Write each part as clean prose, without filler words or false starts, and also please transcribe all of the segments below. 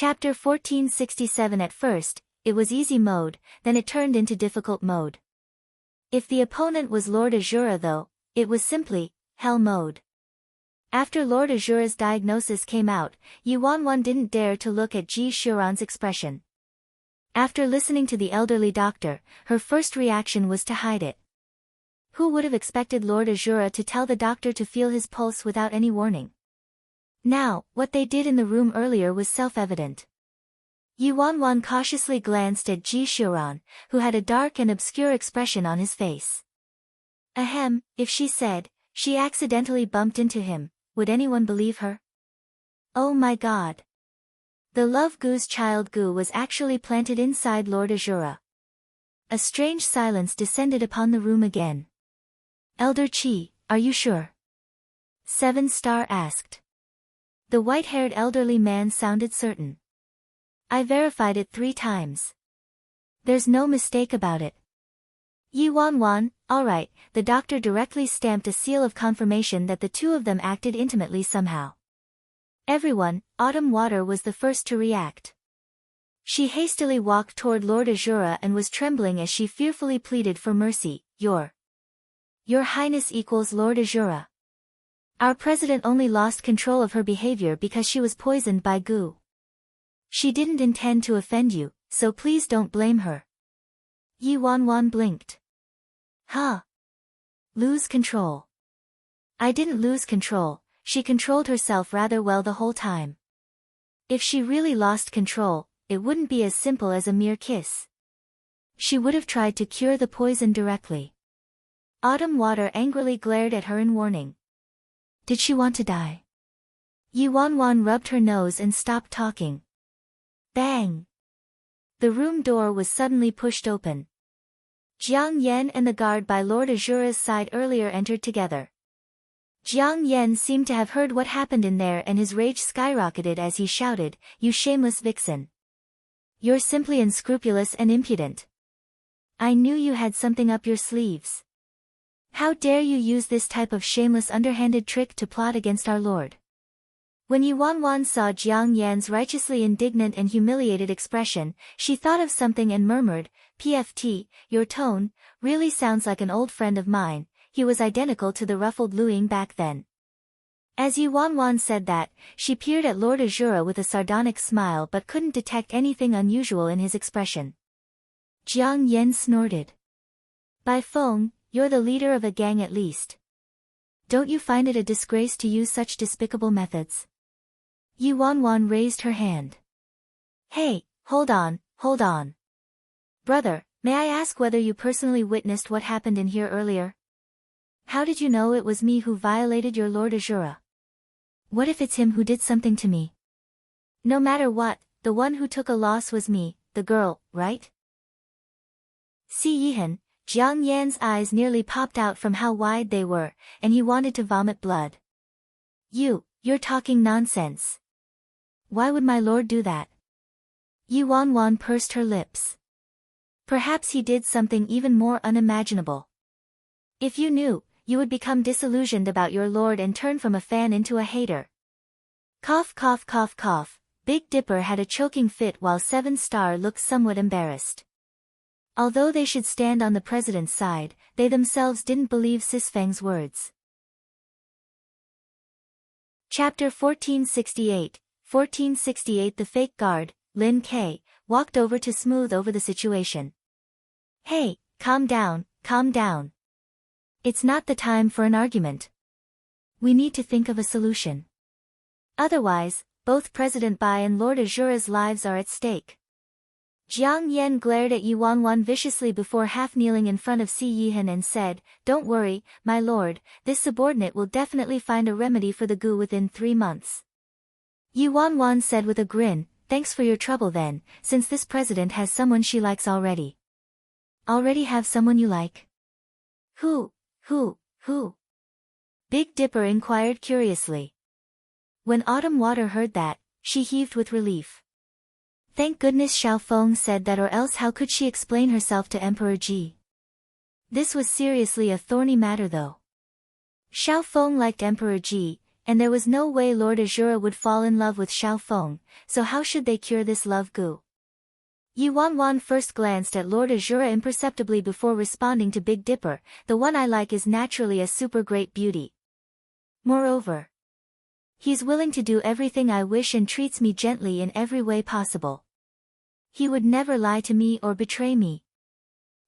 Chapter 1467. At first, it was easy mode, then it turned into difficult mode. If the opponent was Lord Azura though, it was simply hell mode. After Lord Azura's diagnosis came out, Yuanwan didn't dare to look at Ji Shuran's expression. After listening to the elderly doctor, her first reaction was to hide it. Who would have expected Lord Azura to tell the doctor to feel his pulse without any warning? Now, what they did in the room earlier was self-evident. Yuanwan cautiously glanced at Ji Shuran, who had a dark and obscure expression on his face. Ahem, if she said, she accidentally bumped into him, would anyone believe her? Oh my god. The love goo's child goo was actually planted inside Lord Azura. A strange silence descended upon the room again. Elder Chi, are you sure? 7-Star asked. The white-haired elderly man sounded certain. I verified it 3 times. There's no mistake about it. Yuanwan, alright, the doctor directly stamped a seal of confirmation that the two of them acted intimately somehow. Everyone, Autumn Water was the first to react. She hastily walked toward Lord Azura and was trembling as she fearfully pleaded for mercy. Your Highness equals Lord Azura. Our president only lost control of her behavior because she was poisoned by goo. She didn't intend to offend you, so please don't blame her. Yuanwan blinked. Huh? Lose control. I didn't lose control, she controlled herself rather well the whole time. If she really lost control, it wouldn't be as simple as a mere kiss. She would have tried to cure the poison directly. Autumn Water angrily glared at her in warning. Did she want to die? Yuanwan rubbed her nose and stopped talking. Bang! The room door was suddenly pushed open. Jiang Yen and the guard by Lord Azura's side earlier entered together. Jiang Yen seemed to have heard what happened in there and his rage skyrocketed as he shouted, "You shameless vixen! You're simply unscrupulous and impudent. I knew you had something up your sleeves. How dare you use this type of shameless underhanded trick to plot against our lord?" When Yuanwan saw Jiang Yan's righteously indignant and humiliated expression, she thought of something and murmured, "PFT, your tone really sounds like an old friend of mine." He was identical to the ruffled Luing back then. As Yuanwan said that, she peered at Lord Azura with a sardonic smile but couldn't detect anything unusual in his expression. Jiang Yan snorted. "By Feng, you're the leader of a gang at least. Don't you find it a disgrace to use such despicable methods?" Yuanwan raised her hand. "Hey, hold on. Brother, may I ask whether you personally witnessed what happened in here earlier? How did you know it was me who violated your Lord Azura? What if it's him who did something to me? No matter what, the one who took a loss was me, the girl, right?" See Yihan, Jiang Yan's eyes nearly popped out from how wide they were, and he wanted to vomit blood. You're talking nonsense. Why would my lord do that?" Yuanwan pursed her lips. Perhaps he did something even more unimaginable. If you knew, you would become disillusioned about your lord and turn from a fan into a hater. Cough cough cough cough. Big Dipper had a choking fit while 7-Star looked somewhat embarrassed. Although they should stand on the president's side, they themselves didn't believe Sisfeng's words. Chapter 1468. 1468. The fake guard, Lin K, walked over to smooth over the situation. "Hey, calm down. It's not the time for an argument. We need to think of a solution. Otherwise, both President Bai and Lord Azura's lives are at stake." Jiang Yan glared at Yuanwan viciously before half-kneeling in front of Si Yihan and said, "Don't worry, my lord, this subordinate will definitely find a remedy for the goo within 3 months. Yuanwan said with a grin, "Thanks for your trouble then, since this president has someone she likes already." "Already have someone you like? Who? Big Dipper inquired curiously. When Autumn Water heard that, she heaved with relief. Thank goodness Xiao Feng said that, or else how could she explain herself to Emperor Ji? This was seriously a thorny matter though. Xiao Feng liked Emperor Ji, and there was no way Lord Azura would fall in love with Xiaofeng, so how should they cure this love goo? Yi Wanwan first glanced at Lord Azura imperceptibly before responding to Big Dipper. The one I like is naturally a super great beauty. Moreover, he's willing to do everything I wish and treats me gently in every way possible. He would never lie to me or betray me.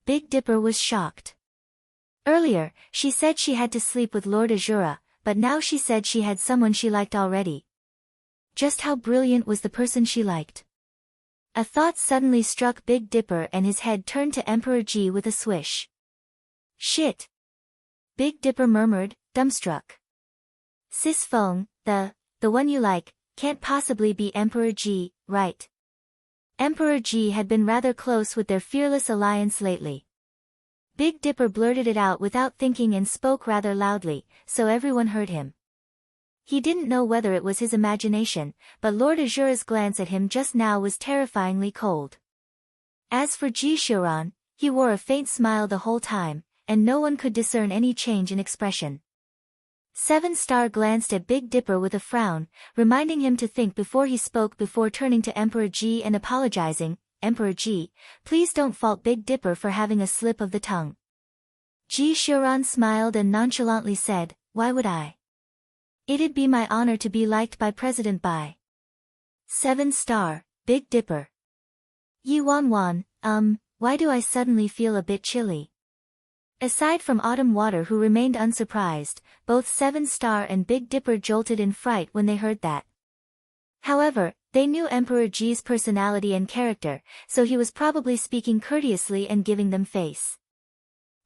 Big Dipper was shocked. Earlier, she said she had to sleep with Lord Azura, but now she said she had someone she liked already. Just how brilliant was the person she liked? A thought suddenly struck Big Dipper and his head turned to Emperor Ji with a swish. Shit! Big Dipper murmured, dumbstruck. Sis Feng, the one you like, can't possibly be Emperor Ji, right? Emperor Ji had been rather close with their fearless alliance lately. Big Dipper blurted it out without thinking and spoke rather loudly, so everyone heard him. He didn't know whether it was his imagination, but Lord Azura's glance at him just now was terrifyingly cold. As for Ji Xiuran, he wore a faint smile the whole time, and no one could discern any change in expression. Seven Star glanced at Big Dipper with a frown, reminding him to think before he spoke before turning to Emperor Ji and apologizing. Emperor Ji, please don't fault Big Dipper for having a slip of the tongue. Ji Xiuran smiled and nonchalantly said, why would I? It'd be my honor to be liked by President Bai. 7 Star, Big Dipper. Yi Wanwan, why do I suddenly feel a bit chilly? Aside from Autumn Water who remained unsurprised, both 7 Star and Big Dipper jolted in fright when they heard that. However, they knew Emperor Ji's personality and character, so he was probably speaking courteously and giving them face.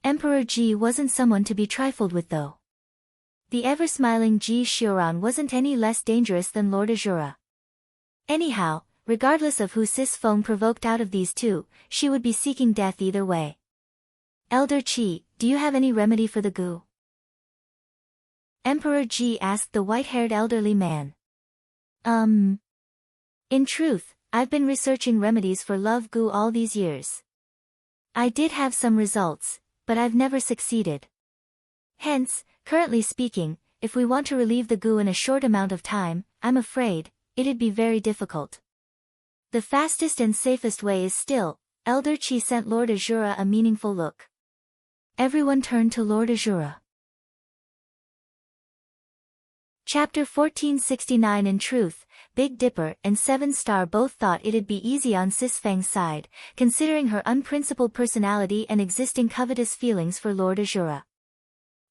Emperor Ji wasn't someone to be trifled with though. The ever-smiling Ji Xiuran wasn't any less dangerous than Lord Azura. Anyhow, regardless of who Sis Feng provoked out of these two, she would be seeking death either way. Elder Qi, do you have any remedy for the goo? Emperor Ji asked the white-haired elderly man. In truth, I've been researching remedies for love goo all these years. I did have some results, but I've never succeeded. Hence, currently speaking, if we want to relieve the goo in a short amount of time, I'm afraid, it'd be very difficult. The fastest and safest way is still, Elder Qi sent Lord Azura a meaningful look. Everyone turned to Lord Azura. Chapter 1469. In truth, Big Dipper and 7 Star both thought it'd be easy on Sis Feng's side, considering her unprincipled personality and existing covetous feelings for Lord Azura.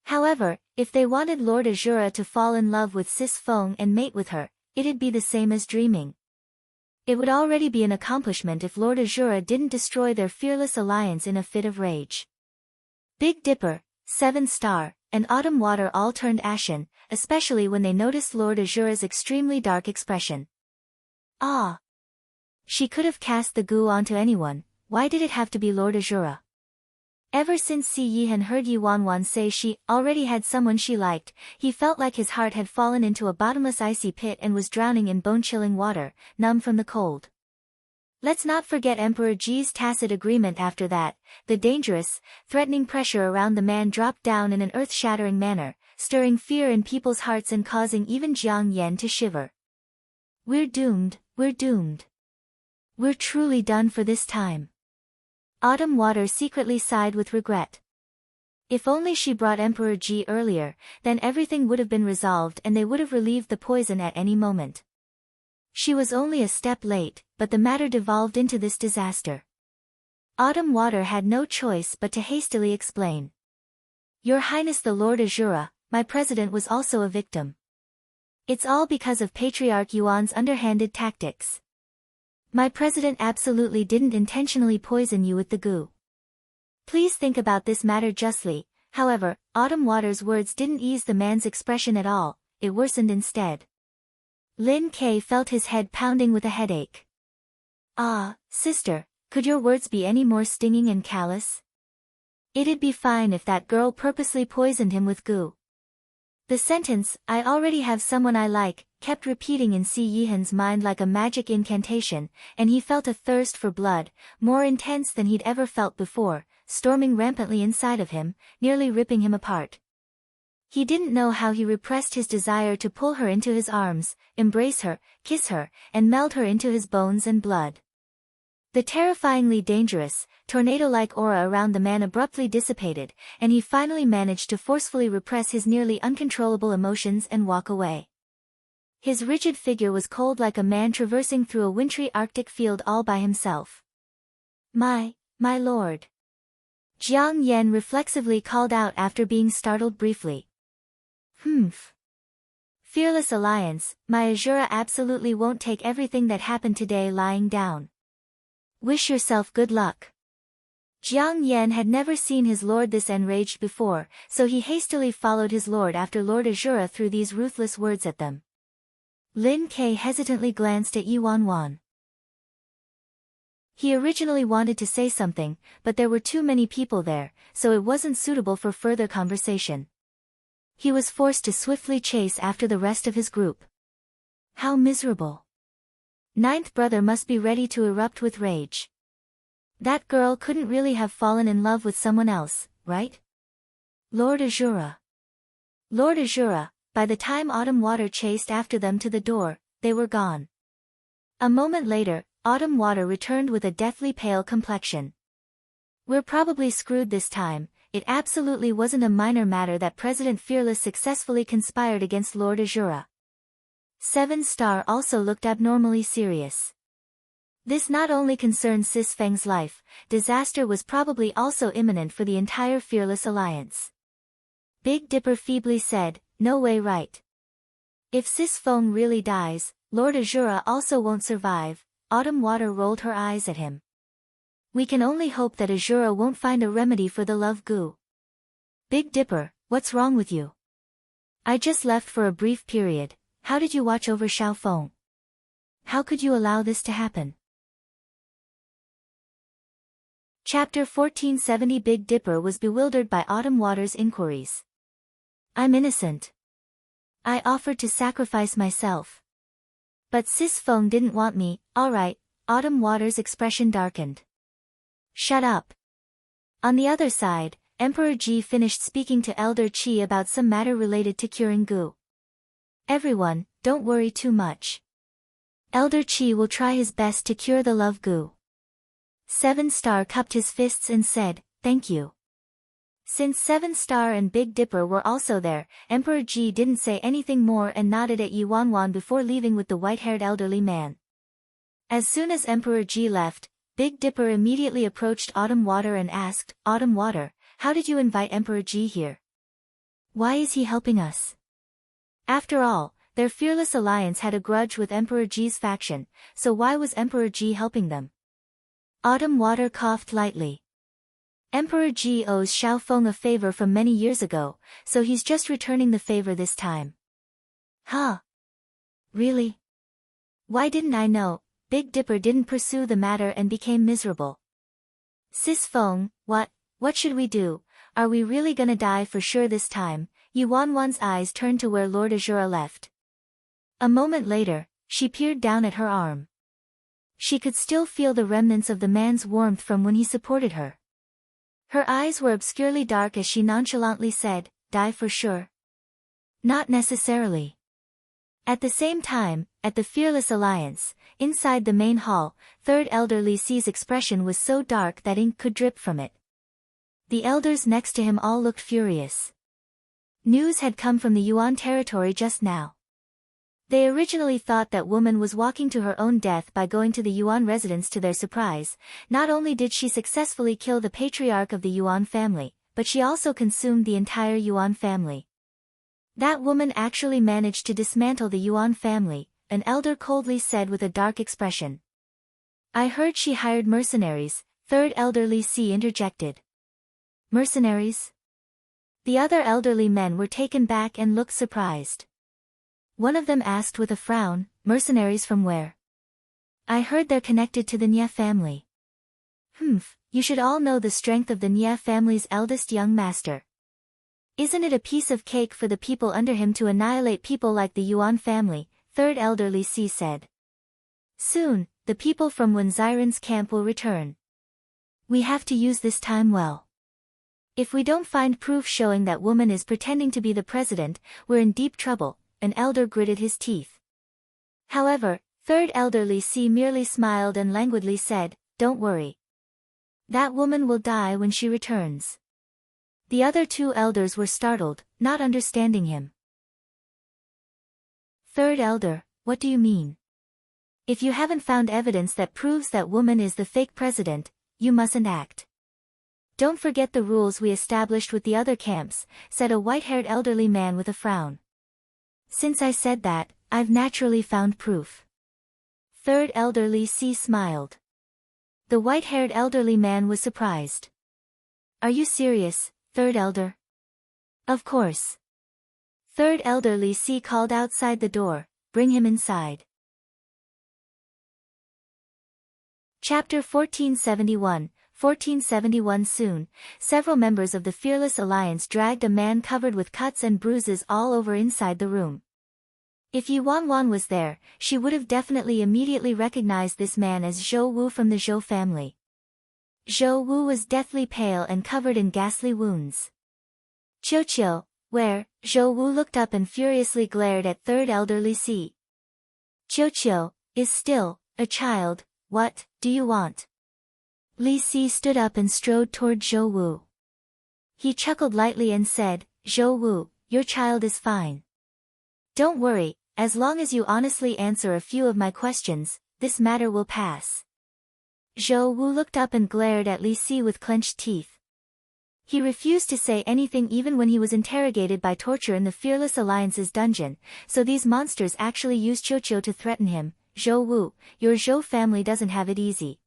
However, if they wanted Lord Azura to fall in love with Sis Feng and mate with her, it'd be the same as dreaming. It would already be an accomplishment if Lord Azura didn't destroy their fearless alliance in a fit of rage. Big Dipper, 7 Star, and Autumn Water all turned ashen, especially when they noticed Lord Azura's extremely dark expression. Ah! She could have cast the goo onto anyone, why did it have to be Lord Azura? Ever since Si Yihan heard Yi Wanwan say she already had someone she liked, he felt like his heart had fallen into a bottomless icy pit and was drowning in bone-chilling water, numb from the cold. Let's not forget Emperor Ji's tacit agreement after that. The dangerous, threatening pressure around the man dropped down in an earth-shattering manner, stirring fear in people's hearts and causing even Jiang Yan to shiver. We're doomed, we're doomed. We're truly done for this time. Autumn Water secretly sighed with regret. If only she brought Emperor Ji earlier, then everything would have been resolved and they would have relieved the poison at any moment. She was only a step late, but the matter devolved into this disaster. Autumn Water had no choice but to hastily explain. Your Highness the Lord Azura, my president was also a victim. It's all because of Patriarch Yuan's underhanded tactics. My president absolutely didn't intentionally poison you with the goo. Please think about this matter justly. However, Autumn Water's words didn't ease the man's expression at all, it worsened instead. Lin Kei felt his head pounding with a headache. Ah, sister, could your words be any more stinging and callous? It'd be fine if that girl purposely poisoned him with goo. The sentence, I already have someone I like, kept repeating in Si Yihan's mind like a magic incantation, and he felt a thirst for blood, more intense than he'd ever felt before, storming rampantly inside of him, nearly ripping him apart. He didn't know how he repressed his desire to pull her into his arms, embrace her, kiss her, and meld her into his bones and blood. The terrifyingly dangerous, tornado-like aura around the man abruptly dissipated, and he finally managed to forcefully repress his nearly uncontrollable emotions and walk away. His rigid figure was cold like a man traversing through a wintry Arctic field all by himself. My lord. Jiang Yan reflexively called out after being startled briefly. Humph. Fearless alliance, my Azura absolutely won't take everything that happened today lying down. Wish yourself good luck. Jiang Yan had never seen his lord this enraged before, so he hastily followed his lord after Lord Azura threw these ruthless words at them. Lin Ke hesitantly glanced at Yuan Wan. He originally wanted to say something, but there were too many people there, so it wasn't suitable for further conversation. He was forced to swiftly chase after the rest of his group. How miserable. Ninth brother must be ready to erupt with rage. That girl couldn't really have fallen in love with someone else, right? Lord Azura. Lord Azura, by the time Autumn Water chased after them to the door, they were gone. A moment later, Autumn Water returned with a deathly pale complexion. We're probably screwed this time. It absolutely wasn't a minor matter that President Fearless successfully conspired against Lord Azura. 7-Star also looked abnormally serious. This not only concerned Sis Feng's life, disaster was probably also imminent for the entire Fearless Alliance. Big Dipper feebly said, no way right. If Sis Feng really dies, Lord Azura also won't survive. Autumn Water rolled her eyes at him. We can only hope that Azura won't find a remedy for the love goo. Big Dipper, what's wrong with you? I just left for a brief period. How did you watch over Xiao Feng? How could you allow this to happen? Chapter 1470. Big Dipper was bewildered by Autumn Water's inquiries. I'm innocent. I offered to sacrifice myself. But Sis Feng didn't want me. Alright. Autumn Water's expression darkened. Shut up. On the other side, Emperor Ji finished speaking to Elder Qi about some matter related to curing goo. Everyone, don't worry too much. Elder Qi will try his best to cure the love goo. 7-Star cupped his fists and said, thank you. Since 7-Star and Big Dipper were also there, Emperor Ji didn't say anything more and nodded at Yuan Wan before leaving with the white-haired elderly man. As soon as Emperor Ji left, Big Dipper immediately approached Autumn Water and asked, Autumn Water, how did you invite Emperor Ji here? Why is he helping us? After all, their fearless alliance had a grudge with Emperor Ji's faction, so why was Emperor Ji helping them? Autumn Water coughed lightly. Emperor Ji owes Xiao Feng a favor from many years ago, so he's just returning the favor this time. Huh? Really? Why didn't I know? Big Dipper didn't pursue the matter and became miserable. Sis Feng, what should we do? Are we really gonna die for sure this time? Yuan Wan's eyes turned to where Lord Azura left. A moment later, she peered down at her arm. She could still feel the remnants of the man's warmth from when he supported her. Her eyes were obscurely dark as she nonchalantly said, die for sure? Not necessarily. At the same time, at the Fearless Alliance, inside the main hall, Third Elder Li Si's expression was so dark that ink could drip from it. The elders next to him all looked furious. News had come from the Yuan territory just now. They originally thought that woman was walking to her own death by going to the Yuan residence. To their surprise, not only did she successfully kill the patriarch of the Yuan family, but she also consumed the entire Yuan family. That woman actually managed to dismantle the Yuan family, an elder coldly said with a dark expression. I heard she hired mercenaries, Third Elderly Si interjected. Mercenaries? The other elderly men were taken back and looked surprised. One of them asked with a frown, mercenaries from where? I heard they're connected to the Nye family. You should all know the strength of the Nye family's eldest young master. Isn't it a piece of cake for the people under him to annihilate people like the Yuan family? Third Elderly Si said. Soon, the people from Wenziren's camp will return. We have to use this time well. If we don't find proof showing that woman is pretending to be the president, we're in deep trouble, an elder gritted his teeth. However, third elder Li Si merely smiled and languidly said, "Don't worry. That woman will die when she returns." The other two elders were startled, not understanding him. Third elder, what do you mean? If you haven't found evidence that proves that woman is the fake president, you mustn't act. Don't forget the rules we established with the other camps, said a white-haired elderly man with a frown. Since I said that, I've naturally found proof. Third elder Li Si smiled. The white-haired elderly man was surprised. Are you serious, third elder? Of course. Third elder Li Si called outside the door, bring him inside. Chapter 1471 Soon, several members of the Fearless Alliance dragged a man covered with cuts and bruises all over inside the room. If Yi Wanwan was there, she would have definitely immediately recognized this man as Zhou Wu from the Zhou family. Zhou Wu was deathly pale and covered in ghastly wounds. Qiu, where? Zhou Wu looked up and furiously glared at third elder Li Si. Qiu is still a child, what do you want? Li Si stood up and strode toward Zhou Wu. He chuckled lightly and said, "Zhou Wu, your child is fine. Don't worry, as long as you honestly answer a few of my questions, this matter will pass." Zhou Wu looked up and glared at Li Si with clenched teeth. He refused to say anything even when he was interrogated by torture in the Fearless Alliance's dungeon, so these monsters actually used Qiu to threaten him. "Zhou Wu, your Zhou family doesn't have it easy.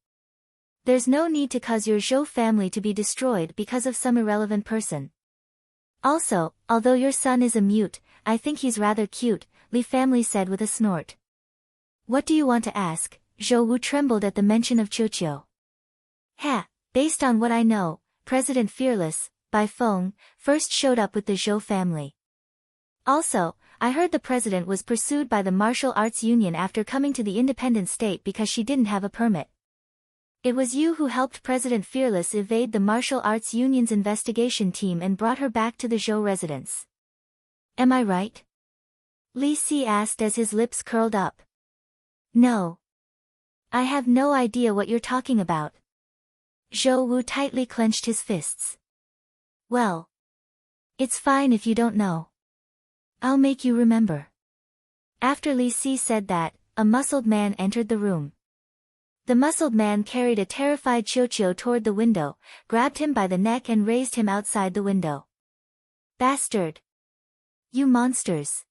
There's no need to cause your Zhou family to be destroyed because of some irrelevant person. Also, although your son is a mute, I think he's rather cute," Li family said with a snort. "What do you want to ask?" Zhou Wu trembled at the mention of Qiu. Based on what I know, President Fearless, by Feng, first showed up with the Zhou family. Also, I heard the president was pursued by the Martial Arts Union after coming to the independent state because she didn't have a permit. It was you who helped President Fearless evade the Martial Arts Union's investigation team and brought her back to the Zhou residence. Am I right? Li Si asked as his lips curled up. No. I have no idea what you're talking about. Zhou Wu tightly clenched his fists. Well. It's fine if you don't know. I'll make you remember. After Li Si said that, a muscled man entered the room. The muscled man carried a terrified Qiu toward the window, grabbed him by the neck and raised him outside the window. Bastard! You monsters!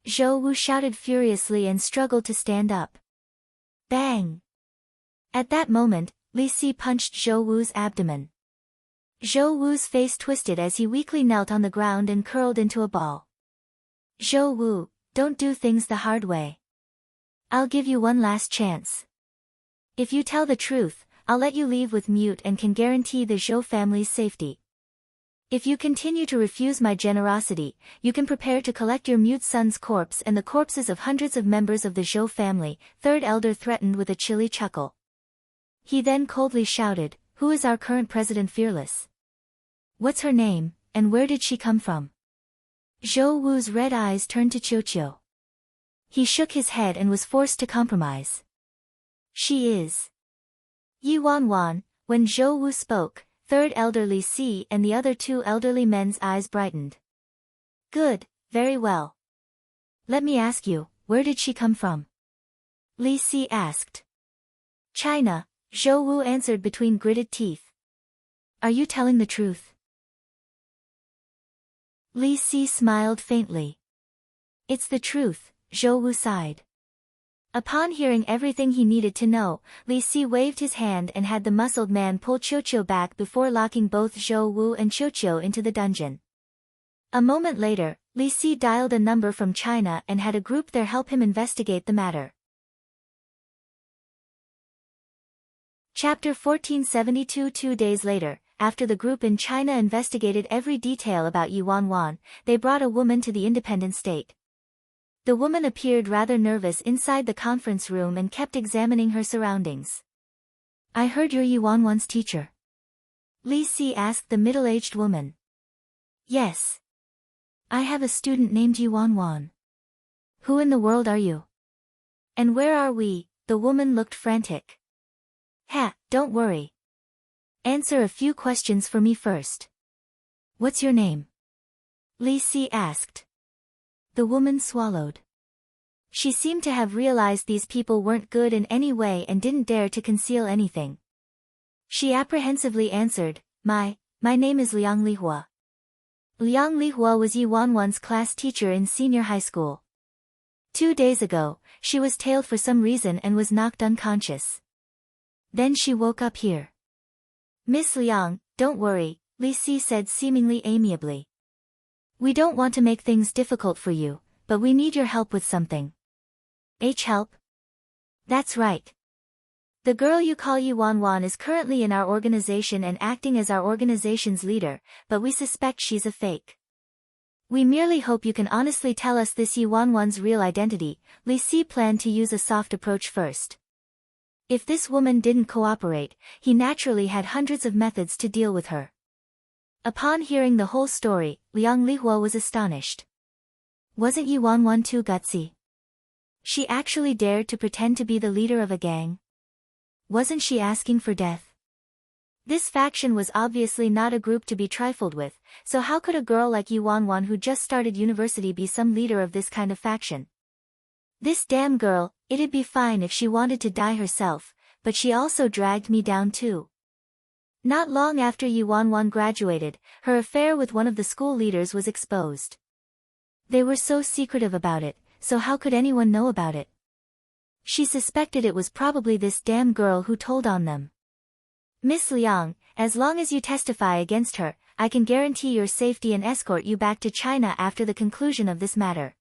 Zhou Wu shouted furiously and struggled to stand up. Bang! At that moment, Li Si punched Zhou Wu's abdomen. Zhou Wu's face twisted as he weakly knelt on the ground and curled into a ball. Zhou Wu, don't do things the hard way. I'll give you one last chance. If you tell the truth, I'll let you leave with Mute and can guarantee the Zhou family's safety. If you continue to refuse my generosity, you can prepare to collect your Mute son's corpse and the corpses of hundreds of members of the Zhou family, third elder threatened with a chilly chuckle. He then coldly shouted, "Who is our current President Fearless? What's her name, and where did she come from?" Zhou Wu's red eyes turned to Qiu. He shook his head and was forced to compromise. She is Yi Wanwan. When Zhou Wu spoke, third elder Li Si and the other two elderly men's eyes brightened. Good, very well. Let me ask you, where did she come from? Li Si asked. China, Zhou Wu answered between gritted teeth. Are you telling the truth? Li Si smiled faintly. It's the truth, Zhou Wu sighed. Upon hearing everything he needed to know, Li Si waved his hand and had the muscled man pull Qiu back before locking both Zhou Wu and Qiu into the dungeon. A moment later, Li Si dialed a number from China and had a group there help him investigate the matter. Chapter 1472 2 days later, after the group in China investigated every detail about Yi Wanwan, they brought a woman to the independent state. The woman appeared rather nervous inside the conference room and kept examining her surroundings. I heard you're Yi Wanwan's teacher. Li Si asked the middle-aged woman. Yes. I have a student named Yuan Wan. Who in the world are you? And where are we? The woman looked frantic. Don't worry. Answer a few questions for me first. What's your name? Li Si asked. The woman swallowed. She seemed to have realized these people weren't good in any way and didn't dare to conceal anything. She apprehensively answered, My name is Liang Lihua. Liang Lihua was Yi Wanwan's class teacher in senior high school. 2 days ago, she was tailed for some reason and was knocked unconscious. Then she woke up here. Miss Liang, don't worry, Li Si said seemingly amiably. We don't want to make things difficult for you, but we need your help with something. Help? That's right. The girl you call Yi Wanwan is currently in our organization and acting as our organization's leader, but we suspect she's a fake. We merely hope you can honestly tell us this Yi Wanwan's real identity. Li Si planned to use a soft approach first. If this woman didn't cooperate, he naturally had hundreds of methods to deal with her. Upon hearing the whole story, Liang Lihua was astonished. Wasn't Yi Wanwan too gutsy? She actually dared to pretend to be the leader of a gang? Wasn't she asking for death? This faction was obviously not a group to be trifled with, so how could a girl like Yi Wanwan who just started university be some leader of this kind of faction? This damn girl, it'd be fine if she wanted to die herself, but she also dragged me down too. Not long after Yi Wanwan graduated, her affair with one of the school leaders was exposed. They were so secretive about it, so how could anyone know about it? She suspected it was probably this damn girl who told on them. Miss Liang, as long as you testify against her, I can guarantee your safety and escort you back to China after the conclusion of this matter.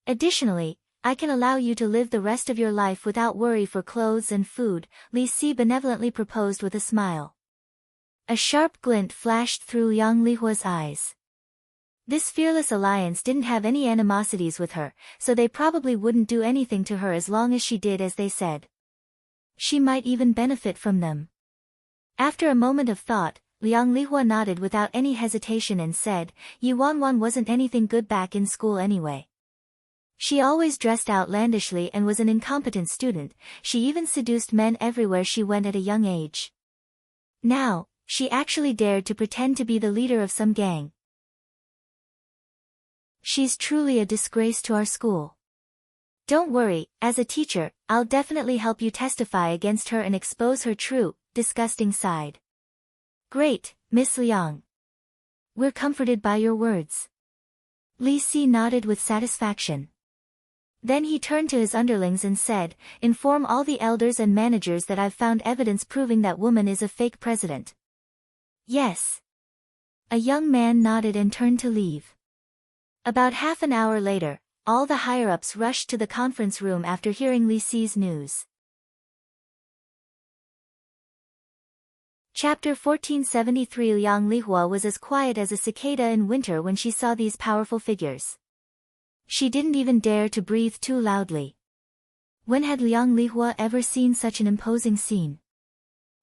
Additionally, I can allow you to live the rest of your life without worry for clothes and food, Li Si benevolently proposed with a smile. A sharp glint flashed through Liang Lihua's eyes. This fearless alliance didn't have any animosities with her, so they probably wouldn't do anything to her as long as she did as they said. She might even benefit from them. After a moment of thought, Liang Lihua nodded without any hesitation and said, Yi Wanwan wasn't anything good back in school anyway. She always dressed outlandishly and was an incompetent student. She even seduced men everywhere she went at a young age. Now, she actually dared to pretend to be the leader of some gang. She's truly a disgrace to our school. Don't worry, as a teacher, I'll definitely help you testify against her and expose her true, disgusting side. Great, Miss Liang. We're comforted by your words. Li Si nodded with satisfaction. Then he turned to his underlings and said, Inform all the elders and managers that I've found evidence proving that woman is a fake president. Yes. A young man nodded and turned to leave. About half an hour later, all the higher-ups rushed to the conference room after hearing Li Si's news. Chapter 1473 Liang Lihua was as quiet as a cicada in winter when she saw these powerful figures. She didn't even dare to breathe too loudly. When had Liang Lihua ever seen such an imposing scene?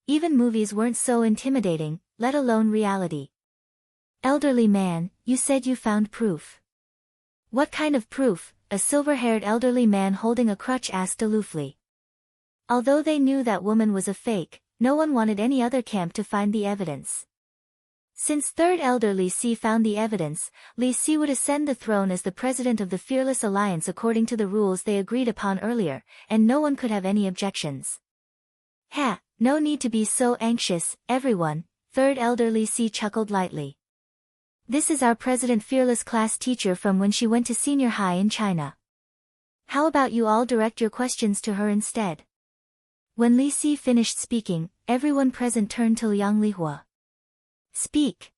Even movies weren't so intimidating, let alone reality. Elderly man, you said you found proof. What kind of proof? A silver-haired elderly man holding a crutch asked aloofly. Although they knew that woman was a fake, no one wanted any other camp to find the evidence. Since third elder Li Si found the evidence, Li Si would ascend the throne as the president of the Fearless Alliance according to the rules they agreed upon earlier, and no one could have any objections. No need to be so anxious, everyone, third elder Li Si chuckled lightly. This is our President Fearless class teacher from when she went to senior high in China. How about you all direct your questions to her instead? When Li Si finished speaking, everyone present turned to Liang Lihua. Speak.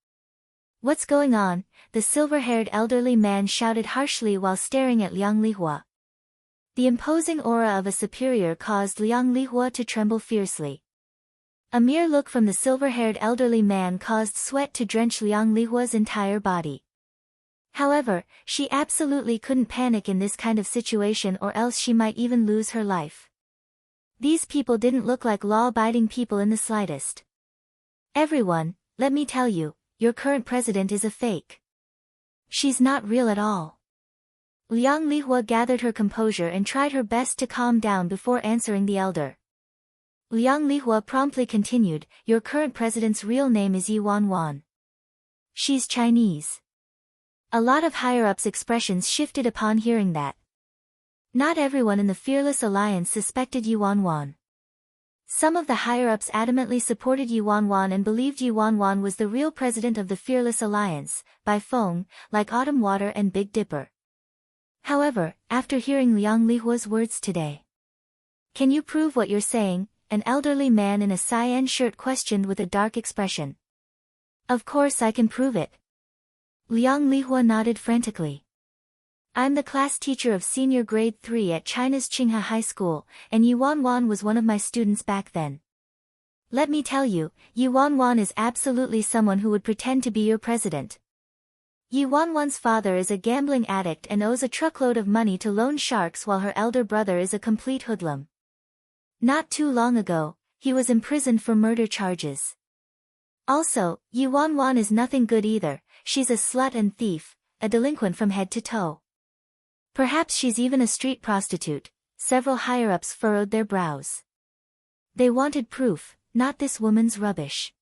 What's going on? The silver-haired elderly man shouted harshly while staring at Liang Lihua. The imposing aura of a superior caused Liang Lihua to tremble fiercely. A mere look from the silver-haired elderly man caused sweat to drench Liang Lihua's entire body. However, she absolutely couldn't panic in this kind of situation or else she might even lose her life. These people didn't look like law-abiding people in the slightest. Everyone, let me tell you, your current president is a fake. She's not real at all. Liang Lihua gathered her composure and tried her best to calm down before answering the elder. Liang Lihua promptly continued, your current president's real name is Yi Wanwan. She's Chinese. A lot of higher-ups' expressions shifted upon hearing that. Not everyone in the Fearless Alliance suspected Yi Wanwan. Some of the higher-ups adamantly supported Yi Wanwan and believed Yi Wanwan was the real president of the Fearless Alliance, by Feng, like Autumn Water and Big Dipper. However, after hearing Liang Lihua's words today. Can you prove what you're saying? An elderly man in a cyan shirt questioned with a dark expression. Of course I can prove it. Liang Lihua nodded frantically. I'm the class teacher of senior grade 3 at China's Qinghe High School, and Yi Wanwan was one of my students back then. Let me tell you, Yi Wanwan is absolutely someone who would pretend to be your president. Yi Wanwan's father is a gambling addict and owes a truckload of money to loan sharks while her elder brother is a complete hoodlum. Not too long ago, he was imprisoned for murder charges. Also, Yi Wanwan is nothing good either, she's a slut and thief, a delinquent from head to toe. Perhaps she's even a street prostitute. Several higher-ups furrowed their brows. They wanted proof, not this woman's rubbish.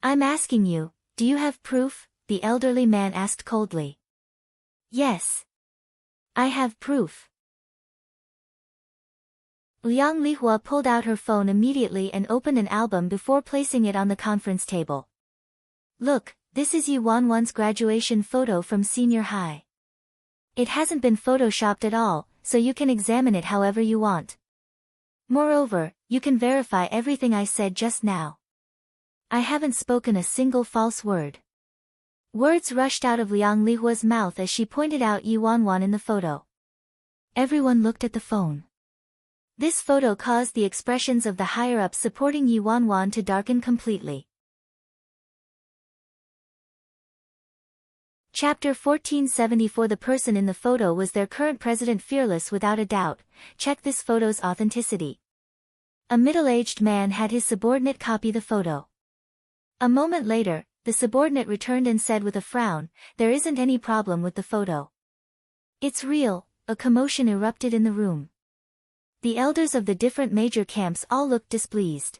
I'm asking you, do you have proof? The elderly man asked coldly. Yes. I have proof. Liang Lihua pulled out her phone immediately and opened an album before placing it on the conference table. Look, this is Yi Wanwan's graduation photo from senior high. It hasn't been photoshopped at all, so you can examine it however you want. Moreover, you can verify everything I said just now. I haven't spoken a single false word. Words rushed out of Liang Lihua's mouth as she pointed out Yi Wanwan in the photo. Everyone looked at the phone. This photo caused the expressions of the higher-ups supporting Yi Wanwan to darken completely. Chapter 1474. The person in the photo was their current president, fearless without a doubt. Check this photo's authenticity. A middle-aged man had his subordinate copy the photo. A moment later, the subordinate returned and said with a frown, there isn't any problem with the photo. It's real. A commotion erupted in the room. The elders of the different major camps all looked displeased.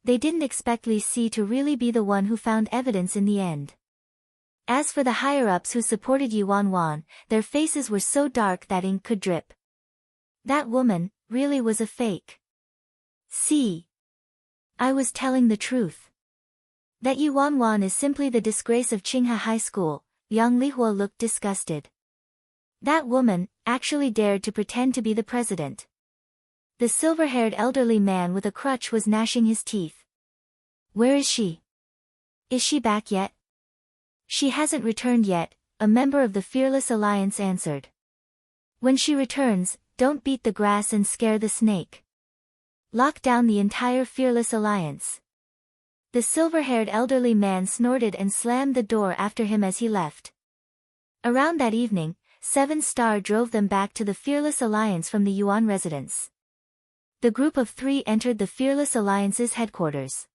They didn't expect Li Si to really be the one who found evidence in the end. As for the higher-ups who supported Yi Wanwan, their faces were so dark that ink could drip. That woman really was a fake. See? I was telling the truth. That Yi Wanwan is simply the disgrace of Qinghe High School. Liang Lihua looked disgusted. That woman actually dared to pretend to be the president. The silver-haired elderly man with a crutch was gnashing his teeth. Where is she? Is she back yet? She hasn't returned yet, a member of the Fearless Alliance answered. When she returns, don't beat the grass and scare the snake. Lock down the entire Fearless Alliance. The silver-haired elderly man snorted and slammed the door after him as he left. Around that evening, 7 Star drove them back to the Fearless Alliance from the Yuan residence. The group of 3 entered the Fearless Alliance's headquarters.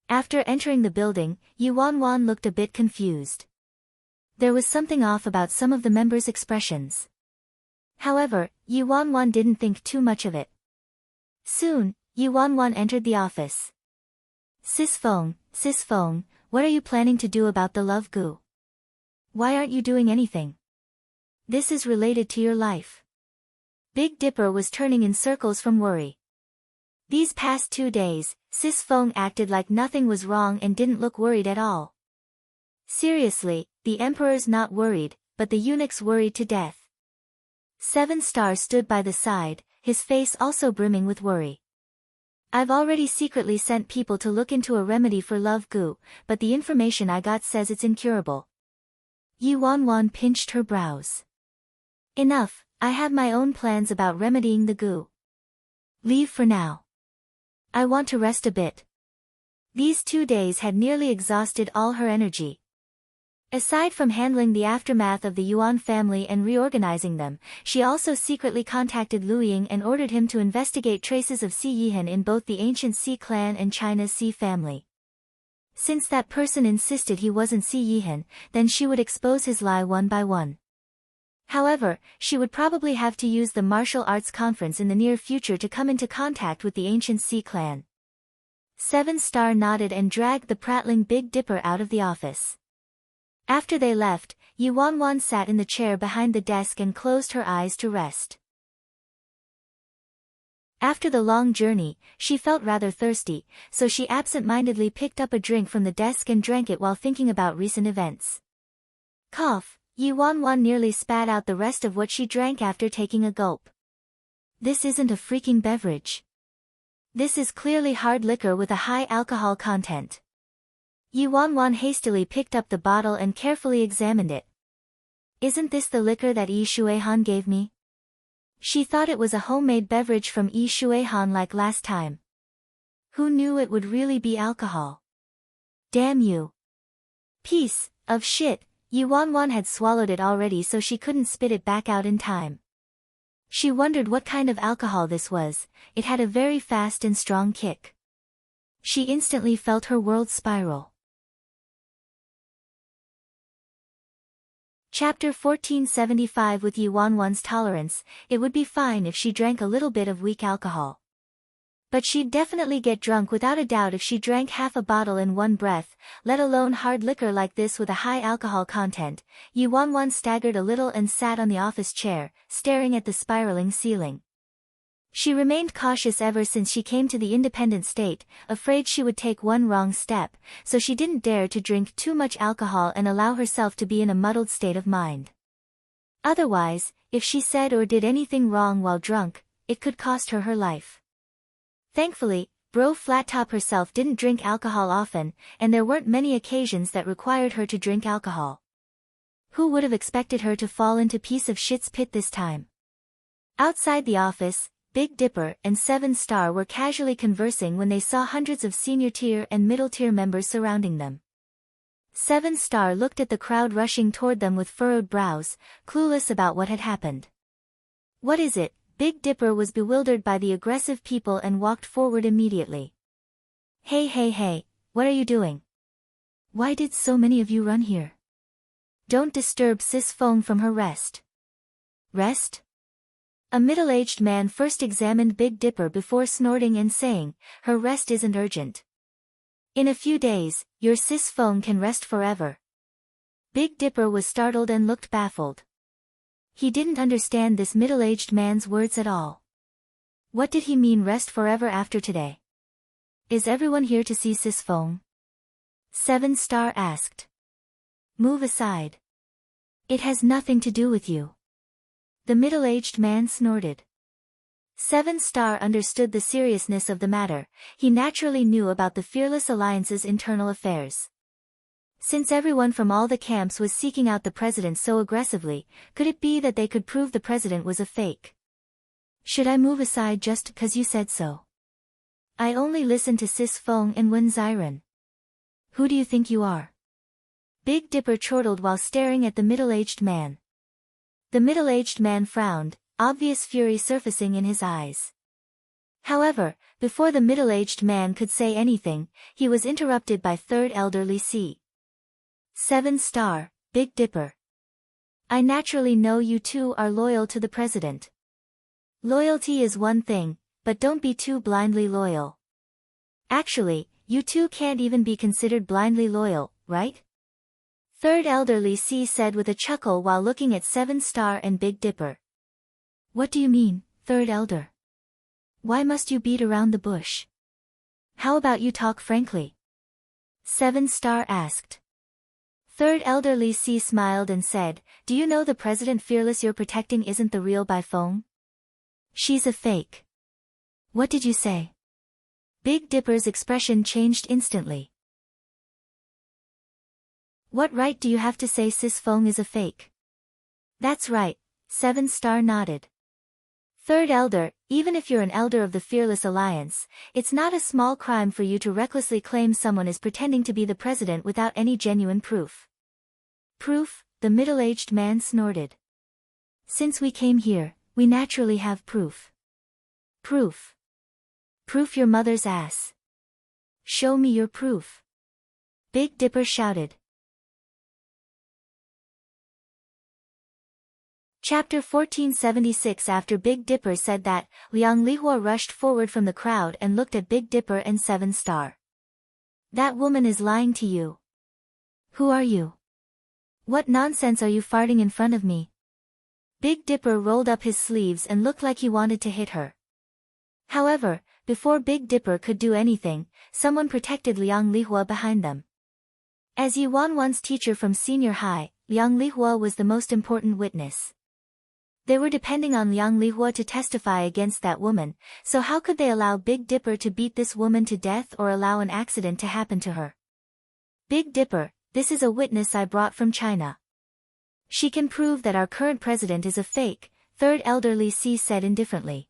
After entering the building, Yi Wanwan looked a bit confused. There was something off about some of the members' expressions. However, Yi Wanwan didn't think too much of it. Soon, Yi Wanwan entered the office. Sis Feng, what are you planning to do about the love goo? Why aren't you doing anything? This is related to your life. Big Dipper was turning in circles from worry. These past 2 days, Sis Feng acted like nothing was wrong and didn't look worried at all. Seriously, the emperor's not worried, but the eunuch's worried to death. 7 Star stood by the side, his face also brimming with worry. I've already secretly sent people to look into a remedy for love goo, but the information I got says it's incurable. Yi Wanwan pinched her brows. Enough, I have my own plans about remedying the goo. Leave for now. I want to rest a bit. These 2 days had nearly exhausted all her energy. Aside from handling the aftermath of the Yuan family and reorganizing them, she also secretly contacted Lu Ying and ordered him to investigate traces of Si Yihan in both the ancient Si clan and China's Si family. Since that person insisted he wasn't Si Yihan, then she would expose his lie one by one. However, she would probably have to use the martial arts conference in the near future to come into contact with the ancient Si clan. 7-Star nodded and dragged the prattling Big Dipper out of the office. After they left, Yi Wanwan sat in the chair behind the desk and closed her eyes to rest. After the long journey, she felt rather thirsty, so she absent-mindedly picked up a drink from the desk and drank it while thinking about recent events. Cough, Yi Wanwan nearly spat out the rest of what she drank after taking a gulp. This isn't a freaking beverage. This is clearly hard liquor with a high alcohol content. Yi Wanwan hastily picked up the bottle and carefully examined it. Isn't this the liquor that Yi Shuihan gave me? She thought it was a homemade beverage from Yi Shuihan like last time. Who knew it would really be alcohol? Damn you. Piece of shit, Yi Wanwan had swallowed it already so she couldn't spit it back out in time. She wondered what kind of alcohol this was. It had a very fast and strong kick. She instantly felt her world spiral. Chapter 1475. With Yi Wanwan's tolerance, it would be fine if she drank a little bit of weak alcohol. But she'd definitely get drunk without a doubt if she drank half a bottle in one breath, let alone hard liquor like this with a high alcohol content. Yi Wanwan staggered a little and sat on the office chair, staring at the spiraling ceiling. She remained cautious ever since she came to the independent state, afraid she would take one wrong step, so she didn't dare to drink too much alcohol and allow herself to be in a muddled state of mind. Otherwise, if she said or did anything wrong while drunk, it could cost her her life. Thankfully, Bro Flattop herself didn't drink alcohol often, and there weren't many occasions that required her to drink alcohol. Who would have expected her to fall into piece of shit's pit this time? Outside the office, Big Dipper and 7-Star were casually conversing when they saw hundreds of senior-tier and middle-tier members surrounding them. 7-Star looked at the crowd rushing toward them with furrowed brows, clueless about what had happened. What is it? Big Dipper was bewildered by the aggressive people and walked forward immediately. Hey, what are you doing? Why did so many of you run here? Don't disturb Sis Feng from her rest. Rest? A middle-aged man first examined Big Dipper before snorting and saying, her rest isn't urgent. In a few days, your Sis Feng can rest forever. Big Dipper was startled and looked baffled. He didn't understand this middle-aged man's words at all. What did he mean rest forever after today? Is everyone here to see Sis Feng? 7-Star asked. Move aside. It has nothing to do with you. The middle-aged man snorted. 7-Star understood the seriousness of the matter. He naturally knew about the Fearless Alliance's internal affairs. Since everyone from all the camps was seeking out the president so aggressively, could it be that they could prove the president was a fake? Should I move aside just because you said so? I only listened to Sis Feng and Wen Xiren. Who do you think you are? Big Dipper chortled while staring at the middle-aged man. The middle-aged man frowned, obvious fury surfacing in his eyes. However, before the middle-aged man could say anything, he was interrupted by third elderly C. 7-Star, Big Dipper. I naturally know you two are loyal to the president. Loyalty is one thing, but don't be too blindly loyal. Actually, you two can't even be considered blindly loyal, right? Third elderly C said with a chuckle while looking at 7-Star and Big Dipper. What do you mean, third elder? Why must you beat around the bush? How about you talk frankly? 7-Star asked. Third elderly C smiled and said, do you know the president Fearless you're protecting isn't the real Bai Feng? She's a fake. What did you say? Big Dipper's expression changed instantly. What right do you have to say Sis Feng is a fake? That's right, 7-Star nodded. Third elder, even if you're an elder of the Fearless Alliance, it's not a small crime for you to recklessly claim someone is pretending to be the president without any genuine proof. Proof? The middle-aged man snorted. Since we came here, we naturally have proof. Proof? Proof your mother's ass. Show me your proof. Big Dipper shouted. Chapter 1476. After Big Dipper said that, Liang Lihua rushed forward from the crowd and looked at Big Dipper and 7 Star. That woman is lying to you. Who are you? What nonsense are you farting in front of me? Big Dipper rolled up his sleeves and looked like he wanted to hit her. However, before Big Dipper could do anything, someone protected Liang Lihua behind them. As Yi Wanwan's teacher from senior high, Liang Lihua was the most important witness. They were depending on Liang Lihua to testify against that woman, so how could they allow Big Dipper to beat this woman to death or allow an accident to happen to her? Big Dipper, this is a witness I brought from China. She can prove that our current president is a fake, Third Elderly C said indifferently.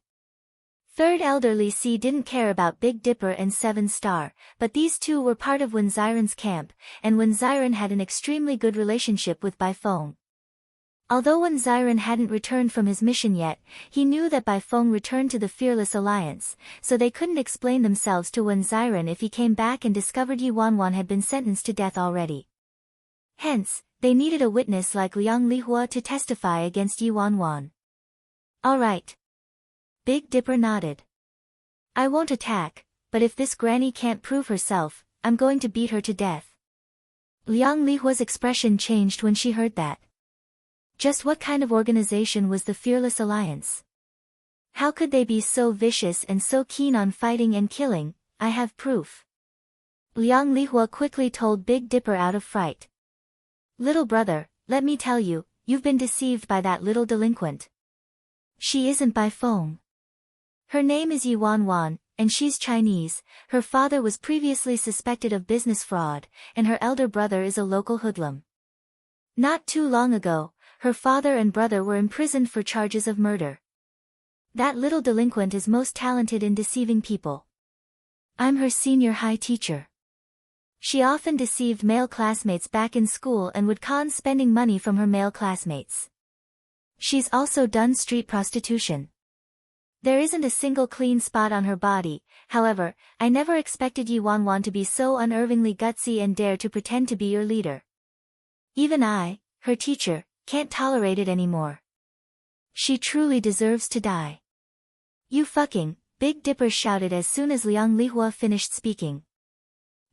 Third Elderly C didn't care about Big Dipper and 7 Star, but these two were part of Wen Xiren's camp, and Wen Xiren had an extremely good relationship with Bai Feng. Although Wen Xiren hadn't returned from his mission yet, he knew that Bai Feng returned to the Fearless Alliance, so they couldn't explain themselves to Wen Xiren if he came back and discovered Yi Wanwan had been sentenced to death already. Hence, they needed a witness like Liang Lihua to testify against Yi Wanwan. Alright. Big Dipper nodded. I won't attack, but if this granny can't prove herself, I'm going to beat her to death. Liang Lihua's expression changed when she heard that. Just what kind of organization was the Fearless Alliance? How could they be so vicious and so keen on fighting and killing? I have proof. Liang Lihua quickly told Big Dipper out of fright. Little brother, let me tell you, you've been deceived by that little delinquent. She isn't Bai Feng. Her name is Yi Wanwan, and she's Chinese. Her father was previously suspected of business fraud, and her elder brother is a local hoodlum. Not too long ago, her father and brother were imprisoned for charges of murder. That little delinquent is most talented in deceiving people. I'm her senior high teacher. She often deceived male classmates back in school and would con spending money from her male classmates. She's also done street prostitution. There isn't a single clean spot on her body, however, I never expected Yi Wanwan to be so unervingly gutsy and dare to pretend to be your leader. Even I, her teacher, can't tolerate it anymore. She truly deserves to die. You fucking, Big Dipper shouted as soon as Liang Lihua finished speaking.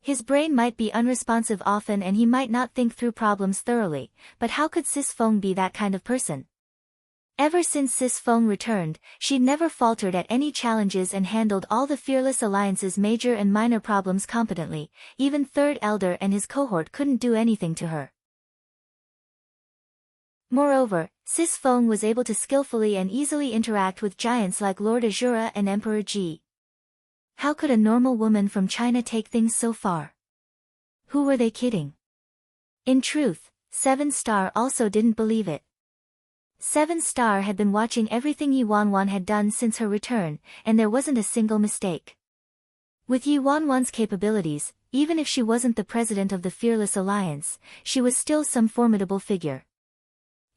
His brain might be unresponsive often and he might not think through problems thoroughly, but how could Sis Feng be that kind of person? Ever since Sis Feng returned, she'd never faltered at any challenges and handled all the Fearless Alliance's major and minor problems competently. Even Third Elder and his cohort couldn't do anything to her. Moreover, Sis Feng was able to skillfully and easily interact with giants like Lord Azura and Emperor Ji. How could a normal woman from China take things so far? Who were they kidding? In truth, 7 Star also didn't believe it. 7 Star had been watching everything Yi Wanwan had done since her return, and there wasn't a single mistake. With Yi Wanwan's capabilities, even if she wasn't the president of the Fearless Alliance, she was still some formidable figure.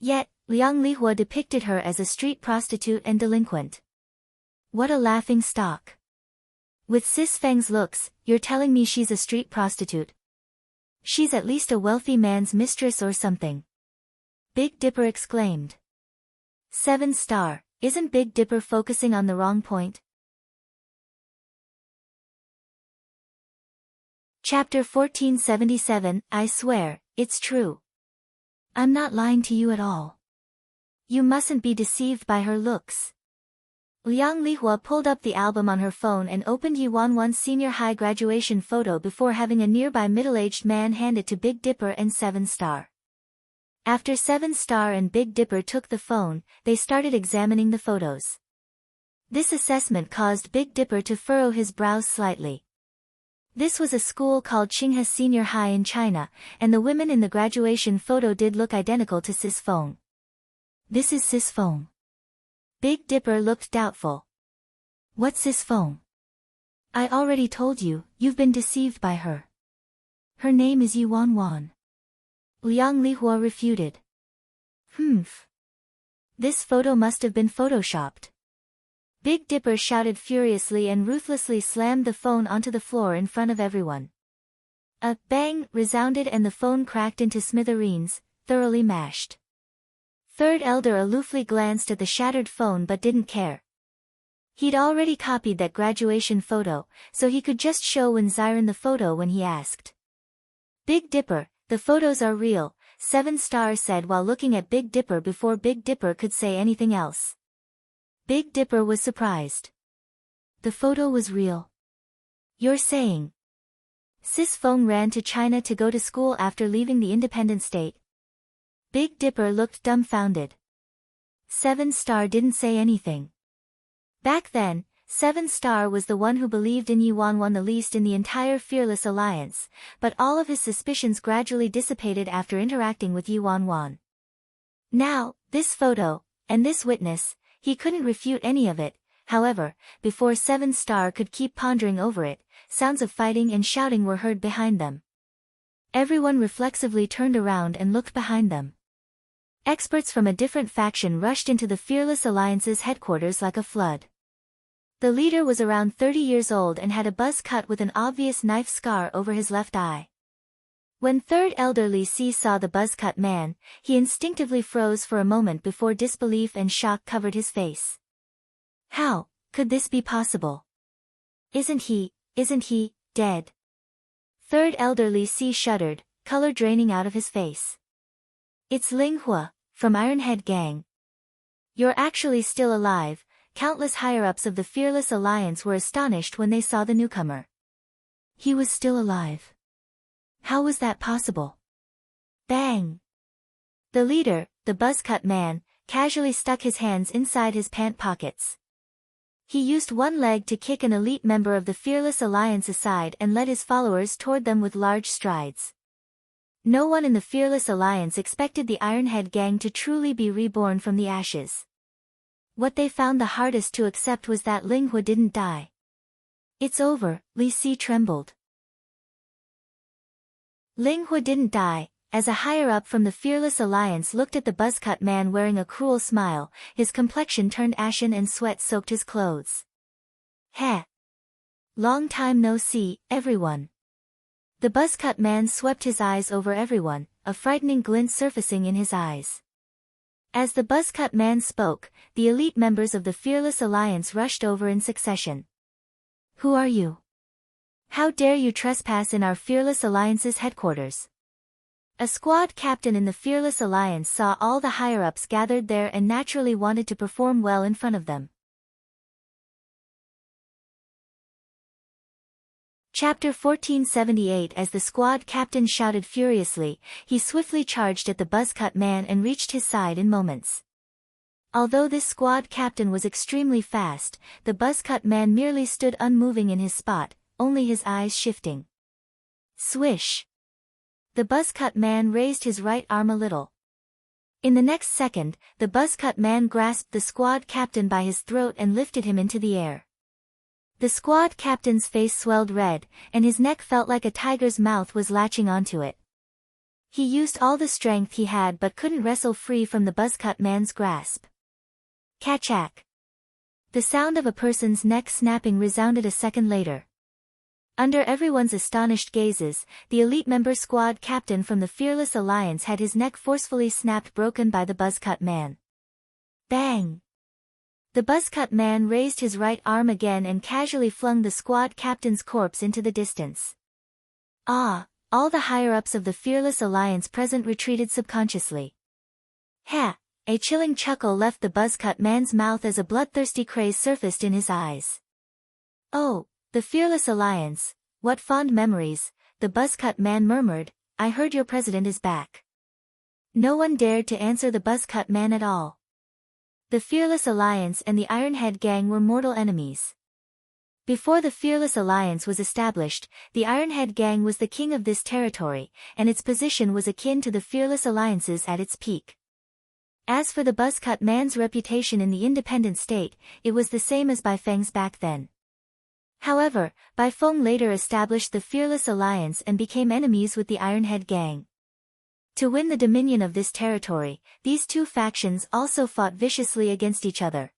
Yet, Liang Lihua depicted her as a street prostitute and delinquent. What a laughing stock. With Sis Feng's looks, you're telling me she's a street prostitute? She's at least a wealthy man's mistress or something. Big Dipper exclaimed. 7 Star, isn't Big Dipper focusing on the wrong point? Chapter 1477, I swear, it's true. I'm not lying to you at all. You mustn't be deceived by her looks. Liang Lihua pulled up the album on her phone and opened Yi Wanwan's senior high graduation photo before having a nearby middle-aged man hand it to Big Dipper and 7 Star. After 7 Star and Big Dipper took the phone, they started examining the photos. This assessment caused Big Dipper to furrow his brows slightly. This was a school called Qinghe Senior High in China, and the women in the graduation photo did look identical to Sis Feng. This is Sis Feng. Big Dipper looked doubtful. What's Sis Feng? I already told you, you've been deceived by her. Her name is Yi Wanwan. Liang Lihua refuted. This photo must have been photoshopped. Big Dipper shouted furiously and ruthlessly slammed the phone onto the floor in front of everyone. A bang resounded and the phone cracked into smithereens, thoroughly mashed. Third Elder aloofly glanced at the shattered phone but didn't care. He'd already copied that graduation photo, so he could just show Zion the photo when he asked. Big Dipper, the photos are real, 7-Star said while looking at Big Dipper before Big Dipper could say anything else. Big Dipper was surprised. The photo was real. You're saying? Sis Feng ran to China to go to school after leaving the independent state. Big Dipper looked dumbfounded. 7-Star didn't say anything. Back then, 7-Star was the one who believed in Yuan the least in the entire Fearless Alliance, but all of his suspicions gradually dissipated after interacting with Yuan. Now, this photo, and this witness, he couldn't refute any of it. However, before 7-Star could keep pondering over it, sounds of fighting and shouting were heard behind them. Everyone reflexively turned around and looked behind them. Experts from a different faction rushed into the Fearless Alliance's headquarters like a flood. The leader was around 30 years old and had a buzz cut with an obvious knife scar over his left eye. When Third Elder Li Si saw the buzz-cut man, he instinctively froze for a moment before disbelief and shock covered his face. How could this be possible? Isn't he dead? Third Elder Li Si shuddered, color draining out of his face. It's Ling Hua, from Ironhead Gang. You're actually still alive. Countless higher-ups of the Fearless Alliance were astonished when they saw the newcomer. He was still alive. How was that possible? Bang! The leader, the buzz-cut man, casually stuck his hands inside his pant pockets. He used one leg to kick an elite member of the Fearless Alliance aside and led his followers toward them with large strides. No one in the Fearless Alliance expected the Ironhead Gang to truly be reborn from the ashes. What they found the hardest to accept was that Ling Hua didn't die. It's over, Li Si trembled. Ling Hua didn't die. As a higher-up from the Fearless Alliance looked at the buzzcut man wearing a cruel smile, his complexion turned ashen and sweat soaked his clothes. Heh! Long time no see, everyone. The buzzcut man swept his eyes over everyone, a frightening glint surfacing in his eyes. As the buzzcut man spoke, the elite members of the Fearless Alliance rushed over in succession. Who are you? How dare you trespass in our Fearless Alliance's headquarters? A squad captain in the Fearless Alliance saw all the higher-ups gathered there and naturally wanted to perform well in front of them. Chapter 1478. As the squad captain shouted furiously, he swiftly charged at the buzzcut man and reached his side in moments. Although this squad captain was extremely fast, the buzzcut man merely stood unmoving in his spot, only his eyes shifting. Swish! The buzzcut man raised his right arm a little. In the next second, the buzzcut man grasped the squad captain by his throat and lifted him into the air. The squad captain's face swelled red, and his neck felt like a tiger's mouth was latching onto it. He used all the strength he had but couldn't wrestle free from the buzzcut man's grasp. Kachak! The sound of a person's neck snapping resounded a second later. Under everyone's astonished gazes, the elite member squad captain from the Fearless Alliance had his neck forcefully snapped broken by the buzzcut man. Bang! The buzzcut man raised his right arm again and casually flung the squad captain's corpse into the distance. Ah! All the higher-ups of the Fearless Alliance present retreated subconsciously. Ha! A chilling chuckle left the buzzcut man's mouth as a bloodthirsty craze surfaced in his eyes. Oh, the Fearless Alliance, what fond memories, the buzzcut man murmured, I heard your president is back. No one dared to answer the buzzcut man at all. The Fearless Alliance and the Ironhead Gang were mortal enemies. Before the Fearless Alliance was established, the Ironhead Gang was the king of this territory, and its position was akin to the Fearless Alliance's at its peak. As for the buzzcut man's reputation in the independent state, it was the same as Baifeng's back then. However, Baifeng later established the Fearless Alliance and became enemies with the Ironhead Gang. To win the dominion of this territory, these two factions also fought viciously against each other.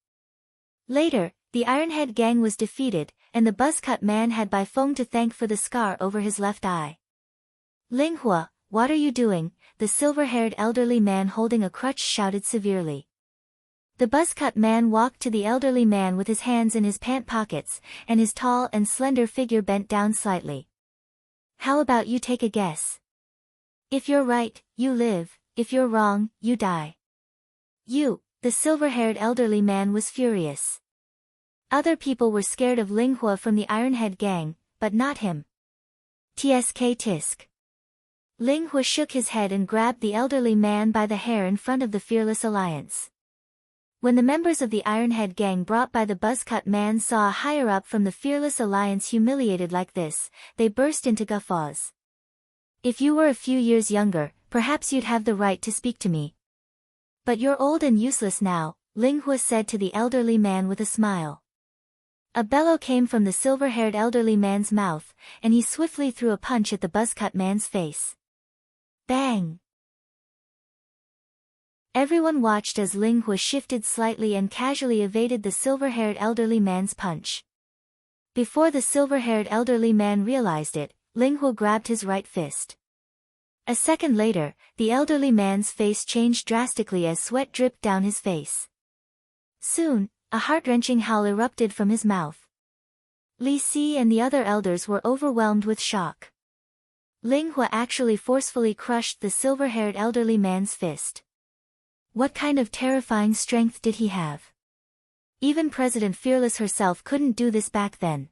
Later, the Ironhead Gang was defeated, and the buzzcut man had Baifeng to thank for the scar over his left eye. Ling Hua, what are you doing? The silver-haired elderly man holding a crutch shouted severely. The buzz-cut man walked to the elderly man with his hands in his pant pockets, and his tall and slender figure bent down slightly. How about you take a guess? If you're right, you live, if you're wrong, you die. The silver-haired elderly man was furious. Other people were scared of Ling Hua from the Ironhead gang, but not him. Tsk tisk. Ling Hua shook his head and grabbed the elderly man by the hair in front of the Fearless Alliance. When the members of the Ironhead gang brought by the buzzcut man saw a higher-up from the Fearless Alliance humiliated like this, they burst into guffaws. If you were a few years younger, perhaps you'd have the right to speak to me. But you're old and useless now, Ling Hua said to the elderly man with a smile. A bellow came from the silver-haired elderly man's mouth, and he swiftly threw a punch at the buzzcut man's face. Bang! Everyone watched as Ling Hua shifted slightly and casually evaded the silver-haired elderly man's punch. Before the silver-haired elderly man realized it, Ling Hua grabbed his right fist. A second later, the elderly man's face changed drastically as sweat dripped down his face. Soon, a heart-wrenching howl erupted from his mouth. Li Si and the other elders were overwhelmed with shock. Ling Hua actually forcefully crushed the silver-haired elderly man's fist. What kind of terrifying strength did he have? Even President Fearless herself couldn't do this back then.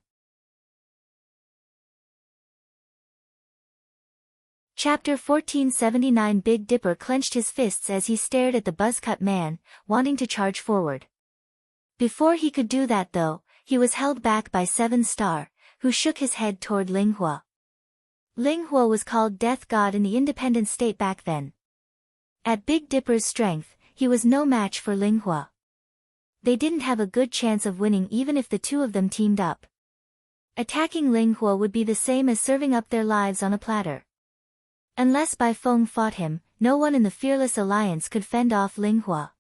Chapter 1479 Big Dipper clenched his fists as he stared at the buzzcut man, wanting to charge forward. Before he could do that though, he was held back by 7 Star, who shook his head toward Ling Hua. Ling Hua was called Death God in the independent state back then. At Big Dipper's strength, he was no match for Ling Hua. They didn't have a good chance of winning even if the two of them teamed up. Attacking Ling Hua would be the same as serving up their lives on a platter. Unless Bai Feng fought him, no one in the Fearless Alliance could fend off Ling Hua.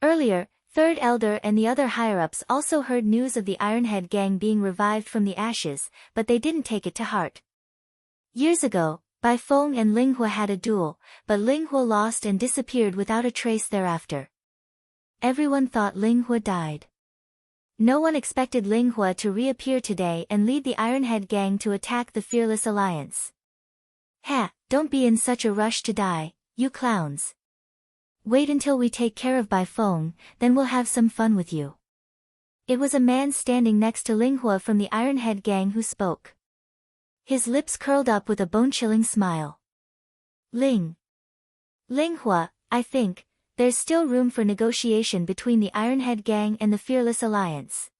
Earlier, Third Elder and the other higher-ups also heard news of the Ironhead gang being revived from the ashes, but they didn't take it to heart. Years ago, Bai Feng and Ling Hua had a duel, but Ling Hua lost and disappeared without a trace thereafter. Everyone thought Ling Hua died. No one expected Ling Hua to reappear today and lead the Ironhead gang to attack the Fearless Alliance. Don't be in such a rush to die, you clowns. Wait until we take care of Bai Feng, then we'll have some fun with you. It was a man standing next to Ling Hua from the Ironhead gang who spoke. His lips curled up with a bone-chilling smile. Ling Hua, I think, there's still room for negotiation between the Ironhead gang and the Fearless Alliance.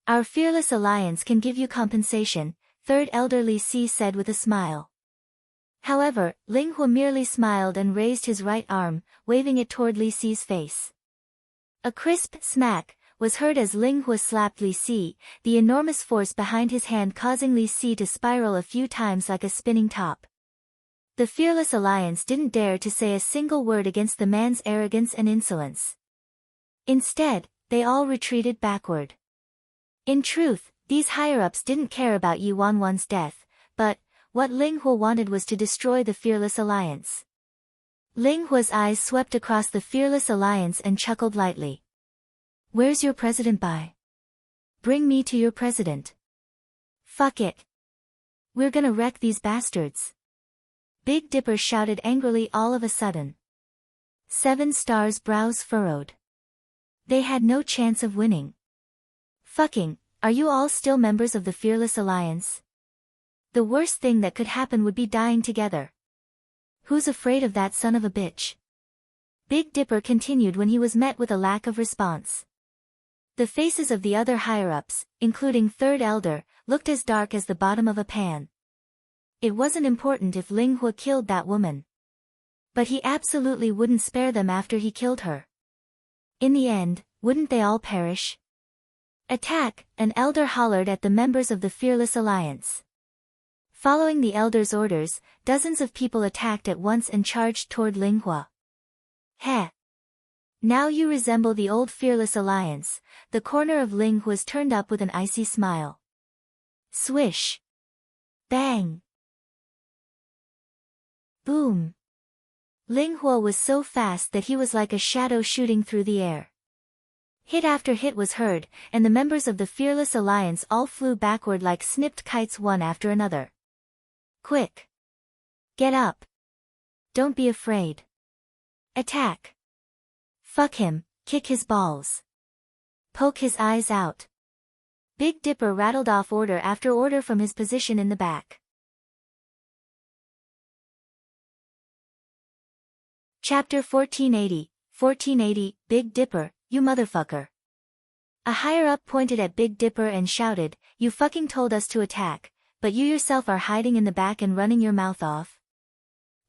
Our Fearless Alliance can give you compensation, Third Elder Li Si said with a smile. However, Ling Hua merely smiled and raised his right arm, waving it toward Li Si's face. A crisp smack was heard as Ling Hua slapped Li Si, the enormous force behind his hand causing Li Si to spiral a few times like a spinning top. The Fearless Alliance didn't dare to say a single word against the man's arrogance and insolence. Instead, they all retreated backward. In truth, these higher-ups didn't care about Yi Wanwan's death, but what Ling Hua wanted was to destroy the Fearless Alliance. Ling Hua's eyes swept across the Fearless Alliance and chuckled lightly. Where's your president Bai? Bring me to your president. Fuck it. We're gonna wreck these bastards. Big Dipper shouted angrily all of a sudden. 7 Stars' brows furrowed. They had no chance of winning. Fucking, are you all still members of the Fearless Alliance? The worst thing that could happen would be dying together. Who's afraid of that son of a bitch? Big Dipper continued when he was met with a lack of response. The faces of the other higher-ups, including Third Elder, looked as dark as the bottom of a pan. It wasn't important if Ling Hua killed that woman. But he absolutely wouldn't spare them after he killed her. In the end, wouldn't they all perish? Attack! An elder hollered at the members of the Fearless Alliance. Following the elder's orders, dozens of people attacked at once and charged toward Ling Hua. Now you resemble the old Fearless Alliance, the corner of Ling Hua's turned up with an icy smile. Swish! Bang! Boom! Ling Hua was so fast that he was like a shadow shooting through the air. Hit after hit was heard, and the members of the Fearless Alliance all flew backward like snipped kites one after another. Quick! Get up! Don't be afraid. Attack! Fuck him, kick his balls. Poke his eyes out. Big Dipper rattled off order after order from his position in the back. Chapter 1480, Big Dipper, you motherfucker. A higher-up pointed at Big Dipper and shouted, you fucking told us to attack, but you yourself are hiding in the back and running your mouth off.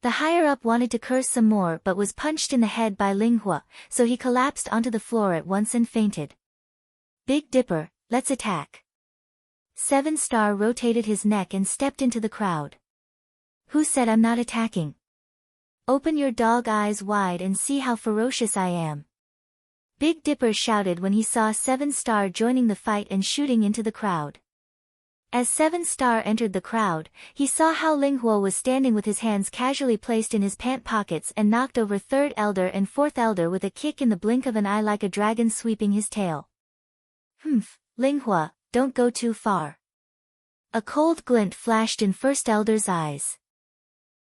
The higher-up wanted to curse some more but was punched in the head by Ling Hua, so he collapsed onto the floor at once and fainted. Big Dipper, let's attack. 7-Star rotated his neck and stepped into the crowd. Who said I'm not attacking? Open your dog eyes wide and see how ferocious I am. Big Dipper shouted when he saw 7-Star joining the fight and shooting into the crowd. As 7-Star entered the crowd, he saw how Ling Hua was standing with his hands casually placed in his pant pockets and knocked over 3rd Elder and 4th Elder with a kick in the blink of an eye like a dragon sweeping his tail. Ling Hua, don't go too far. A cold glint flashed in 1st Elder's eyes.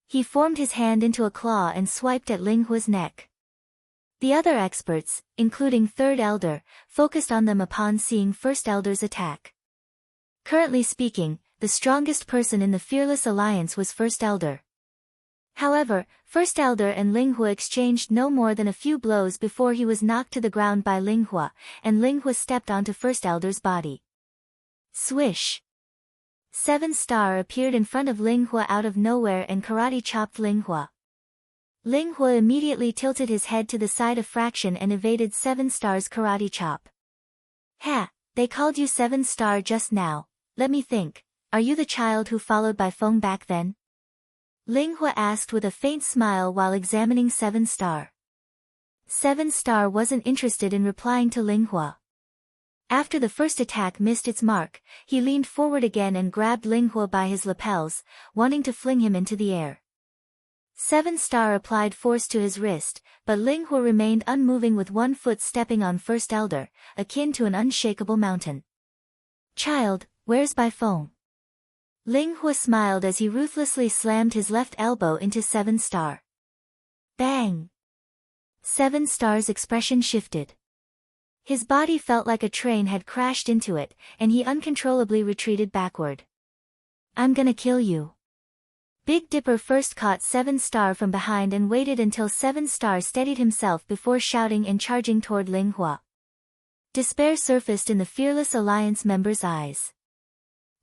He formed his hand into a claw and swiped at Ling Hua's neck. The other experts, including 3rd Elder, focused on them upon seeing 1st Elder's attack. Currently speaking, the strongest person in the Fearless Alliance was 1st Elder. However, 1st Elder and Ling Hua exchanged no more than a few blows before he was knocked to the ground by Ling Hua, and Ling Hua stepped onto 1st Elder's body. Swish! 7-Star appeared in front of Ling Hua out of nowhere and karate chopped Ling Hua. Ling Hua immediately tilted his head to the side a fraction and evaded 7-Star's karate chop. Ha! They called you 7-Star just now, let me think, are you the child who followed by Feng back then? Ling Hua asked with a faint smile while examining 7-Star. 7-Star wasn't interested in replying to Ling Hua. After the first attack missed its mark, he leaned forward again and grabbed Ling Hua by his lapels, wanting to fling him into the air. 7-Star applied force to his wrist, but Ling Hua remained unmoving with one foot stepping on 1st Elder, akin to an unshakable mountain. Child, where's Bai Feng? Ling Hua smiled as he ruthlessly slammed his left elbow into 7-Star. Bang! 7-Star's expression shifted. His body felt like a train had crashed into it, and he uncontrollably retreated backward. I'm gonna kill you. Big Dipper first caught 7-Star from behind and waited until 7-Star steadied himself before shouting and charging toward Ling Hua. Despair surfaced in the Fearless Alliance members' eyes.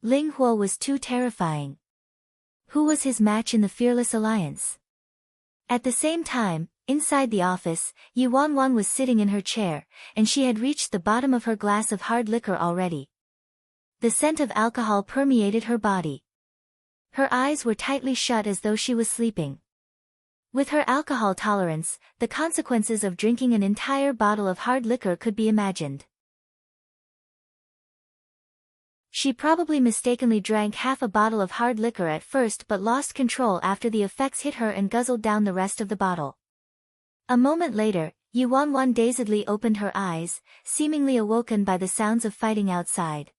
Ling Hua was too terrifying. Who was his match in the Fearless Alliance? At the same time, inside the office, Yi Wanwan was sitting in her chair, and she had reached the bottom of her glass of hard liquor already. The scent of alcohol permeated her body. Her eyes were tightly shut as though she was sleeping. With her alcohol tolerance, the consequences of drinking an entire bottle of hard liquor could be imagined. She probably mistakenly drank half a bottle of hard liquor at first but lost control after the effects hit her and guzzled down the rest of the bottle. A moment later, Yi Wanwan dazedly opened her eyes, seemingly awoken by the sounds of fighting outside.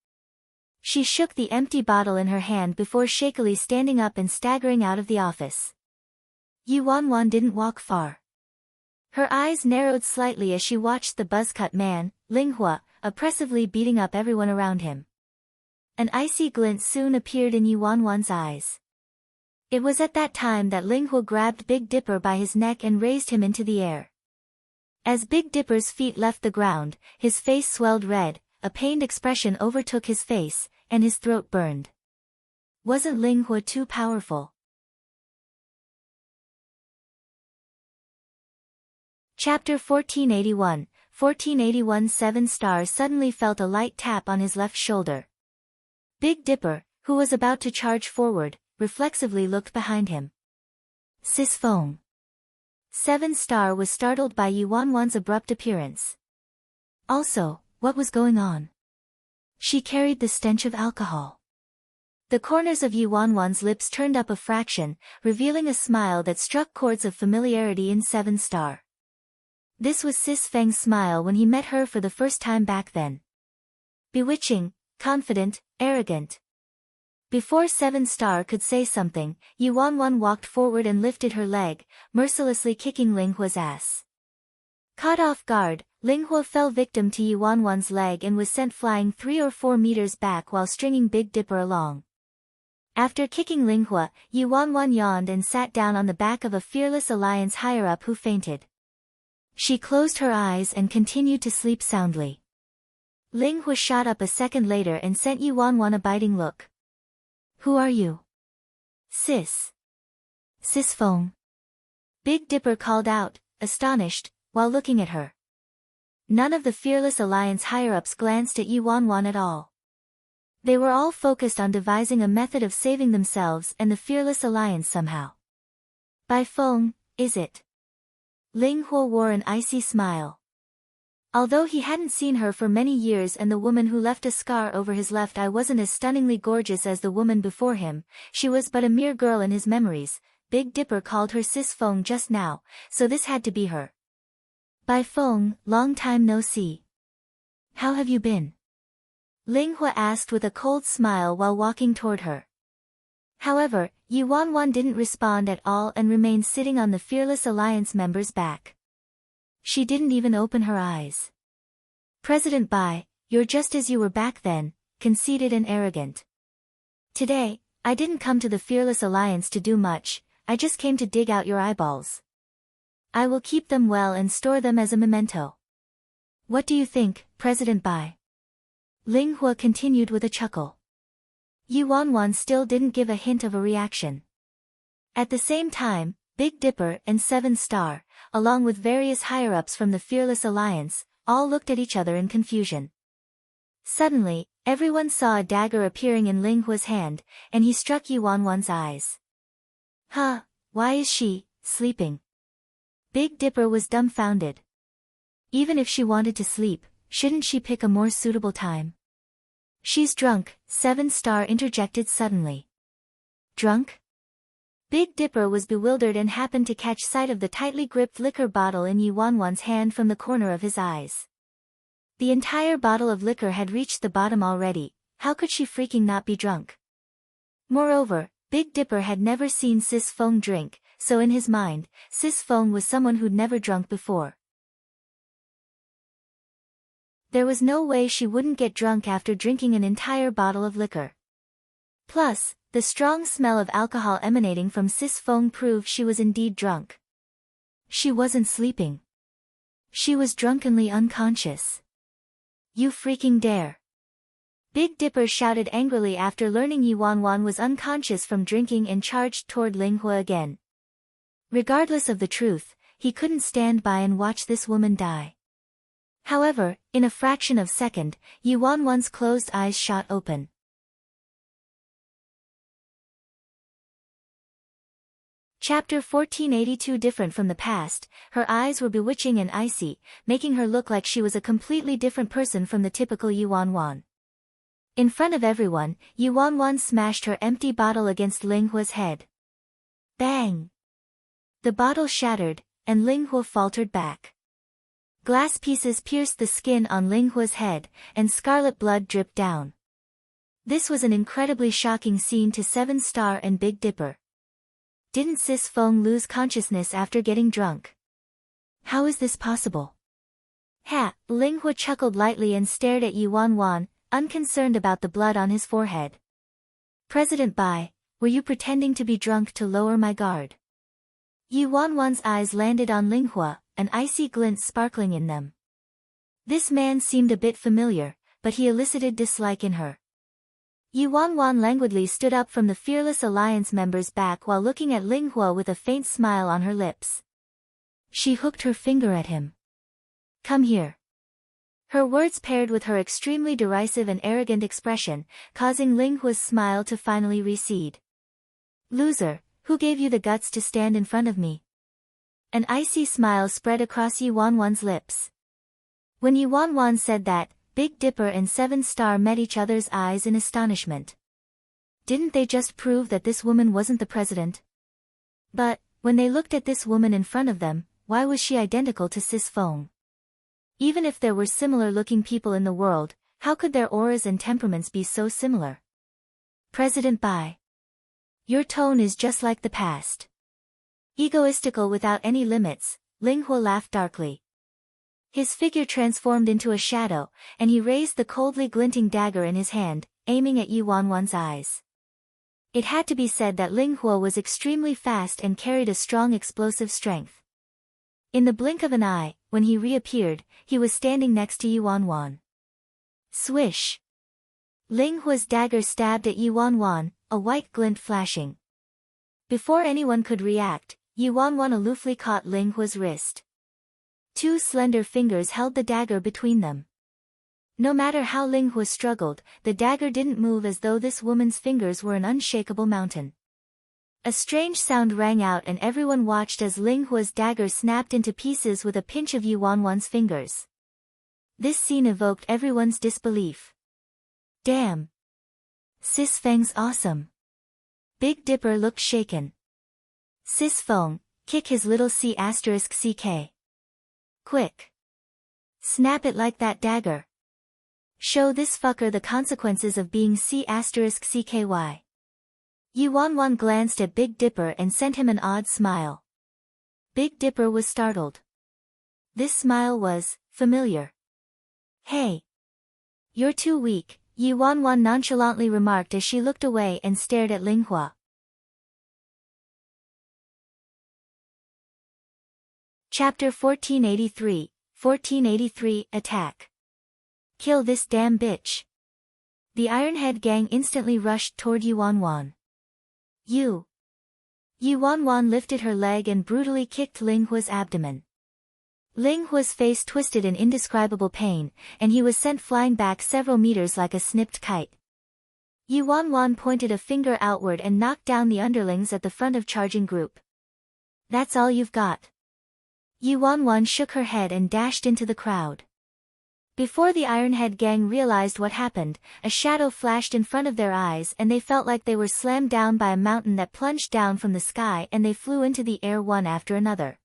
She shook the empty bottle in her hand before shakily standing up and staggering out of the office. Yi Wanwan didn't walk far. Her eyes narrowed slightly as she watched the buzzcut man, Ling Hua, oppressively beating up everyone around him. An icy glint soon appeared in Yi Wanwan's eyes. It was at that time that Ling Hua grabbed Big Dipper by his neck and raised him into the air. As Big Dipper's feet left the ground, his face swelled red, a pained expression overtook his face, and his throat burned. Wasn't Ling Hua too powerful? Chapter 1481, 7-Star suddenly felt a light tap on his left shoulder. Big Dipper, who was about to charge forward, reflexively looked behind him. Sis Feng. 7-Star was startled by Yi Wanwan's abrupt appearance. Also, what was going on? She carried the stench of alcohol. The corners of Yuanwan's lips turned up a fraction, revealing a smile that struck chords of familiarity in 7-star. This was Sis Feng's smile when he met her for the first time back then. Bewitching, confident, arrogant. Before 7-star could say something, Yuanwan walked forward and lifted her leg, mercilessly kicking Linghua's ass. Caught off guard, Linghua fell victim to Yuanwan's leg and was sent flying 3 or 4 meters back while stringing Big Dipper along. After kicking Linghua, Yuanwan yawned and sat down on the back of a Fearless Alliance higher-up who fainted. She closed her eyes and continued to sleep soundly. Linghua shot up a second later and sent Yuanwan a biting look. "Who are you?" "Sis. Sis Feng." Big Dipper called out, astonished, while looking at her. None of the Fearless Alliance higher-ups glanced at Yuanwan at all. They were all focused on devising a method of saving themselves and the Fearless Alliance somehow. "Bai Feng, is it?" Linghua wore an icy smile. Although he hadn't seen her for many years and the woman who left a scar over his left eye wasn't as stunningly gorgeous as the woman before him, she was but a mere girl in his memories. Big Dipper called her Sis Feng just now, so this had to be her. "Bai Feng, long time no see. How have you been?" Linghua asked with a cold smile while walking toward her. However, Yuanwan didn't respond at all and remained sitting on the Fearless Alliance member's back. She didn't even open her eyes. "President Bai, you're just as you were back then, conceited and arrogant. Today, I didn't come to the Fearless Alliance to do much, I just came to dig out your eyeballs. I will keep them well and store them as a memento. What do you think, President Bai?" Linghua continued with a chuckle. Yuanwan still didn't give a hint of a reaction. At the same time, Big Dipper and 7-star, along with various higher-ups from the Fearless Alliance, all looked at each other in confusion. Suddenly, everyone saw a dagger appearing in Linghua's hand, and he struck Yuanwan's eyes. "Huh, why is she sleeping?" Big Dipper was dumbfounded. Even if she wanted to sleep, shouldn't she pick a more suitable time? "She's drunk," 7-star interjected suddenly. "Drunk?" Big Dipper was bewildered and happened to catch sight of the tightly gripped liquor bottle in Yuanwan's hand from the corner of his eyes. The entire bottle of liquor had reached the bottom already, how could she freaking not be drunk? Moreover, Big Dipper had never seen Sis Feng drink, so in his mind, Sis Feng was someone who'd never drunk before. There was no way she wouldn't get drunk after drinking an entire bottle of liquor. Plus, the strong smell of alcohol emanating from Sis Feng proved she was indeed drunk. She wasn't sleeping. She was drunkenly unconscious. "You freaking dare!" Big Dipper shouted angrily after learning Yuanwan was unconscious from drinking and charged toward Linghua again. Regardless of the truth, he couldn't stand by and watch this woman die. However, in a fraction of a second, Yuanwan's closed eyes shot open. Chapter 1482. Different from the past, her eyes were bewitching and icy, making her look like she was a completely different person from the typical Yuanwan. In front of everyone, Yuanwan smashed her empty bottle against Linghua's head. Bang! The bottle shattered, and Linghua faltered back. Glass pieces pierced the skin on Linghua's head, and scarlet blood dripped down. This was an incredibly shocking scene to 7-star and Big Dipper. Didn't Sis Feng lose consciousness after getting drunk? How is this possible? Ha! Linghua chuckled lightly and stared at Yuanwan, unconcerned about the blood on his forehead. "President Bai, were you pretending to be drunk to lower my guard?" Yuanwan's eyes landed on Linghua, an icy glint sparkling in them. This man seemed a bit familiar, but he elicited dislike in her. Yuanwan languidly stood up from the Fearless Alliance member's back while looking at Linghua with a faint smile on her lips. She hooked her finger at him. "Come here." Her words paired with her extremely derisive and arrogant expression, causing Linghua's smile to finally recede. "Loser, who gave you the guts to stand in front of me?" An icy smile spread across Yuanwan's lips. When Yuanwan said that, Big Dipper and 7-star met each other's eyes in astonishment. Didn't they just prove that this woman wasn't the president? But, when they looked at this woman in front of them, why was she identical to Sis Feng? Even if there were similar-looking people in the world, how could their auras and temperaments be so similar? President Bai. Your tone is just like the past. Egoistical without any limits, Ling Hua laughed darkly. His figure transformed into a shadow, and he raised the coldly glinting dagger in his hand, aiming at Yi Wanwan's eyes. It had to be said that Ling Hua was extremely fast and carried a strong explosive strength. In the blink of an eye, when he reappeared, he was standing next to Yi Wanwan. Swish! Ling Hua's dagger stabbed at Yi Wanwan, a white glint flashing. Before anyone could react, Yi Wanwan aloofly caught Ling Hua's wrist. Two slender fingers held the dagger between them. No matter how Ling Hua struggled, the dagger didn't move as though this woman's fingers were an unshakable mountain. A strange sound rang out and everyone watched as Ling Hua's dagger snapped into pieces with a pinch of Yi Wanwan's fingers. This scene evoked everyone's disbelief. Damn! Sis Feng's awesome. Big Dipper looked shaken. Sis Feng, kick his little C***ck. Quick! Snap it like that dagger. Show this fucker the consequences of being C***cky. Yi Wanwan glanced at Big Dipper and sent him an odd smile. Big Dipper was startled. This smile was familiar. Hey! You're too weak, Yi Wanwan nonchalantly remarked as she looked away and stared at Ling Hua. Chapter 1483 Attack. Kill this damn bitch. The Ironhead gang instantly rushed toward Yi Wanwan. Yi Wanwan lifted her leg and brutally kicked Ling Hua's abdomen. Ling Hua's face twisted in indescribable pain, and he was sent flying back several meters like a snipped kite. Yi Wanwan pointed a finger outward and knocked down the underlings at the front of charging group. That's all you've got. Yi Wanwan shook her head and dashed into the crowd. Before the Ironhead gang realized what happened, a shadow flashed in front of their eyes and they felt like they were slammed down by a mountain that plunged down from the sky and they flew into the air one after another.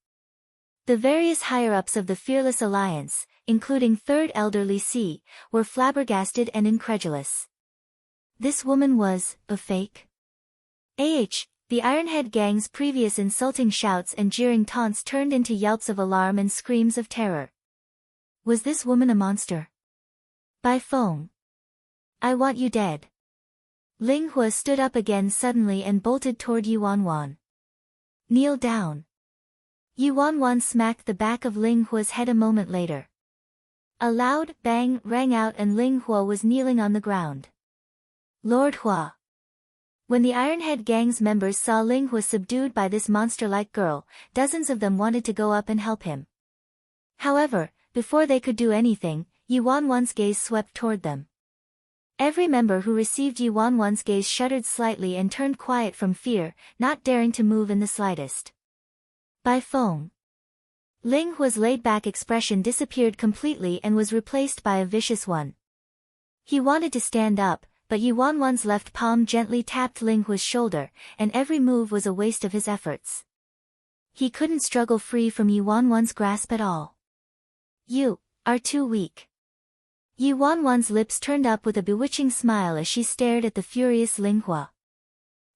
The various higher-ups of the Fearless Alliance, including Third Elder Li Si, were flabbergasted and incredulous. This woman was a fake? The Ironhead gang's previous insulting shouts and jeering taunts turned into yelps of alarm and screams of terror. Was this woman a monster? Bai Feng. I want you dead. Ling Hua stood up again suddenly and bolted toward Yi Wanwan. Kneel down. Yi Wanwan smacked the back of Ling Hua's head a moment later. A loud bang rang out and Ling Hua was kneeling on the ground. Lord Hua. When the Ironhead gang's members saw Ling Hua subdued by this monster-like girl, dozens of them wanted to go up and help him. However, before they could do anything, Yi Wanwan's gaze swept toward them. Every member who received Yi Wanwan's gaze shuddered slightly and turned quiet from fear, not daring to move in the slightest. Bai Feng. Ling Hua's laid-back expression disappeared completely and was replaced by a vicious one. He wanted to stand up, but Yi Wanwan's left palm gently tapped Ling Hua's shoulder, and every move was a waste of his efforts. He couldn't struggle free from Yi Wanwan's grasp at all. You are too weak. Yi Wanwan's lips turned up with a bewitching smile as she stared at the furious Ling Hua.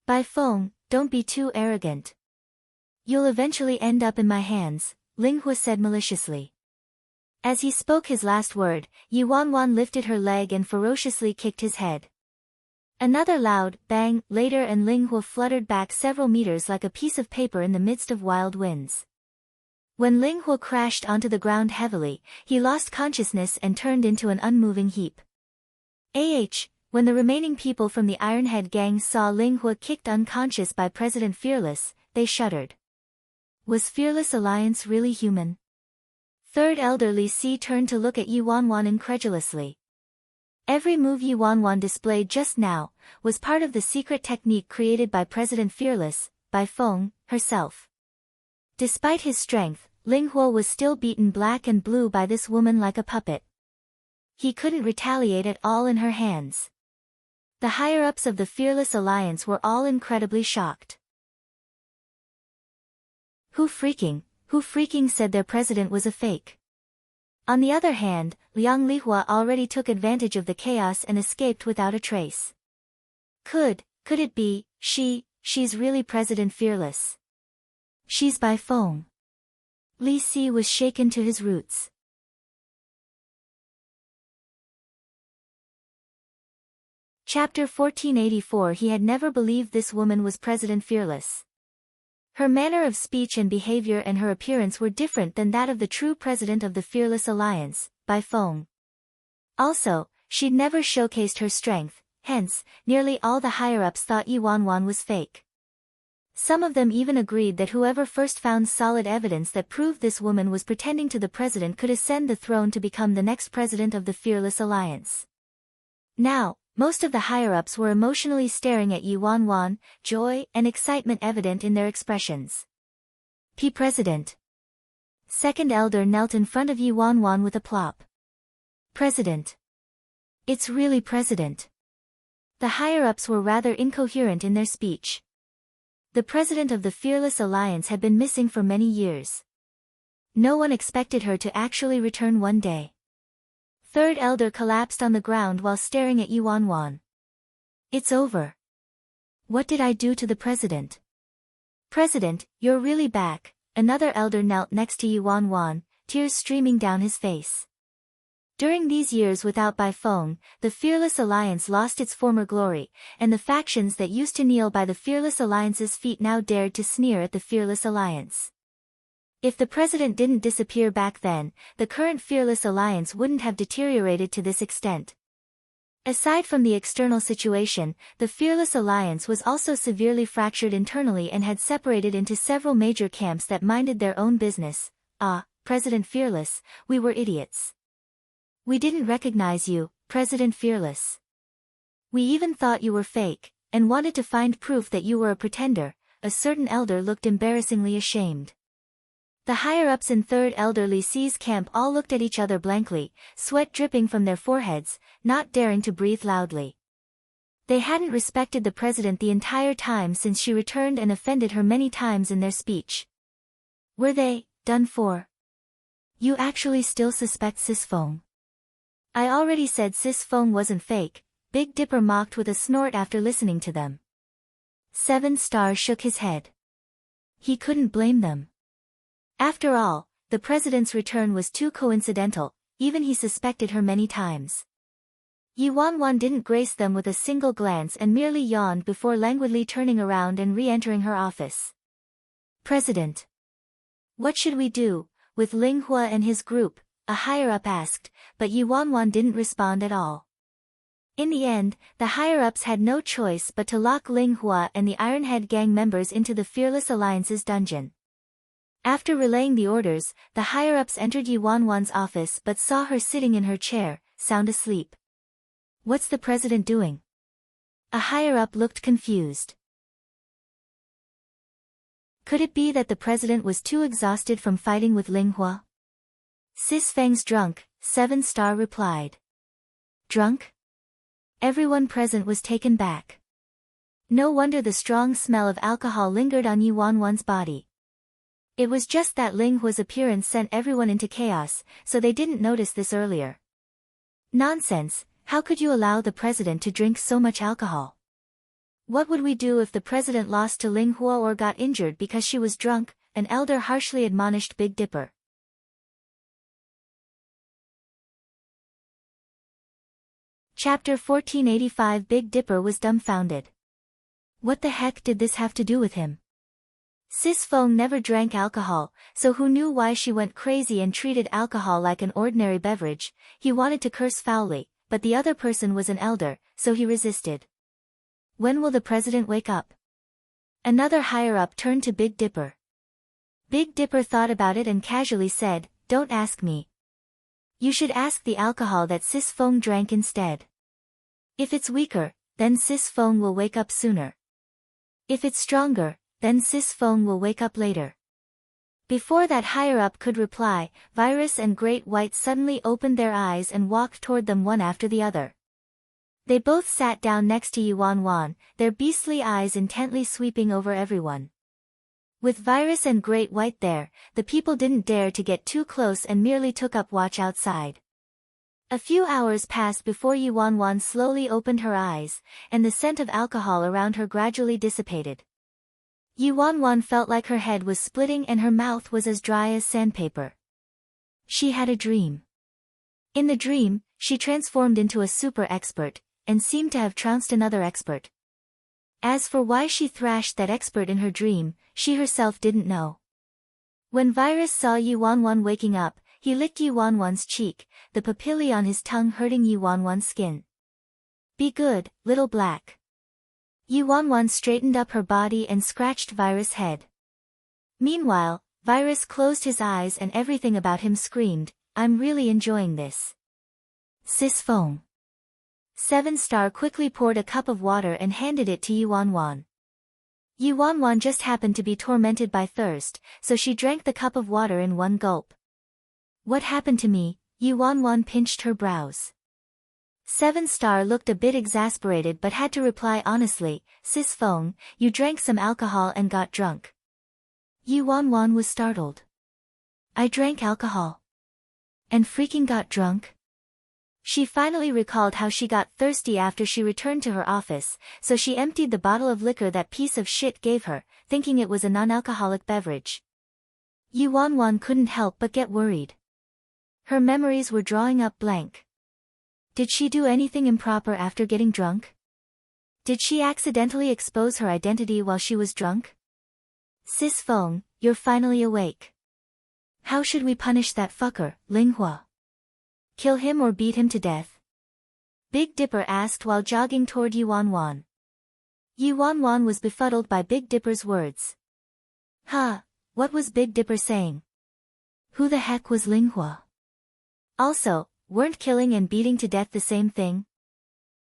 Bai Feng, don't be too arrogant. You'll eventually end up in my hands, Ling Hua said maliciously. As he spoke his last word, Yi Wanwan lifted her leg and ferociously kicked his head. Another loud bang later and Ling Hua fluttered back several meters like a piece of paper in the midst of wild winds. When Ling Hua crashed onto the ground heavily, he lost consciousness and turned into an unmoving heap. When the remaining people from the Ironhead gang saw Ling Hua kicked unconscious by President Fearless, they shuddered. Was Fearless Alliance really human? Third Elder Li Si turned to look at Yi Wanwan incredulously. Every move Yi Wanwan displayed just now was part of the secret technique created by President Fearless, Bai Feng, herself. Despite his strength, Ling Hua was still beaten black and blue by this woman like a puppet. He couldn't retaliate at all in her hands. The higher-ups of the Fearless Alliance were all incredibly shocked. Who freaking said their president was a fake? On the other hand, Liang Lihua already took advantage of the chaos and escaped without a trace. Could it be, she's really President Fearless? She's Bai Feng. Li Si was shaken to his roots. Chapter 1484. He had never believed this woman was President Fearless. Her manner of speech and behavior and her appearance were different than that of the true president of the Fearless Alliance, Bai Feng. Also, she'd never showcased her strength, hence, nearly all the higher-ups thought Yi Wanwan was fake. Some of them even agreed that whoever first found solid evidence that proved this woman was pretending to the president could ascend the throne to become the next president of the Fearless Alliance. Now, most of the higher-ups were emotionally staring at Yi Wanwan, joy and excitement evident in their expressions. President. Second elder knelt in front of Yi Wanwan with a plop. President. It's really President. The higher-ups were rather incoherent in their speech. The president of the Fearless Alliance had been missing for many years. No one expected her to actually return one day. Third elder collapsed on the ground while staring at Yi Wanwan. It's over. What did I do to the president? President, you're really back. Another elder knelt next to Yi Wanwan, tears streaming down his face. During these years without Bai Feng, the Fearless Alliance lost its former glory, and the factions that used to kneel by the Fearless Alliance's feet now dared to sneer at the Fearless Alliance. If the president didn't disappear back then, the current Fearless Alliance wouldn't have deteriorated to this extent. Aside from the external situation, the Fearless Alliance was also severely fractured internally and had separated into several major camps that minded their own business. President Fearless, we were idiots. We didn't recognize you, President Fearless. We even thought you were fake, and wanted to find proof that you were a pretender. A certain elder looked embarrassingly ashamed. The higher-ups in Third Elder Li Si's camp all looked at each other blankly, sweat dripping from their foreheads, not daring to breathe loudly. They hadn't respected the president the entire time since she returned and offended her many times in their speech. Were they done for? You actually still suspect Sis Feng? I already said Sis Feng wasn't fake, Big Dipper mocked with a snort after listening to them. 7 Star shook his head. He couldn't blame them. After all, the president's return was too coincidental, even he suspected her many times. Yi Wanwan didn't grace them with a single glance and merely yawned before languidly turning around and re-entering her office. President. What should we do, with Ling Hua and his group? A higher-up asked, but Yi Wanwan didn't respond at all. In the end, the higher-ups had no choice but to lock Ling Hua and the Ironhead gang members into the Fearless Alliance's dungeon. After relaying the orders, the higher-ups entered Yi Wanwan's office but saw her sitting in her chair, sound asleep. What's the president doing? A higher-up looked confused. Could it be that the president was too exhausted from fighting with Ling Hua? Sis Feng's drunk, 7 Star replied. Drunk? Everyone present was taken back. No wonder the strong smell of alcohol lingered on Yi Wanwan's body. It was just that Ling Hua's appearance sent everyone into chaos, so they didn't notice this earlier. Nonsense, how could you allow the president to drink so much alcohol? What would we do if the president lost to Ling Hua or got injured because she was drunk? An elder harshly admonished Big Dipper. Chapter 1485. Big Dipper was dumbfounded. What the heck did this have to do with him? Sis Feng never drank alcohol, so who knew why she went crazy and treated alcohol like an ordinary beverage? He wanted to curse foully, but the other person was an elder, so he resisted. When will the president wake up? Another higher-up turned to Big Dipper. Big Dipper thought about it and casually said, Don't ask me. You should ask the alcohol that Sis Feng drank instead. If it's weaker, then Sis Feng will wake up sooner. If it's stronger, then Sis Feng will wake up later. Before that higher-up could reply, Virus and Great White suddenly opened their eyes and walked toward them one after the other. They both sat down next to Yuan, their beastly eyes intently sweeping over everyone. With Virus and Great White there, the people didn't dare to get too close and merely took up watch outside. A few hours passed before Yuan slowly opened her eyes, and the scent of alcohol around her gradually dissipated. Yuan felt like her head was splitting and her mouth was as dry as sandpaper. She had a dream. In the dream, she transformed into a super expert, and seemed to have trounced another expert. As for why she thrashed that expert in her dream, she herself didn't know. When Virus saw Yuan waking up, he licked Yuan's cheek, the papillae on his tongue hurting Yuan's skin. "Be good, little black." Yuan straightened up her body and scratched Virus' head. Meanwhile, Virus closed his eyes and everything about him screamed, "I'm really enjoying this." Sis Feng. 7-Star quickly poured a cup of water and handed it to Yuan. Yuan just happened to be tormented by thirst, so she drank the cup of water in one gulp. "What happened to me?" Yuan pinched her brows. 7-Star looked a bit exasperated but had to reply honestly, "Sis Feng, you drank some alcohol and got drunk." Yuan was startled. "I drank alcohol? And freaking got drunk?" She finally recalled how she got thirsty after she returned to her office, so she emptied the bottle of liquor that piece of shit gave her, thinking it was a non-alcoholic beverage. Yuan couldn't help but get worried. Her memories were drawing up blank. Did she do anything improper after getting drunk? Did she accidentally expose her identity while she was drunk? "Sis Feng, you're finally awake. How should we punish that fucker, Linghua? Kill him or beat him to death?" Big Dipper asked while jogging toward Yuan. Yuan was befuddled by Big Dipper's words. Huh, what was Big Dipper saying? Who the heck was Linghua? Also, weren't killing and beating to death the same thing?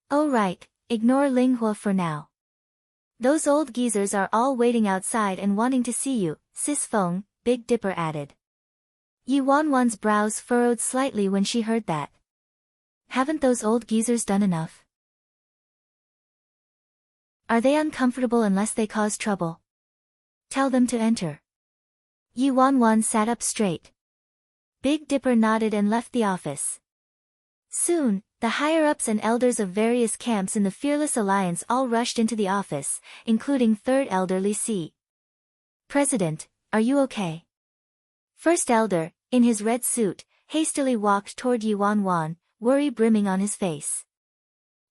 Oh right, ignore Linghua for now. Those old geezers are all waiting outside and wanting to see you, Sis Feng, Big Dipper added. Yuan's brows furrowed slightly when she heard that. Haven't those old geezers done enough? Are they uncomfortable unless they cause trouble? Tell them to enter. Yuan sat up straight. Big Dipper nodded and left the office. Soon, the higher-ups and elders of various camps in the Fearless Alliance all rushed into the office, including Third Elder Li Si. "President, are you okay?" First Elder, in his red suit, hastily walked toward Yuan, worry brimming on his face.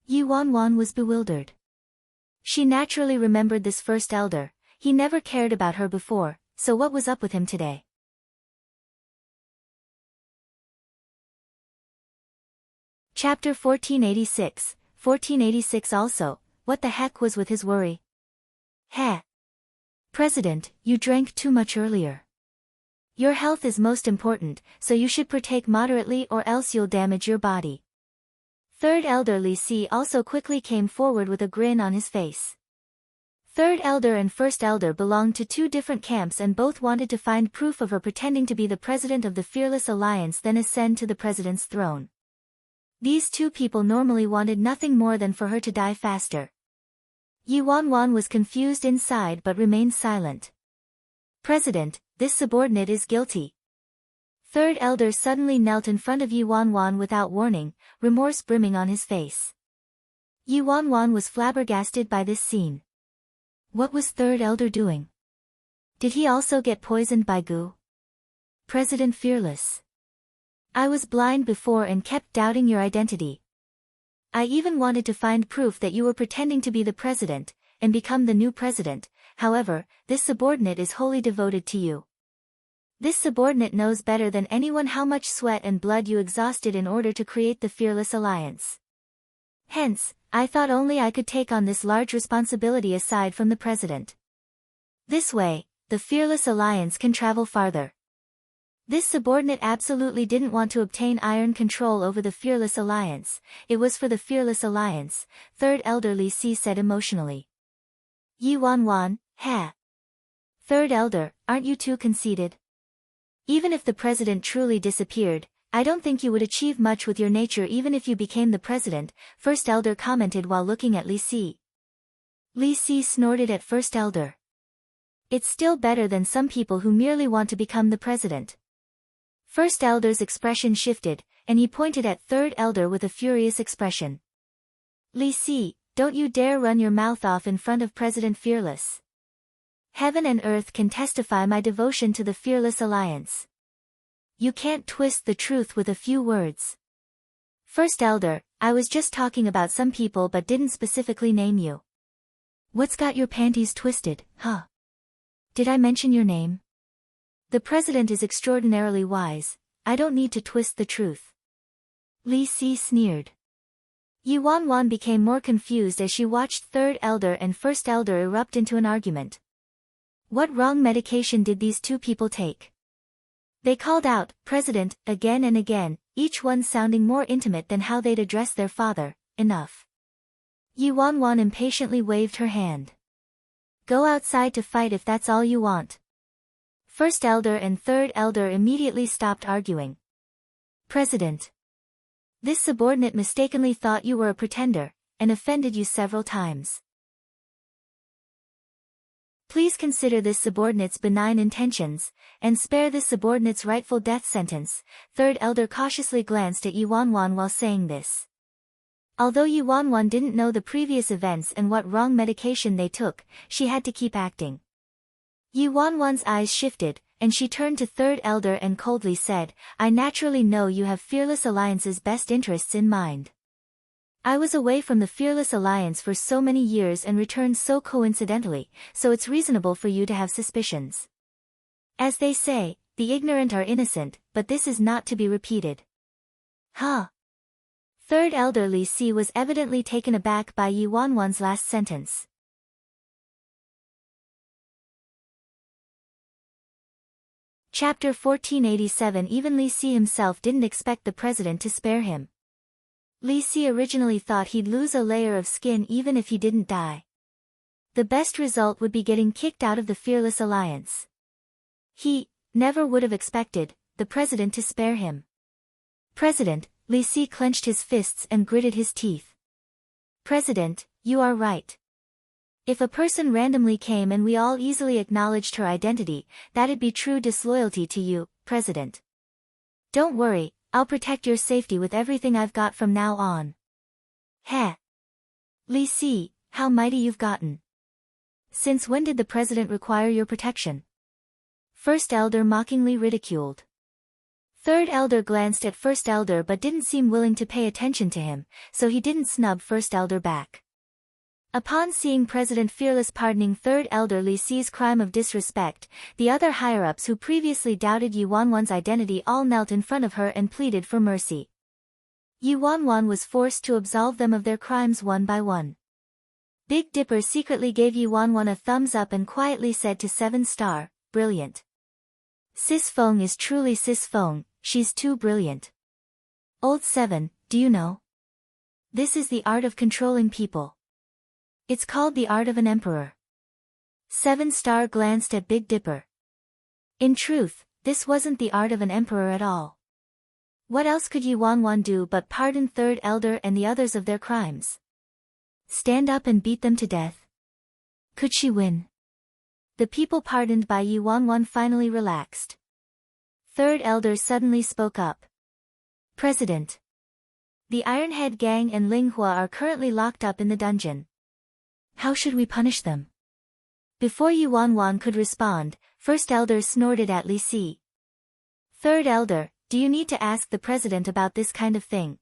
Yuan was bewildered. She naturally remembered this First Elder, he never cared about her before, so what was up with him today? Chapter 1486 also, what the heck was with his worry? Heh. President, you drank too much earlier. Your health is most important, so you should partake moderately or else you'll damage your body. Third Elder Li Si also quickly came forward with a grin on his face. Third Elder and First Elder belonged to two different camps and both wanted to find proof of her pretending to be the president of the Fearless Alliance then ascend to the president's throne. These two people normally wanted nothing more than for her to die faster. Yuan was confused inside but remained silent. President, this subordinate is guilty. Third Elder suddenly knelt in front of Yuan without warning, remorse brimming on his face. Yuan was flabbergasted by this scene. What was Third Elder doing? Did he also get poisoned by goo? President Fearless. I was blind before and kept doubting your identity. I even wanted to find proof that you were pretending to be the president, and become the new president, however, this subordinate is wholly devoted to you. This subordinate knows better than anyone how much sweat and blood you exhausted in order to create the Fearless Alliance. Hence, I thought only I could take on this large responsibility aside from the president. This way, the Fearless Alliance can travel farther. This subordinate absolutely didn't want to obtain iron control over the Fearless Alliance, it was for the Fearless Alliance, Third Elder Li Si said emotionally. Yuan, heh. Third Elder, aren't you too conceited? Even if the president truly disappeared, I don't think you would achieve much with your nature even if you became the president, First Elder commented while looking at Li Si. Li Si snorted at First Elder. It's still better than some people who merely want to become the president. First Elder's expression shifted, and he pointed at Third Elder with a furious expression. Li Si, don't you dare run your mouth off in front of President Fearless. Heaven and earth can testify my devotion to the Fearless Alliance. You can't twist the truth with a few words. First Elder, I was just talking about some people but didn't specifically name you. What's got your panties twisted, huh? Did I mention your name? The president is extraordinarily wise, I don't need to twist the truth. Li Si sneered. Yi Wanwan became more confused as she watched Third Elder and First Elder erupt into an argument. What wrong medication did these two people take? They called out, President, again and again, each one sounding more intimate than how they'd addressed their father. Enough. Yi Wanwan impatiently waved her hand. Go outside to fight if that's all you want. First Elder and Third Elder immediately stopped arguing. President. This subordinate mistakenly thought you were a pretender, and offended you several times. Please consider this subordinate's benign intentions, and spare this subordinate's rightful death sentence. Third Elder cautiously glanced at Yi Wanwan while saying this. Although Yi Wanwan didn't know the previous events and what wrong medication they took, she had to keep acting. Yi Wanwan's eyes shifted, and she turned to Third Elder and coldly said, I naturally know you have Fearless Alliance's best interests in mind. I was away from the Fearless Alliance for so many years and returned so coincidentally, so it's reasonable for you to have suspicions. As they say, the ignorant are innocent, but this is not to be repeated. Huh? Third Elder Li Si was evidently taken aback by Yi Wanwan's last sentence. Chapter 1487. Even Li Si himself didn't expect the president to spare him. Li Si originally thought he'd lose a layer of skin even if he didn't die. The best result would be getting kicked out of the Fearless Alliance. He never would have expected the president to spare him. President, Li Si clenched his fists and gritted his teeth. President, you are right. If a person randomly came and we all easily acknowledged her identity, that'd be true disloyalty to you, President. Don't worry, I'll protect your safety with everything I've got from now on. Heh. Li Si, how mighty you've gotten. Since when did the president require your protection? First Elder mockingly ridiculed. Third Elder glanced at First Elder but didn't seem willing to pay attention to him, so he didn't snub First Elder back. Upon seeing President Fearless pardoning Third Elder Li Si's crime of disrespect, the other higher-ups who previously doubted Yi Wanwan's identity all knelt in front of her and pleaded for mercy. Yi Wanwan was forced to absolve them of their crimes one by one. Big Dipper secretly gave Yi Wanwan a thumbs up and quietly said to 7-Star, brilliant. Sis Feng is truly Sis Feng, she's too brilliant. Old 7, do you know? This is the art of controlling people. It's called the art of an emperor. 7-Star glanced at Big Dipper. In truth, this wasn't the art of an emperor at all. What else could Yi Wanwan do but pardon Third Elder and the others of their crimes? Stand up and beat them to death? Could she win? The people pardoned by Yi Wanwan finally relaxed. Third Elder suddenly spoke up. President. The Ironhead Gang and Ling Hua are currently locked up in the dungeon. How should we punish them? Before Yi Wanwan could respond, First Elder snorted at Li Si. Third Elder, do you need to ask the president about this kind of thing?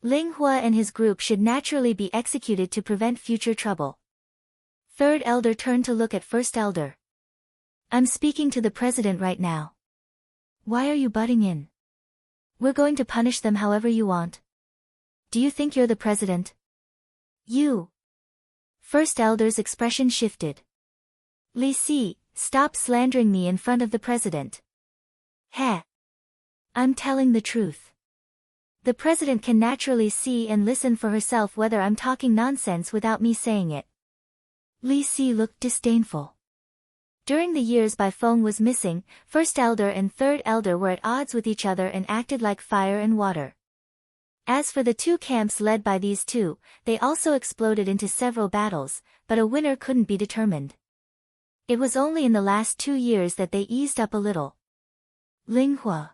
Ling Hua and his group should naturally be executed to prevent future trouble. Third Elder turned to look at First Elder. I'm speaking to the president right now. Why are you butting in? We're going to punish them however you want. Do you think you're the president? You. First Elder's expression shifted. Li Si, stop slandering me in front of the president. Heh. I'm telling the truth. The president can naturally see and listen for herself whether I'm talking nonsense without me saying it. Li Si looked disdainful. During the years Bai Feng was missing, First Elder and Third Elder were at odds with each other and acted like fire and water. As for the two camps led by these two, they also exploded into several battles, but a winner couldn't be determined. It was only in the last 2 years that they eased up a little. Ling Hua.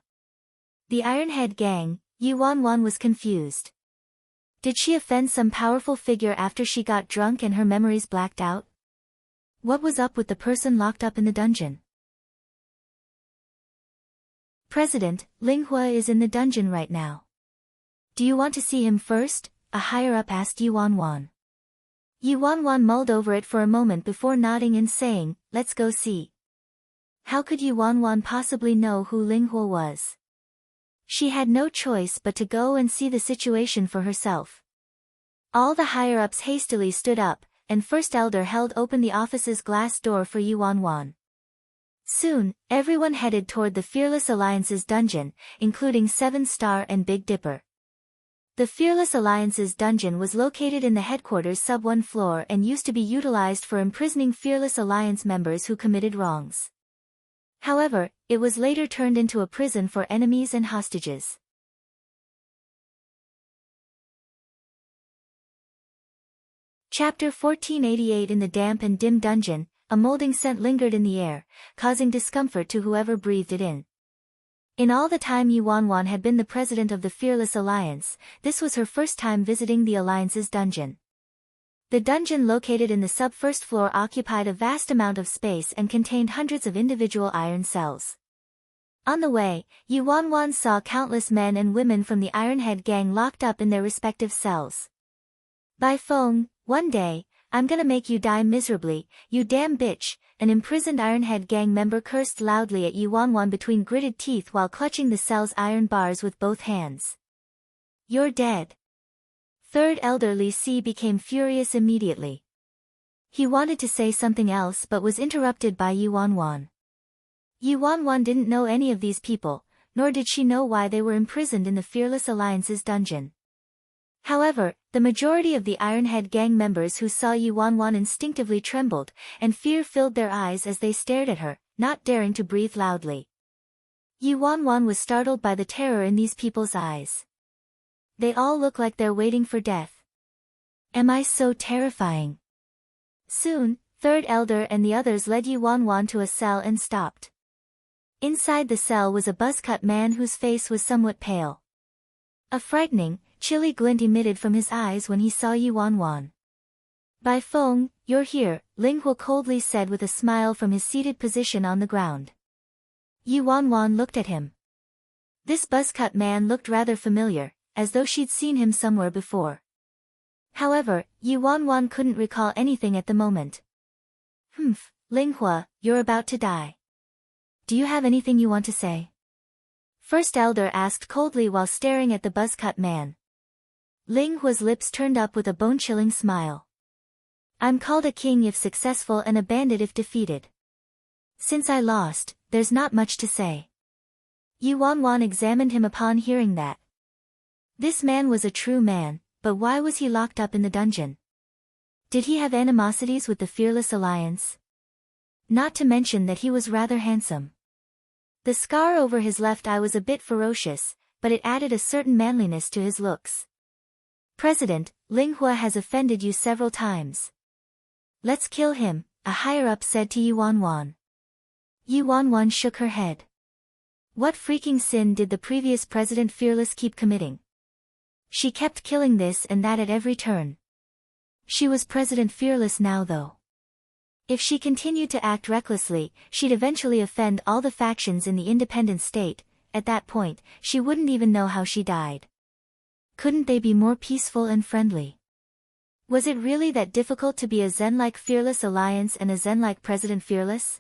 The Ironhead gang, Yi Wanwan was confused. Did she offend some powerful figure after she got drunk and her memories blacked out? What was up with the person locked up in the dungeon? President, Ling Hua is in the dungeon right now. Do you want to see him first? A higher-up asked Yi Wanwan. Yi Wanwan mulled over it for a moment before nodding and saying, let's go see. How could Yi Wanwan possibly know who Ling Hua was? She had no choice but to go and see the situation for herself. All the higher-ups hastily stood up, and First Elder held open the office's glass door for Yi Wanwan. Soon, everyone headed toward the Fearless Alliance's dungeon, including Seven Star and Big Dipper. The Fearless Alliance's dungeon was located in the headquarters sub-1 floor and used to be utilized for imprisoning Fearless Alliance members who committed wrongs. However, it was later turned into a prison for enemies and hostages. Chapter 1488. In the damp and dim dungeon, a molding scent lingered in the air, causing discomfort to whoever breathed it in. In all the time Yi Wanwan had been the president of the Fearless Alliance, this was her first time visiting the Alliance's dungeon. The dungeon located in the sub-first floor occupied a vast amount of space and contained hundreds of individual iron cells. On the way, Yi Wanwan saw countless men and women from the Ironhead gang locked up in their respective cells. Bai Feng, one day, I'm gonna make you die miserably, you damn bitch, an imprisoned Ironhead gang member cursed loudly at Yi Wanwan between gritted teeth while clutching the cell's iron bars with both hands. You're dead. Third Elder Li Si became furious immediately. He wanted to say something else but was interrupted by Yi Wanwan. Yi Wanwan didn't know any of these people, nor did she know why they were imprisoned in the Fearless Alliance's dungeon. However, the majority of the Ironhead gang members who saw Yi Wanwan instinctively trembled, and fear filled their eyes as they stared at her, not daring to breathe loudly. Yi Wanwan was startled by the terror in these people's eyes. They all look like they're waiting for death. Am I so terrifying? Soon, Third Elder and the others led Yi Wanwan to a cell and stopped. Inside the cell was a buzzcut man whose face was somewhat pale. A frightening, chilly glint emitted from his eyes when he saw Yi Wanwan. Bai Feng, you're here, Ling Hua coldly said with a smile from his seated position on the ground. Yi Wanwan looked at him. This buzzcut man looked rather familiar, as though she'd seen him somewhere before. However, Yi Wanwan couldn't recall anything at the moment. Ling Hua, you're about to die. Do you have anything you want to say? First Elder asked coldly while staring at the buzzcut man. Ling Hua's lips turned up with a bone-chilling smile. I'm called a king if successful and a bandit if defeated. Since I lost, there's not much to say. Yi Wanwan examined him upon hearing that. This man was a true man, but why was he locked up in the dungeon? Did he have animosities with the Fearless Alliance? Not to mention that he was rather handsome. The scar over his left eye was a bit ferocious, but it added a certain manliness to his looks. President, Ling Hua has offended you several times. Let's kill him, a higher-up said to Yi Wanwan. Yi Wanwan shook her head. What freaking sin did the previous President Fearless keep committing? She kept killing this and that at every turn. She was President Fearless now though. If she continued to act recklessly, she'd eventually offend all the factions in the independent state. At that point, she wouldn't even know how she died. Couldn't they be more peaceful and friendly? Was it really that difficult to be a Zen-like Fearless Alliance and a Zen-like President Fearless?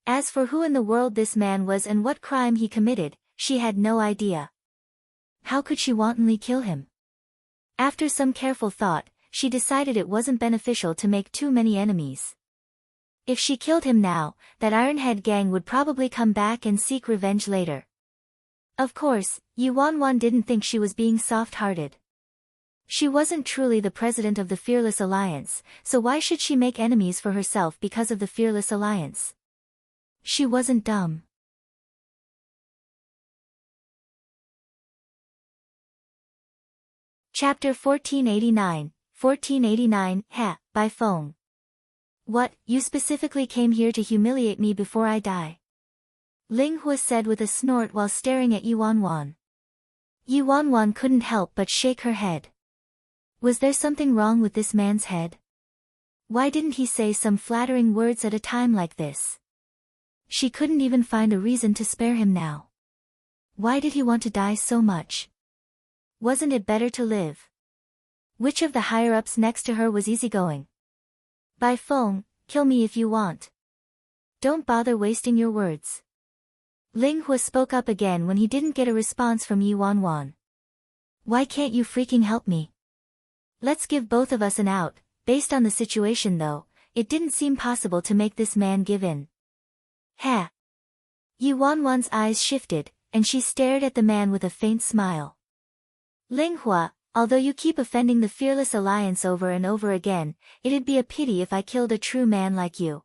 As for who in the world this man was and what crime he committed, she had no idea. How could she wantonly kill him? After some careful thought, she decided it wasn't beneficial to make too many enemies. If she killed him now, that Ironhead gang would probably come back and seek revenge later. Of course, Yi Wanwan didn't think she was being soft-hearted. She wasn't truly the president of the Fearless Alliance, so why should she make enemies for herself because of the Fearless Alliance? She wasn't dumb. Chapter 1489, by phone. What, you specifically came here to humiliate me before I die? Ling Hua said with a snort while staring at Yuanwan. Yuanwan couldn't help but shake her head. Was there something wrong with this man's head? Why didn't he say some flattering words at a time like this? She couldn't even find a reason to spare him now. Why did he want to die so much? Wasn't it better to live? Which of the higher-ups next to her was easygoing? By phone, kill me if you want. Don't bother wasting your words. Ling Hua spoke up again when he didn't get a response from Yuanwan. Why can't you freaking help me? Let's give both of us an out. Based on the situation though, it didn't seem possible to make this man give in. Yuanwan's eyes shifted, and she stared at the man with a faint smile. Ling Hua, although you keep offending the Fearless Alliance over and over again, it'd be a pity if I killed a true man like you.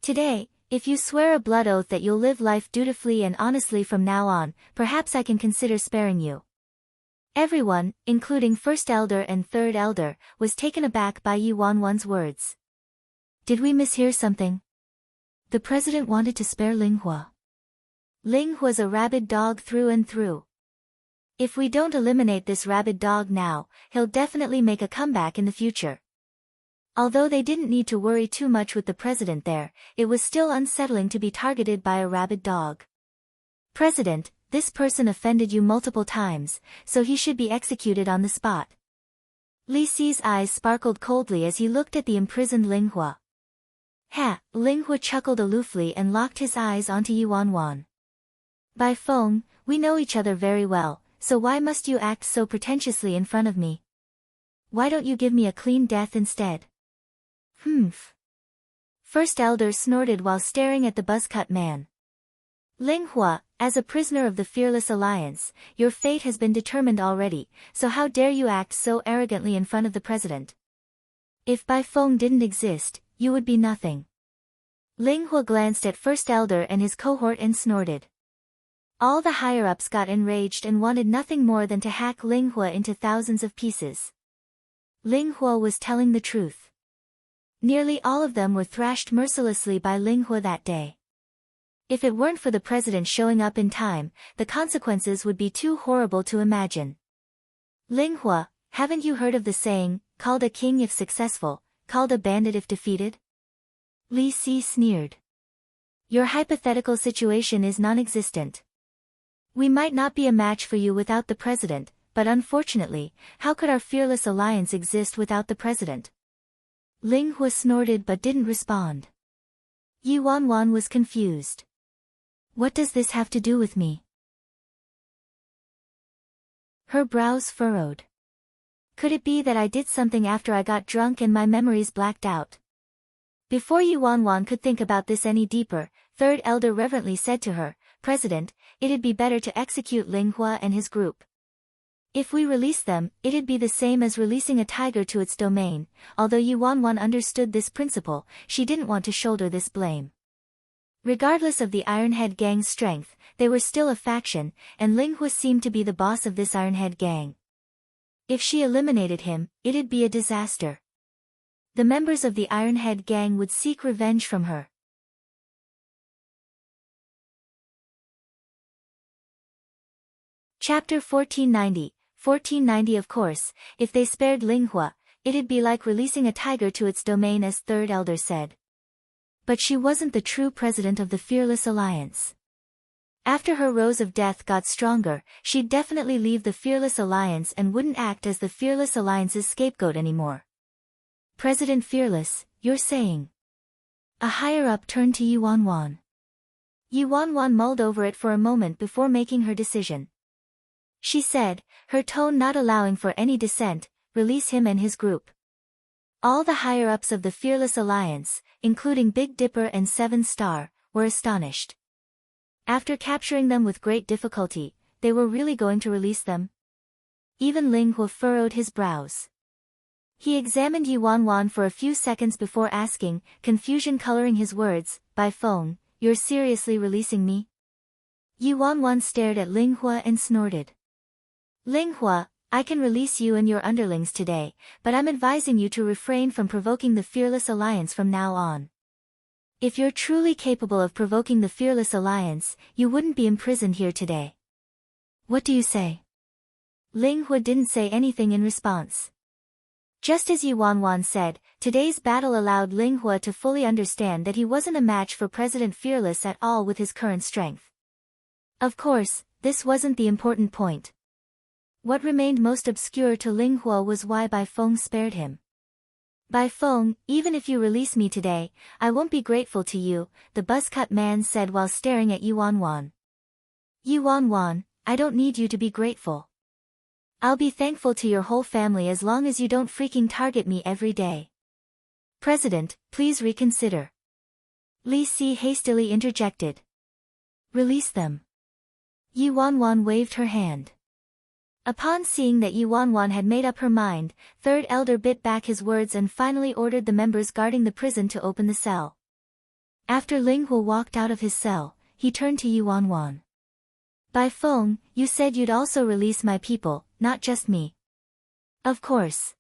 Today, if you swear a blood oath that you'll live life dutifully and honestly from now on, perhaps I can consider sparing you. Everyone, including First Elder and Third Elder, was taken aback by Yuanwan's words. Did we mishear something? The president wanted to spare Ling Hua. Ling Hua's a rabid dog through and through. If we don't eliminate this rabid dog now, he'll definitely make a comeback in the future. Although they didn't need to worry too much with the president there, it was still unsettling to be targeted by a rabid dog. President, this person offended you multiple times, so he should be executed on the spot. Li Si's eyes sparkled coldly as he looked at the imprisoned Ling Hua. Ling Hua chuckled aloofly and locked his eyes onto Yuanwan. By phone, we know each other very well, so why must you act so pretentiously in front of me? Why don't you give me a clean death instead? First Elder snorted while staring at the buzzcut man. Ling Hua, as a prisoner of the Fearless Alliance, your fate has been determined already, so how dare you act so arrogantly in front of the president? If Bai Feng didn't exist, you would be nothing. Ling Hua glanced at First Elder and his cohort and snorted. All the higher-ups got enraged and wanted nothing more than to hack Ling Hua into thousands of pieces. Ling Hua was telling the truth. Nearly all of them were thrashed mercilessly by Ling Hua that day. If it weren't for the president showing up in time, the consequences would be too horrible to imagine. Ling Hua, haven't you heard of the saying, called a king if successful, called a bandit if defeated? Li Si sneered. Your hypothetical situation is non-existent. We might not be a match for you without the president, but unfortunately, how could our Fearless Alliance exist without the president? Ling Hua snorted but didn't respond. Yuanwan was confused. What does this have to do with me? Her brows furrowed. Could it be that I did something after I got drunk and my memories blacked out? Before Yuanwan could think about this any deeper, Third Elder reverently said to her, President, it'd be better to execute Ling Hua and his group. If we release them, it'd be the same as releasing a tiger to its domain. Although Yuanwan understood this principle, she didn't want to shoulder this blame. Regardless of the Ironhead gang's strength, they were still a faction, and Ling Hua seemed to be the boss of this Ironhead gang. If she eliminated him, it'd be a disaster. The members of the Ironhead gang would seek revenge from her. Chapter 1490 Of course, if they spared Ling Hua, it'd be like releasing a tiger to its domain, as Third Elder said. But she wasn't the true president of the Fearless Alliance. After her rose of death got stronger, she'd definitely leave the Fearless Alliance and wouldn't act as the Fearless Alliance's scapegoat anymore. President Fearless, you're saying? A higher-up turned to Yuanwan. Yuanwan mulled over it for a moment before making her decision. She said, her tone not allowing for any dissent, release him and his group. All the higher-ups of the Fearless Alliance, including Big Dipper and Seven Star, were astonished. After capturing them with great difficulty, they were really going to release them? Even Ling Hua furrowed his brows. He examined Yuan Wan for a few seconds before asking, confusion coloring his words, by phone, "You're seriously releasing me?" Yuan Wan stared at Ling Hua and snorted. "Ling Hua, I can release you and your underlings today, but I'm advising you to refrain from provoking the Fearless Alliance from now on. If you're truly capable of provoking the Fearless Alliance, you wouldn't be imprisoned here today. What do you say?" Ling Hua didn't say anything in response. Just as Yuan Wan said, today's battle allowed Ling Hua to fully understand that he wasn't a match for President Fearless at all with his current strength. Of course, this wasn't the important point. What remained most obscure to Ling Hua was why Bai Feng spared him. "Bai Feng, even if you release me today, I won't be grateful to you," the buzzcut man said while staring at Yuan Wan. "Yuan Wan, I don't need you to be grateful. I'll be thankful to your whole family as long as you don't freaking target me every day." "President, please reconsider," Li Si hastily interjected. "Release them." Yuan Wan waved her hand. Upon seeing that Yuan Wan had made up her mind, Third Elder bit back his words and finally ordered the members guarding the prison to open the cell. After Ling Hua walked out of his cell, he turned to Yuan Wan. "Bai Feng, you said you'd also release my people, not just me." "Of course."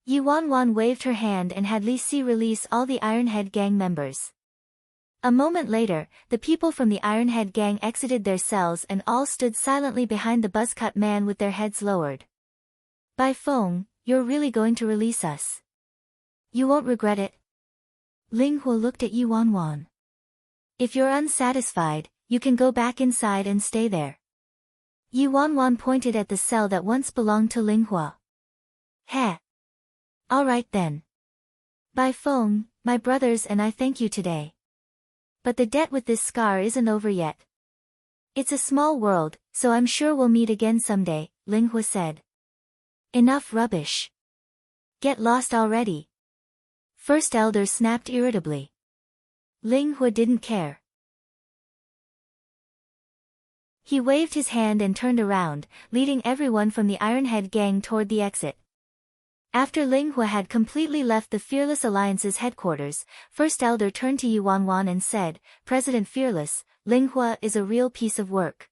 Yuan Wan waved her hand and had Li Si release all the Ironhead Gang members. A moment later, the people from the Ironhead Gang exited their cells and all stood silently behind the buzzcut man with their heads lowered. "Bai Feng, you're really going to release us? You won't regret it?" Ling Hua looked at Yuan Wan. "If you're unsatisfied, you can go back inside and stay there." Yuan Wan pointed at the cell that once belonged to Ling Hua. "Heh. All right then. Bai Feng, my brothers and I thank you today. But the debt with this scar isn't over yet. It's a small world, so I'm sure we'll meet again someday," Ling Hua said. "Enough rubbish. Get lost already." First Elder snapped irritably. Ling Hua didn't care. He waved his hand and turned around, leading everyone from the Ironhead Gang toward the exit. After Ling Hua had completely left the Fearless Alliance's headquarters, First Elder turned to Yuan Wan and said, "President Fearless, Ling Hua is a real piece of work.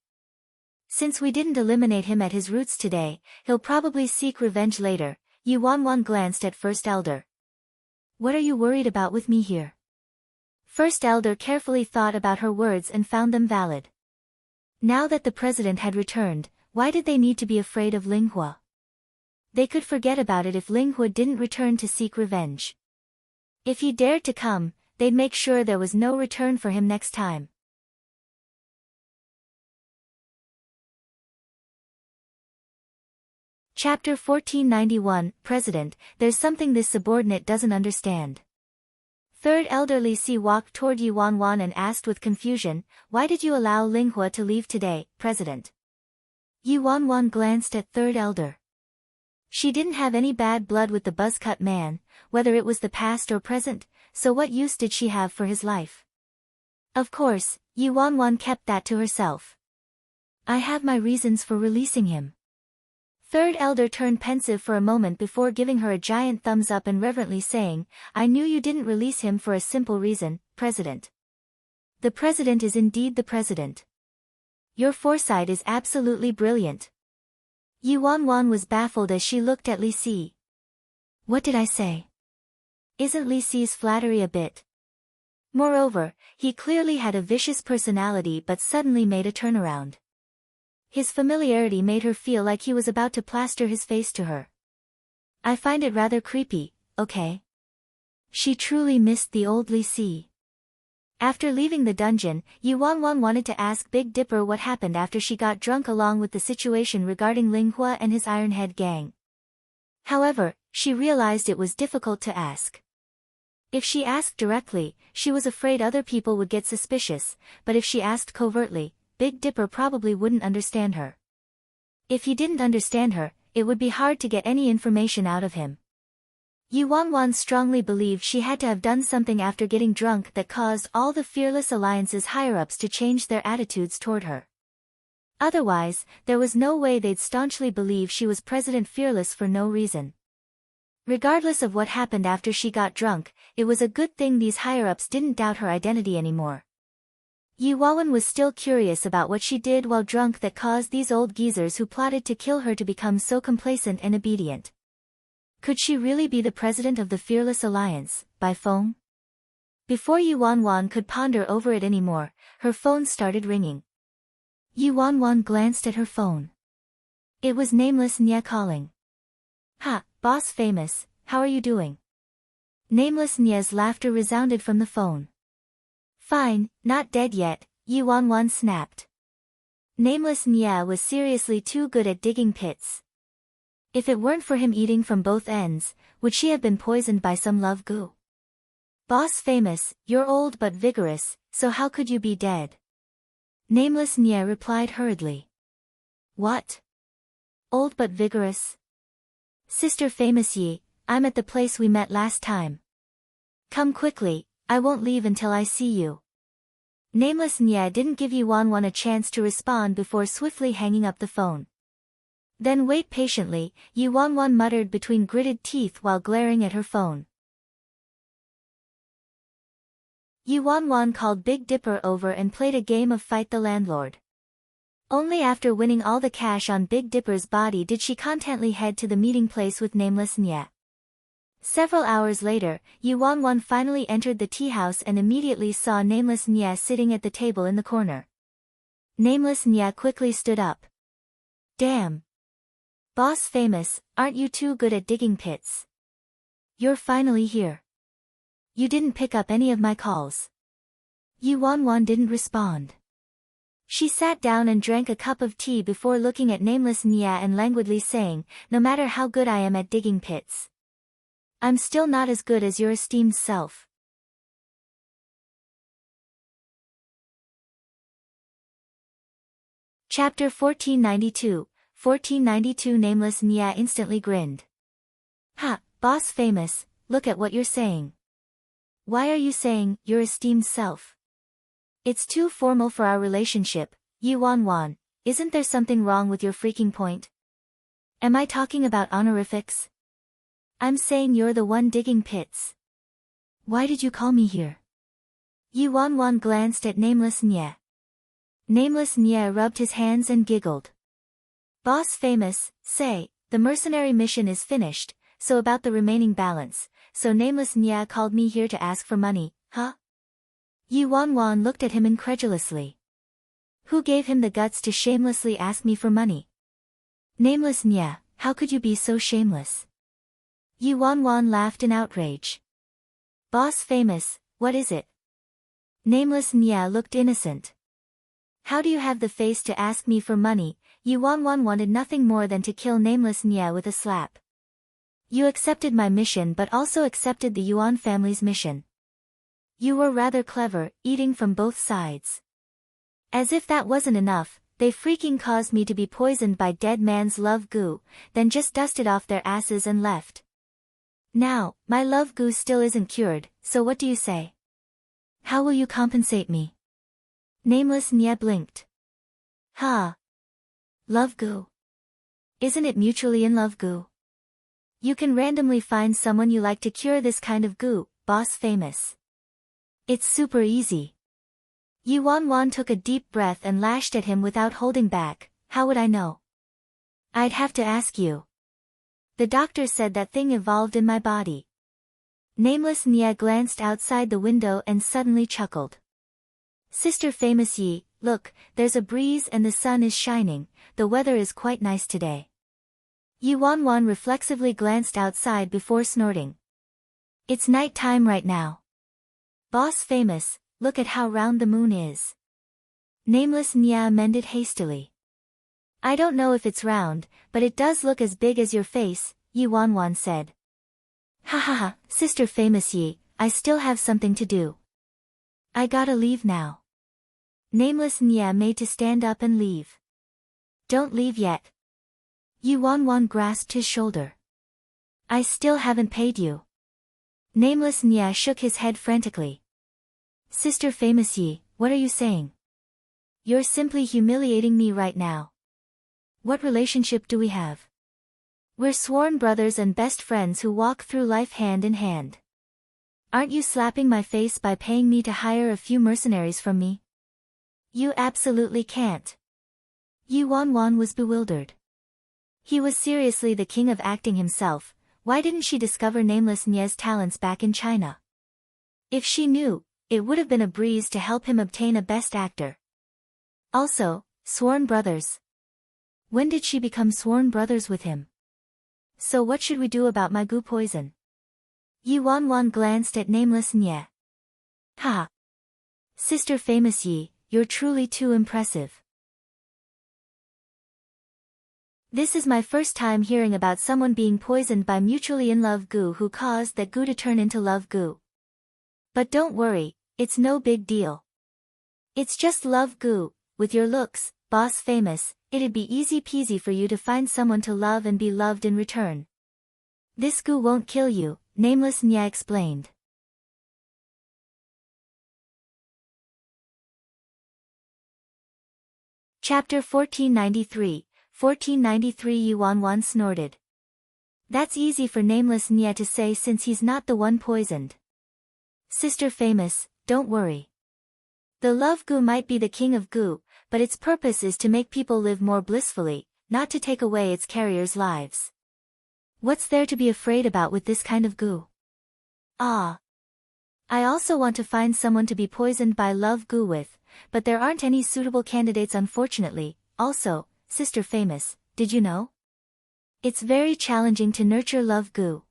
Since we didn't eliminate him at his roots today, he'll probably seek revenge later." Yuan Wan glanced at First Elder. "What are you worried about with me here?" First Elder carefully thought about her words and found them valid. Now that the president had returned, why did they need to be afraid of Ling Hua? They could forget about it if Ling Hua didn't return to seek revenge. If he dared to come, they'd make sure there was no return for him next time. Chapter 1491, President, there's something this subordinate doesn't understand. Third Elder Li Si walked toward Yuan Wan and asked with confusion, "Why did you allow Ling Hua to leave today, President?" Yuan Wan glanced at Third Elder. She didn't have any bad blood with the buzzcut man, whether it was the past or present, so what use did she have for his life? Of course, Yuan Wan kept that to herself. "I have my reasons for releasing him." Third Elder turned pensive for a moment before giving her a giant thumbs up and reverently saying, "I knew you didn't release him for a simple reason, President. The President is indeed the President. Your foresight is absolutely brilliant." Yuan Wan was baffled as she looked at Li Si. "What did I say? Isn't Li Si's flattery a bit?" Moreover, he clearly had a vicious personality but suddenly made a turnaround. His familiarity made her feel like he was about to plaster his face to her. "I find it rather creepy, okay?" She truly missed the old Li Si. After leaving the dungeon, Yuan Wan wanted to ask Big Dipper what happened after she got drunk along with the situation regarding Ling Hua and his Ironhead Gang. However, she realized it was difficult to ask. If she asked directly, she was afraid other people would get suspicious, but if she asked covertly, Big Dipper probably wouldn't understand her. If he didn't understand her, it would be hard to get any information out of him. Yuan Wan strongly believed she had to have done something after getting drunk that caused all the Fearless Alliance's higher-ups to change their attitudes toward her. Otherwise, there was no way they'd staunchly believe she was President Fearless for no reason. Regardless of what happened after she got drunk, it was a good thing these higher-ups didn't doubt her identity anymore. Yi Wawan was still curious about what she did while drunk that caused these old geezers who plotted to kill her to become so complacent and obedient. Could she really be the president of the Fearless Alliance, by phone? Before Yi Wanwan could ponder over it anymore, her phone started ringing. Yi Wanwan glanced at her phone. It was Nameless Nya calling. "Ha, boss famous, how are you doing?" Nameless Nya's laughter resounded from the phone. "Fine, not dead yet," Yi Wanwan snapped. Nameless Nya was seriously too good at digging pits. If it weren't for him eating from both ends, would she have been poisoned by some love goo? "Boss famous, you're old but vigorous, so how could you be dead?" Nameless Nya replied hurriedly. "What? Old but vigorous? Sister famous Yi, I'm at the place we met last time. Come quickly, I won't leave until I see you." Nameless Nya didn't give Yi Wanwan a chance to respond before swiftly hanging up the phone. "Then wait patiently," Yi Wanwan muttered between gritted teeth while glaring at her phone. Yi Wanwan called Big Dipper over and played a game of Fight the Landlord. Only after winning all the cash on Big Dipper's body did she contently head to the meeting place with Nameless Nya. Several hours later, Yi Wanwan finally entered the tea house and immediately saw Nameless Nya sitting at the table in the corner. Nameless Nya quickly stood up. "Damn. Boss famous, aren't you too good at digging pits? You're finally here. You didn't pick up any of my calls." Yi Wanwan didn't respond. She sat down and drank a cup of tea before looking at Nameless Nya and languidly saying, "No matter how good I am at digging pits, I'm still not as good as your esteemed self." Chapter 1492, 1492. Nameless Nya instantly grinned. "Ha, boss famous, look at what you're saying. Why are you saying, your esteemed self? It's too formal for our relationship, Yi Wanwan. Isn't there something wrong with your freaking point? Am I talking about honorifics? I'm saying you're the one digging pits. Why did you call me here?" Yi Wanwan glanced at Nameless Nya. Nameless Nya rubbed his hands and giggled. "Boss famous, say, the mercenary mission is finished, so about the remaining balance, so Nameless Nya called me here to ask for money, huh?" Yi Wanwan looked at him incredulously. "Who gave him the guts to shamelessly ask me for money?" "Nameless Nya, how could you be so shameless?" Yi Wanwan laughed in outrage. "Boss famous, what is it?" Nameless Nya looked innocent. "How do you have the face to ask me for money?" Yi Wanwan wanted nothing more than to kill Nameless Nya with a slap. "You accepted my mission but also accepted the Yuan family's mission. You were rather clever, eating from both sides. As if that wasn't enough, they freaking caused me to be poisoned by dead man's love goo, then just dusted off their asses and left. Now, my love goo still isn't cured, so what do you say? How will you compensate me?" Nameless Nya blinked. "Ha! Love goo? Isn't it mutually in love goo? You can randomly find someone you like to cure this kind of goo, boss famous. It's super easy." Yi Wanwan took a deep breath and lashed at him without holding back. "How would I know? I'd have to ask you. The doctor said that thing evolved in my body." Nameless Nya glanced outside the window and suddenly chuckled. "Sister famous Yi, look, there's a breeze and the sun is shining, the weather is quite nice today." Yi Wanwan reflexively glanced outside before snorting. "It's night time right now. Boss famous, look at how round the moon is." Nameless Nya amended hastily. "I don't know if it's round, but it does look as big as your face," Yi Wanwan said. "Ha ha ha, Sister famous Yi, I still have something to do. I gotta leave now." Nameless Nya made to stand up and leave. "Don't leave yet." Yi Wanwan grasped his shoulder. "I still haven't paid you." Nameless Nya shook his head frantically. "Sister famous Yi, what are you saying? You're simply humiliating me right now. What relationship do we have? We're sworn brothers and best friends who walk through life hand in hand. Aren't you slapping my face by paying me to hire a few mercenaries from me? You absolutely can't. Yu Wanwan was bewildered. He was seriously the king of acting himself. Why didn't she discover Nameless Nie's talents back in China? If she knew, it would have been a breeze to help him obtain a best actor. Also, sworn brothers. When did she become sworn brothers with him? So what should we do about my goo poison? Yi Wanwan glanced at Nameless Nie. Ha! Sister Famous Yi, you're truly too impressive. This is my first time hearing about someone being poisoned by mutually in love goo who caused that goo to turn into love goo. But don't worry, it's no big deal. It's just love goo. With your looks, Boss Famous, it'd be easy peasy for you to find someone to love and be loved in return. This goo won't kill you, Nameless Nie explained. Chapter 1493, 1493 Yi Wanwan snorted. That's easy for Nameless Nie to say since he's not the one poisoned. Sister Famous, don't worry. The love goo might be the king of goo, but its purpose is to make people live more blissfully, not to take away its carriers' lives. What's there to be afraid about with this kind of goo? Ah. I also want to find someone to be poisoned by love goo with, but there aren't any suitable candidates unfortunately. Also, Sister Famous, did you know? It's very challenging to nurture love goo.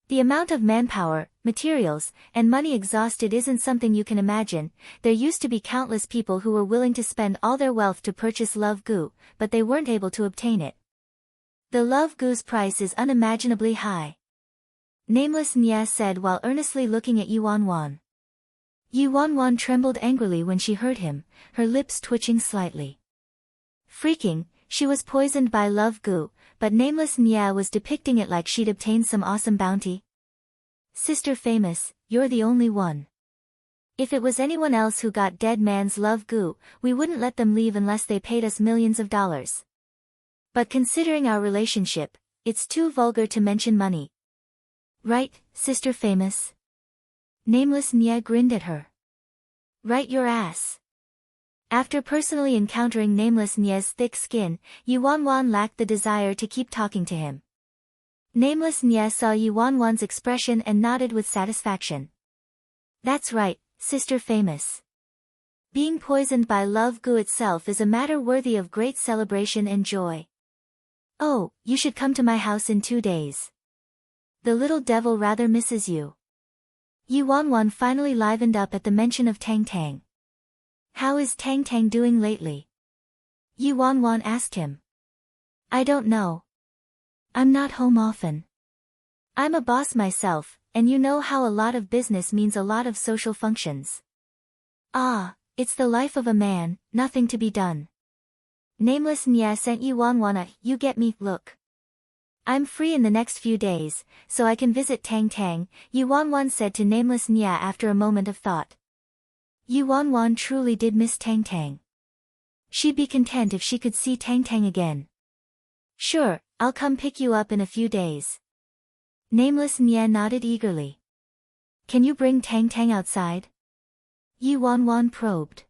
The amount of manpower, materials, and money exhausted isn't something you can imagine. There used to be countless people who were willing to spend all their wealth to purchase love goo, but they weren't able to obtain it. The love goo's price is unimaginably high. Nameless Nie said while earnestly looking at Yi Wanwan. Yi Wanwan trembled angrily when she heard him, her lips twitching slightly. Freaking, she was poisoned by love goo, but Nameless Nie was depicting it like she'd obtained some awesome bounty. Sister Famous, you're the only one. If it was anyone else who got dead man's love goo, we wouldn't let them leave unless they paid us millions of dollars. But considering our relationship, it's too vulgar to mention money. Right, Sister Famous? Nameless Nie grinned at her. Right your ass. After personally encountering Nameless Nie's thick skin, Yi Wanwan lacked the desire to keep talking to him. Nameless Nie saw Yi Wanwan's expression and nodded with satisfaction. That's right, Sister Famous. Being poisoned by love goo itself is a matter worthy of great celebration and joy. Oh, you should come to my house in 2 days. The little devil rather misses you. Yi Wanwan finally livened up at the mention of Tang Tang. How is Tang Tang doing lately? Yi Wanwan asked him. I don't know. I'm not home often. I'm a boss myself, and you know how a lot of business means a lot of social functions. Ah, it's the life of a man, nothing to be done. Nameless Nie sent Yi Wanwan a you get me look. I'm free in the next few days, so I can visit Tang Tang, Yi Wanwan said to Nameless Nie after a moment of thought. Yi Wanwan truly did miss Tang Tang. She'd be content if she could see Tang Tang again. Sure, I'll come pick you up in a few days. Nameless Nie nodded eagerly. Can you bring Tang Tang outside? Yi Wanwan probed.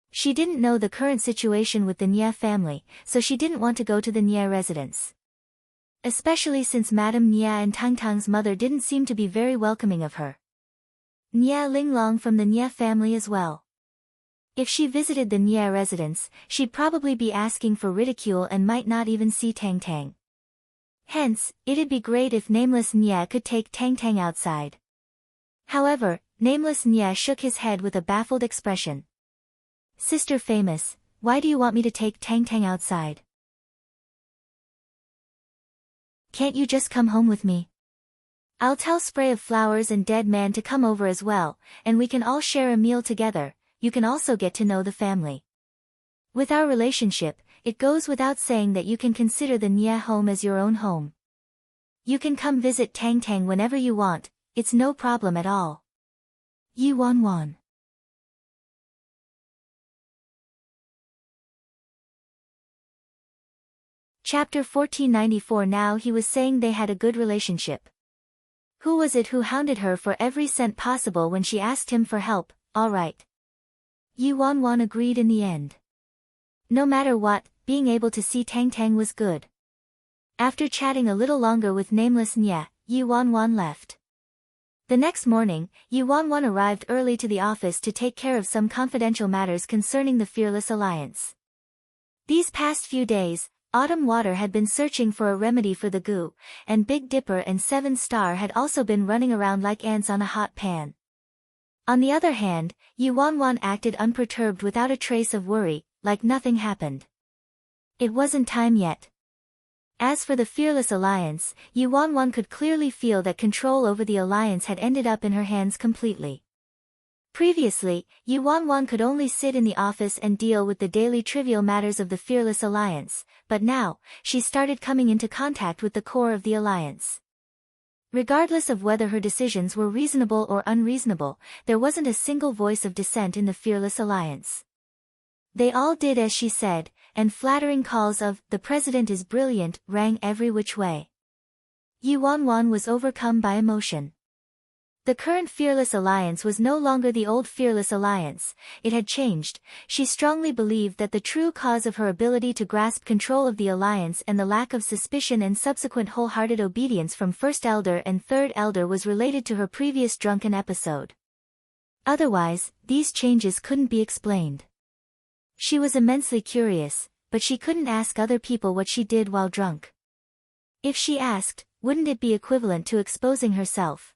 She didn't know the current situation with the Nie family, so she didn't want to go to the Nie residence. Especially since Madame Nie and Tang Tang's mother didn't seem to be very welcoming of her. Nie Linglong from the Nie family as well. If she visited the Nie residence, she'd probably be asking for ridicule and might not even see Tang Tang. Hence, it'd be great if Nameless Nie could take Tang Tang outside. However, Nameless Nie shook his head with a baffled expression. Sister Famous, why do you want me to take Tang Tang outside? Can't you just come home with me? I'll tell Spray of Flowers and Dead Man to come over as well, and we can all share a meal together. You can also get to know the family. With our relationship, it goes without saying that you can consider the Nie home as your own home. You can come visit Tang Tang whenever you want, it's no problem at all. Yi Wanwan. Chapter 1494. Now he was saying they had a good relationship. Who was it who hounded her for every cent possible when she asked him for help? All right. Yi Wanwan agreed in the end. No matter what, being able to see Tang Tang was good. After chatting a little longer with nameless Nya, Yi Wanwan left. The next morning, Yi Wanwan arrived early to the office to take care of some confidential matters concerning the Fearless Alliance. These past few days, Autumn Water had been searching for a remedy for the goo, and Big Dipper and Seven Star had also been running around like ants on a hot pan. On the other hand, Yi Wanwan acted unperturbed without a trace of worry, like nothing happened. It wasn't time yet. As for the Fearless Alliance, Yi Wanwan could clearly feel that control over the alliance had ended up in her hands completely. Previously, Yi Wanwan could only sit in the office and deal with the daily trivial matters of the Fearless Alliance, but now, she started coming into contact with the core of the alliance. Regardless of whether her decisions were reasonable or unreasonable, there wasn't a single voice of dissent in the Fearless Alliance. They all did as she said, and flattering calls of, "The president is brilliant," rang every which way. Yi Wanwan was overcome by emotion. The current Fearless Alliance was no longer the old Fearless Alliance, it had changed. She strongly believed that the true cause of her ability to grasp control of the alliance and the lack of suspicion and subsequent wholehearted obedience from First Elder and Third Elder was related to her previous drunken episode. Otherwise, these changes couldn't be explained. She was immensely curious, but she couldn't ask other people what she did while drunk. If she asked, wouldn't it be equivalent to exposing herself?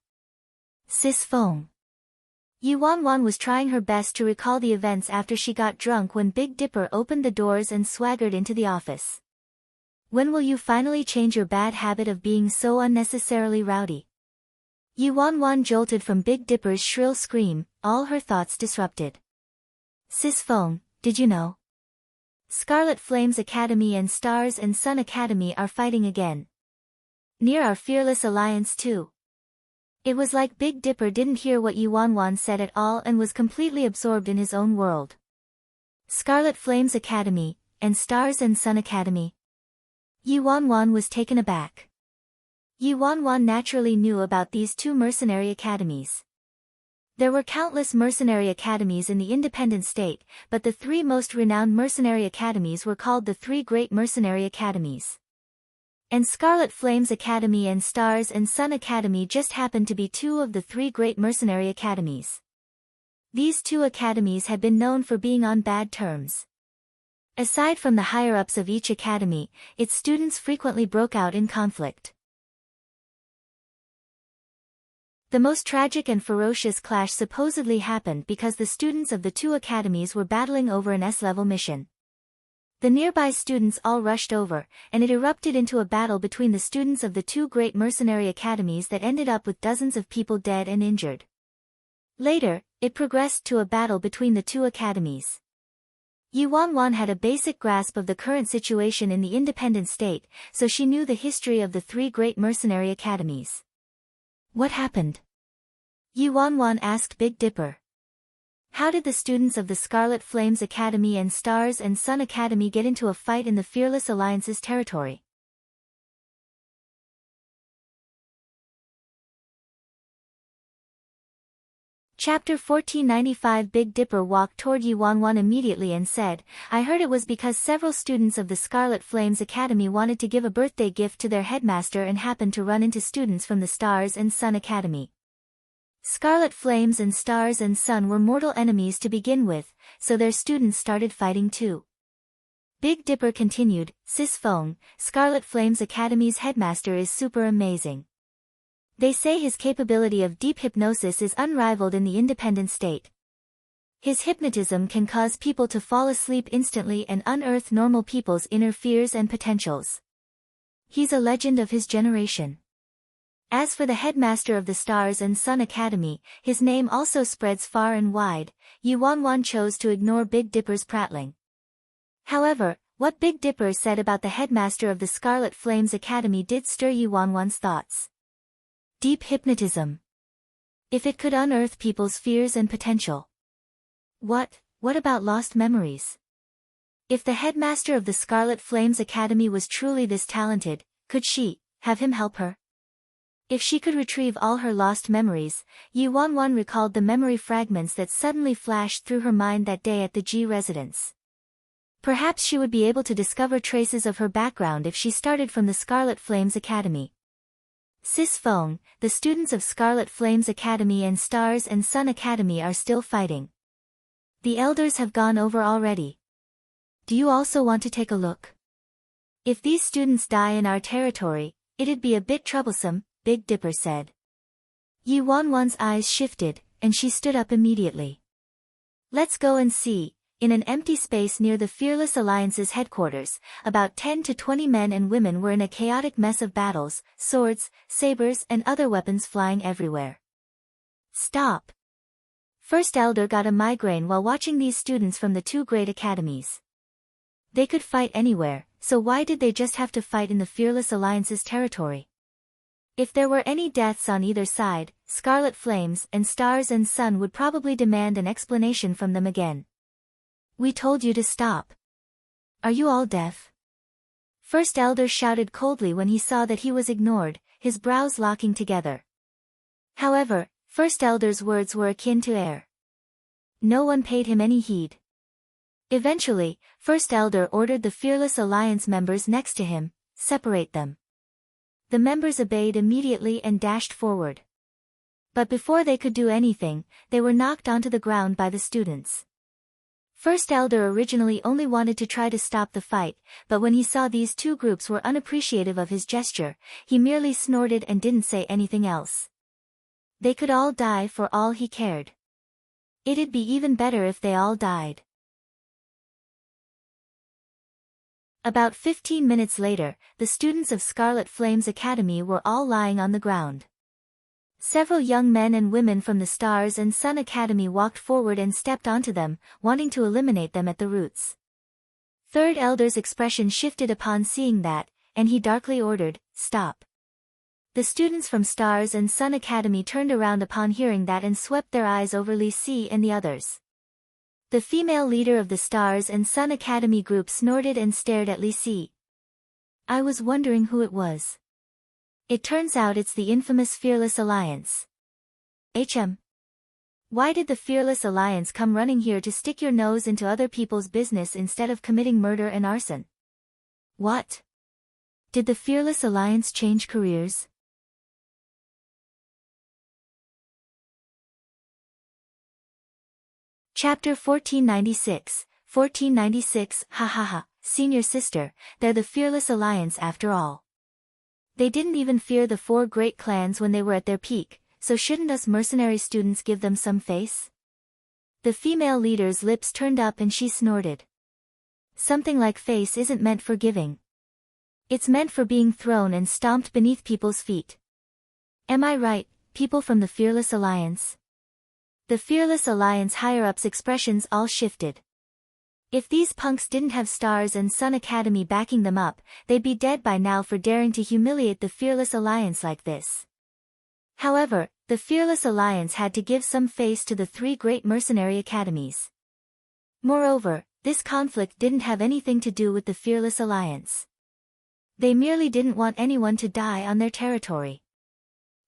Sis Fong. Yi Wanwan was trying her best to recall the events after she got drunk when Big Dipper opened the doors and swaggered into the office. When will you finally change your bad habit of being so unnecessarily rowdy? Yi Wanwan jolted from Big Dipper's shrill scream, all her thoughts disrupted. Sis Fong, did you know? Scarlet Flames Academy and Stars and Sun Academy are fighting again. Near our Fearless Alliance too. It was like Big Dipper didn't hear what Yi Wanwan said at all and was completely absorbed in his own world. Scarlet Flames Academy, and Stars and Sun Academy. Yi Wanwan was taken aback. Yi Wanwan naturally knew about these two mercenary academies. There were countless mercenary academies in the independent state, but the three most renowned mercenary academies were called the Three Great Mercenary Academies. And Scarlet Flames Academy and Stars and Sun Academy just happened to be two of the three great mercenary academies. These two academies had been known for being on bad terms. Aside from the higher-ups of each academy, its students frequently broke out in conflict. The most tragic and ferocious clash supposedly happened because the students of the two academies were battling over an S-level mission. The nearby students all rushed over, and it erupted into a battle between the students of the two great mercenary academies that ended up with dozens of people dead and injured. Later, it progressed to a battle between the two academies. Yi Wanwan had a basic grasp of the current situation in the independent state, so she knew the history of the three great mercenary academies. What happened? Yi Wanwan asked Big Dipper. How did the students of the Scarlet Flames Academy and Stars and Sun Academy get into a fight in the Fearless Alliance's territory? Chapter 1495. Big Dipper walked toward Yi Wanwan immediately and said, I heard it was because several students of the Scarlet Flames Academy wanted to give a birthday gift to their headmaster and happened to run into students from the Stars and Sun Academy. Scarlet Flames and Stars and Sun were mortal enemies to begin with, so their students started fighting too. Big Dipper continued, Sis Fong, Scarlet Flames Academy's headmaster is super amazing. They say his capability of deep hypnosis is unrivaled in the independent state. His hypnotism can cause people to fall asleep instantly and unearth normal people's inner fears and potentials. He's a legend of his generation. As for the headmaster of the Stars and Sun Academy, his name also spreads far and wide. Yi Wanwan chose to ignore Big Dipper's prattling. However, what Big Dipper said about the headmaster of the Scarlet Flames Academy did stir Yi Wanwan's thoughts. Deep hypnotism. If it could unearth people's fears and potential. What about lost memories? If the headmaster of the Scarlet Flames Academy was truly this talented, could she have him help her? If she could retrieve all her lost memories, Yi Wanwan recalled the memory fragments that suddenly flashed through her mind that day at the Ji residence. Perhaps she would be able to discover traces of her background if she started from the Scarlet Flames Academy. Sis Feng, the students of Scarlet Flames Academy and Stars and Sun Academy are still fighting. The elders have gone over already. Do you also want to take a look? If these students die in our territory, it'd be a bit troublesome, Big Dipper said. Yi Wanwan's eyes shifted, and she stood up immediately. Let's go and see. In an empty space near the Fearless Alliance's headquarters, about 10 to 20 men and women were in a chaotic mess of battles, swords, sabers and other weapons flying everywhere. Stop! First Elder got a migraine while watching these students from the two great academies. They could fight anywhere, so why did they just have to fight in the Fearless Alliance's territory? If there were any deaths on either side, Scarlet Flames and Stars and Sun would probably demand an explanation from them again. We told you to stop. Are you all deaf? First Elder shouted coldly when he saw that he was ignored, his brows locking together. However, First Elder's words were akin to air. No one paid him any heed. Eventually, First Elder ordered the Fearless Alliance members next to him, separate them. The members obeyed immediately and dashed forward. But before they could do anything, they were knocked onto the ground by the students. First Elder originally only wanted to try to stop the fight, but when he saw these two groups were unappreciative of his gesture, he merely snorted and didn't say anything else. They could all die for all he cared. It'd be even better if they all died. About 15 minutes later, the students of Scarlet Flames Academy were all lying on the ground. Several young men and women from the Stars and Sun Academy walked forward and stepped onto them, wanting to eliminate them at the roots. Third Elder's expression shifted upon seeing that, and he darkly ordered, "Stop." The students from Stars and Sun Academy turned around upon hearing that and swept their eyes over Li Si and the others. The female leader of the Stars and Sun Academy group snorted and stared at Li Si. I was wondering who it was. It turns out it's the infamous Fearless Alliance. Why did the Fearless Alliance come running here to stick your nose into other people's business instead of committing murder and arson? What? Did the Fearless Alliance change careers? Chapter 1496, 1496, ha ha ha, senior sister, they're the Fearless Alliance after all. They didn't even fear the four great clans when they were at their peak, so shouldn't us mercenary students give them some face? The female leader's lips turned up and she snorted. Something like face isn't meant for giving. It's meant for being thrown and stomped beneath people's feet. Am I right, people from the Fearless Alliance? The Fearless Alliance higher-ups' expressions all shifted. If these punks didn't have Stars and Sun Academy backing them up, they'd be dead by now for daring to humiliate the Fearless Alliance like this. However, the Fearless Alliance had to give some face to the three great mercenary academies. Moreover, this conflict didn't have anything to do with the Fearless Alliance. They merely didn't want anyone to die on their territory.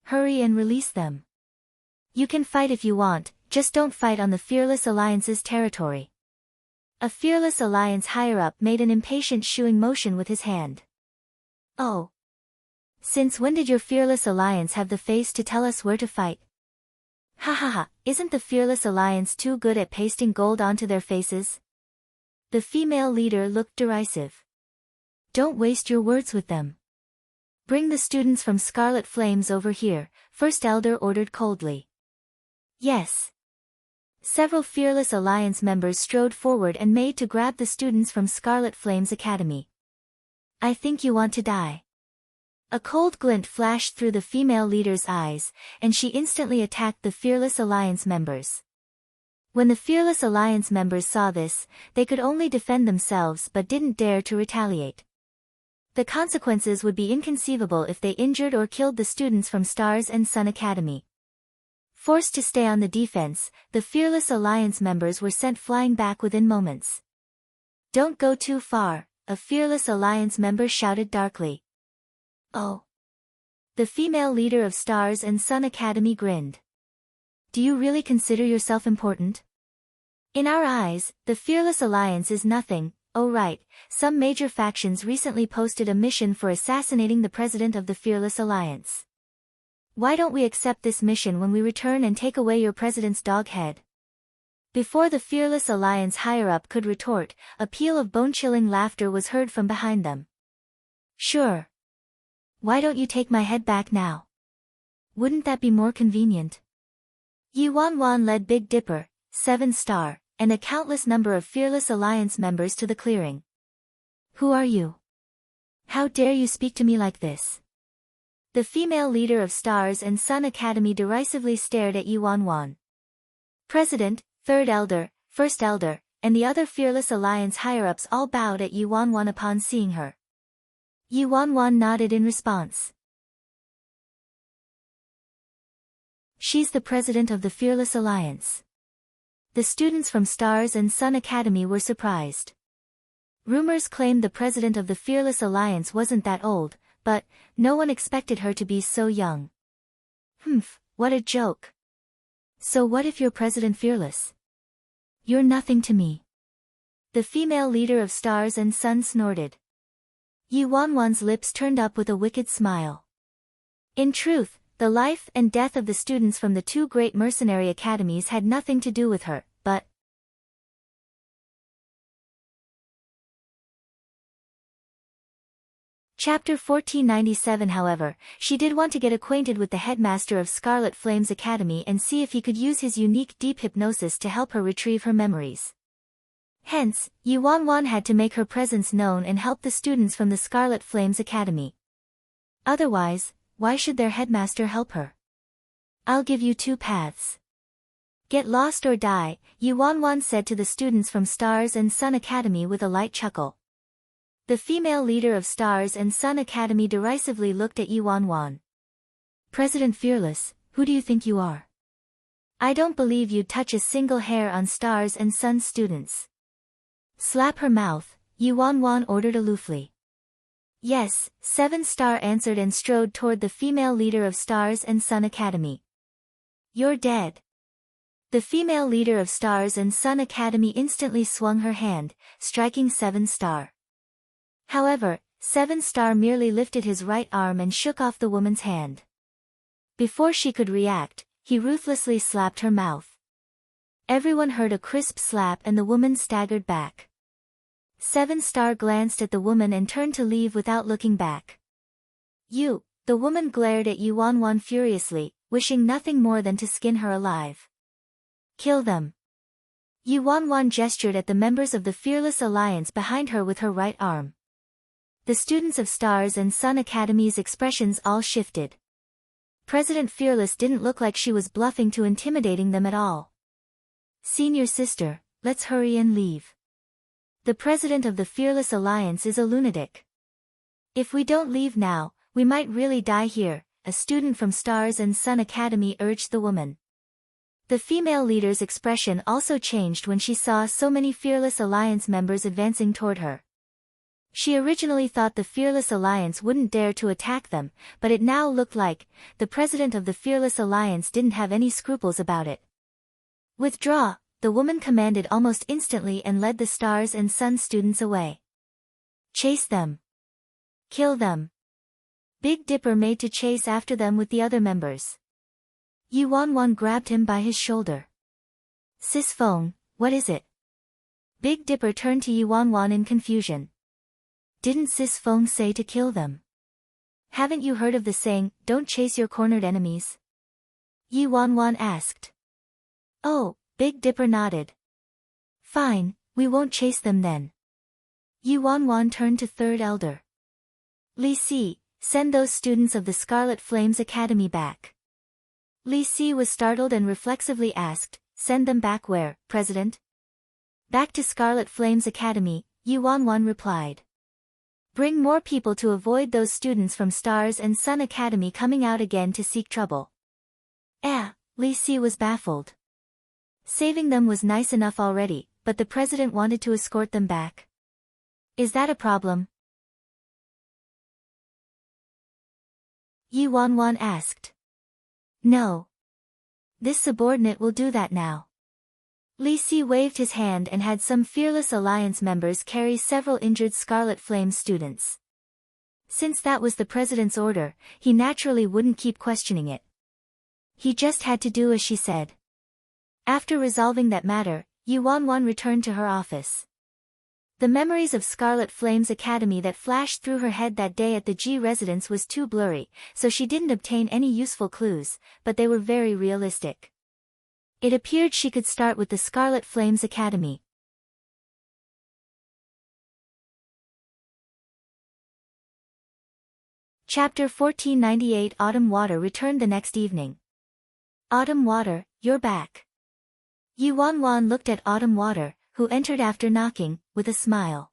Hurry and release them. You can fight if you want, just don't fight on the Fearless Alliance's territory. A Fearless Alliance higher-up made an impatient shooing motion with his hand. Oh. Since when did your Fearless Alliance have the face to tell us where to fight? Ha ha ha, isn't the Fearless Alliance too good at pasting gold onto their faces? The female leader looked derisive. Don't waste your words with them. Bring the students from Scarlet Flames over here, First Elder ordered coldly. Yes. Several Fearless Alliance members strode forward and made to grab the students from Scarlet Flames Academy. I think you want to die. A cold glint flashed through the female leader's eyes, and she instantly attacked the Fearless Alliance members. When the Fearless Alliance members saw this, they could only defend themselves but didn't dare to retaliate. The consequences would be inconceivable if they injured or killed the students from Stars and Sun Academy. Forced to stay on the defense, the Fearless Alliance members were sent flying back within moments. Don't go too far, a Fearless Alliance member shouted darkly. Oh. The female leader of Stars and Sun Academy grinned. Do you really consider yourself important? In our eyes, the Fearless Alliance is nothing. Oh right, some major factions recently posted a mission for assassinating the president of the Fearless Alliance. Why don't we accept this mission when we return and take away your president's dog head? Before the Fearless Alliance higher-up could retort, a peal of bone-chilling laughter was heard from behind them. Sure. Why don't you take my head back now? Wouldn't that be more convenient? Yi Wan led Big Dipper, 7-star, and a countless number of Fearless Alliance members to the clearing. Who are you? How dare you speak to me like this? The female leader of Stars and Sun Academy derisively stared at Yi Wan. President, Third Elder, First Elder, and the other Fearless Alliance higher-ups all bowed at Yi Wan upon seeing her. Yi Wan nodded in response. She's the president of the Fearless Alliance. The students from Stars and Sun Academy were surprised. Rumors claimed the president of the Fearless Alliance wasn't that old, but no one expected her to be so young. Humph, what a joke. So what if you're President Fearless? You're nothing to me. The female leader of Stars and Sun snorted. Yi Wan's lips turned up with a wicked smile. In truth, the life and death of the students from the two great mercenary academies had nothing to do with her, but... Chapter 1497. However, she did want to get acquainted with the headmaster of Scarlet Flames Academy and see if he could use his unique deep hypnosis to help her retrieve her memories. Hence, Yi Wan had to make her presence known and help the students from the Scarlet Flames Academy. Otherwise, why should their headmaster help her? I'll give you two paths. Get lost or die, Yi Wan said to the students from Stars and Sun Academy with a light chuckle. The female leader of Stars and Sun Academy derisively looked at Yi Wan. President Fearless, who do you think you are? I don't believe you'd touch a single hair on Stars and Sun students. Slap her mouth, Yi Wan ordered aloofly. Yes, 7-star answered and strode toward the female leader of Stars and Sun Academy. You're dead. The female leader of Stars and Sun Academy instantly swung her hand, striking 7-star. However, 7-star merely lifted his right arm and shook off the woman's hand. Before she could react, he ruthlessly slapped her mouth. Everyone heard a crisp slap and the woman staggered back. 7-star glanced at the woman and turned to leave without looking back. You, the woman glared at Yi Wan furiously, wishing nothing more than to skin her alive. Kill them. Yi Wan gestured at the members of the Fearless Alliance behind her with her right arm. The students of Stars and Sun Academy's expressions all shifted. President Fearless didn't look like she was bluffing to intimidating them at all. Senior sister, let's hurry and leave. The president of the Fearless Alliance is a lunatic. If we don't leave now, we might really die here, a student from Stars and Sun Academy urged the woman. The female leader's expression also changed when she saw so many Fearless Alliance members advancing toward her. She originally thought the Fearless Alliance wouldn't dare to attack them, but it now looked like the president of the Fearless Alliance didn't have any scruples about it. Withdraw, the woman commanded almost instantly and led the Stars and Sun students away. Chase them. Kill them. Big Dipper made to chase after them with the other members. Yi Wan grabbed him by his shoulder. Sis Feng, what is it? Big Dipper turned to Yi Wan in confusion. Didn't Sis Feng say to kill them? Haven't you heard of the saying, don't chase your cornered enemies? Yi Wan asked. Oh, Big Dipper nodded. Fine, we won't chase them then. Yi Wan turned to Third Elder. Li Si, send those students of the Scarlet Flames Academy back. Li Si was startled and reflexively asked, send them back where, President? Back to Scarlet Flames Academy, Yi Wan replied. Bring more people to avoid those students from Stars and Sun Academy coming out again to seek trouble. Li Si was baffled. Saving them was nice enough already, but the president wanted to escort them back. Is that a problem? Yi Wanwan asked. No. This subordinate will do that now. Li Si waved his hand and had some Fearless Alliance members carry several injured Scarlet Flame students. Since that was the president's order, he naturally wouldn't keep questioning it. He just had to do as she said. After resolving that matter, Yi Wanwan returned to her office. The memories of Scarlet Flame's academy that flashed through her head that day at the G residence was too blurry, so she didn't obtain any useful clues, but they were very realistic. It appeared she could start with the Scarlet Flame's academy. Chapter 1498 Autumn Water returned the next evening. Autumn Water, you're back. Yi Wanwan looked at Autumn Water, who entered after knocking, with a smile.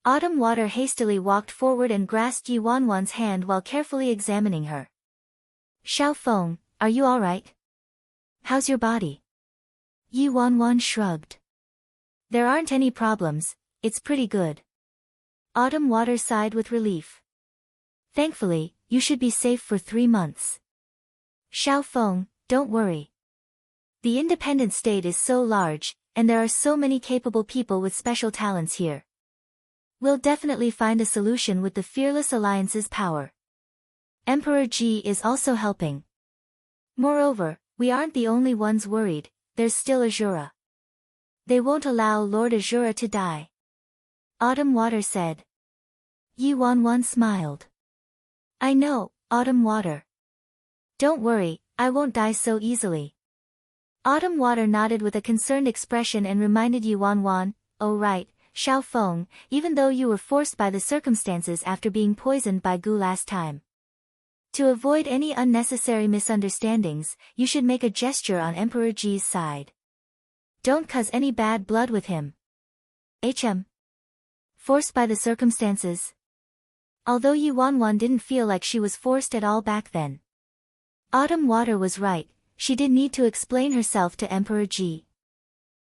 Autumn Water hastily walked forward and grasped Yi Wanwan's hand while carefully examining her. Xiao Feng, are you alright? How's your body? Yi Wanwan shrugged. There aren't any problems, it's pretty good. Autumn Water sighed with relief. Thankfully, you should be safe for 3 months. Xiao Feng, don't worry. The independent state is so large, and there are so many capable people with special talents here. We'll definitely find a solution with the Fearless Alliance's power. Emperor Ji is also helping. Moreover, we aren't the only ones worried, there's still Azura. They won't allow Lord Azura to die. Autumn Water said. Yi Wanwan smiled. I know, Autumn Water. Don't worry, I won't die so easily. Autumn Water nodded with a concerned expression and reminded Yi Wanwan, oh right, Xiao Feng, even though you were forced by the circumstances after being poisoned by Gu last time. To avoid any unnecessary misunderstandings, you should make a gesture on Emperor Ji's side. Don't cause any bad blood with him. Forced by the circumstances? Although Yi Wanwan didn't feel like she was forced at all back then. Autumn Water was right, she did need to explain herself to Emperor Ji.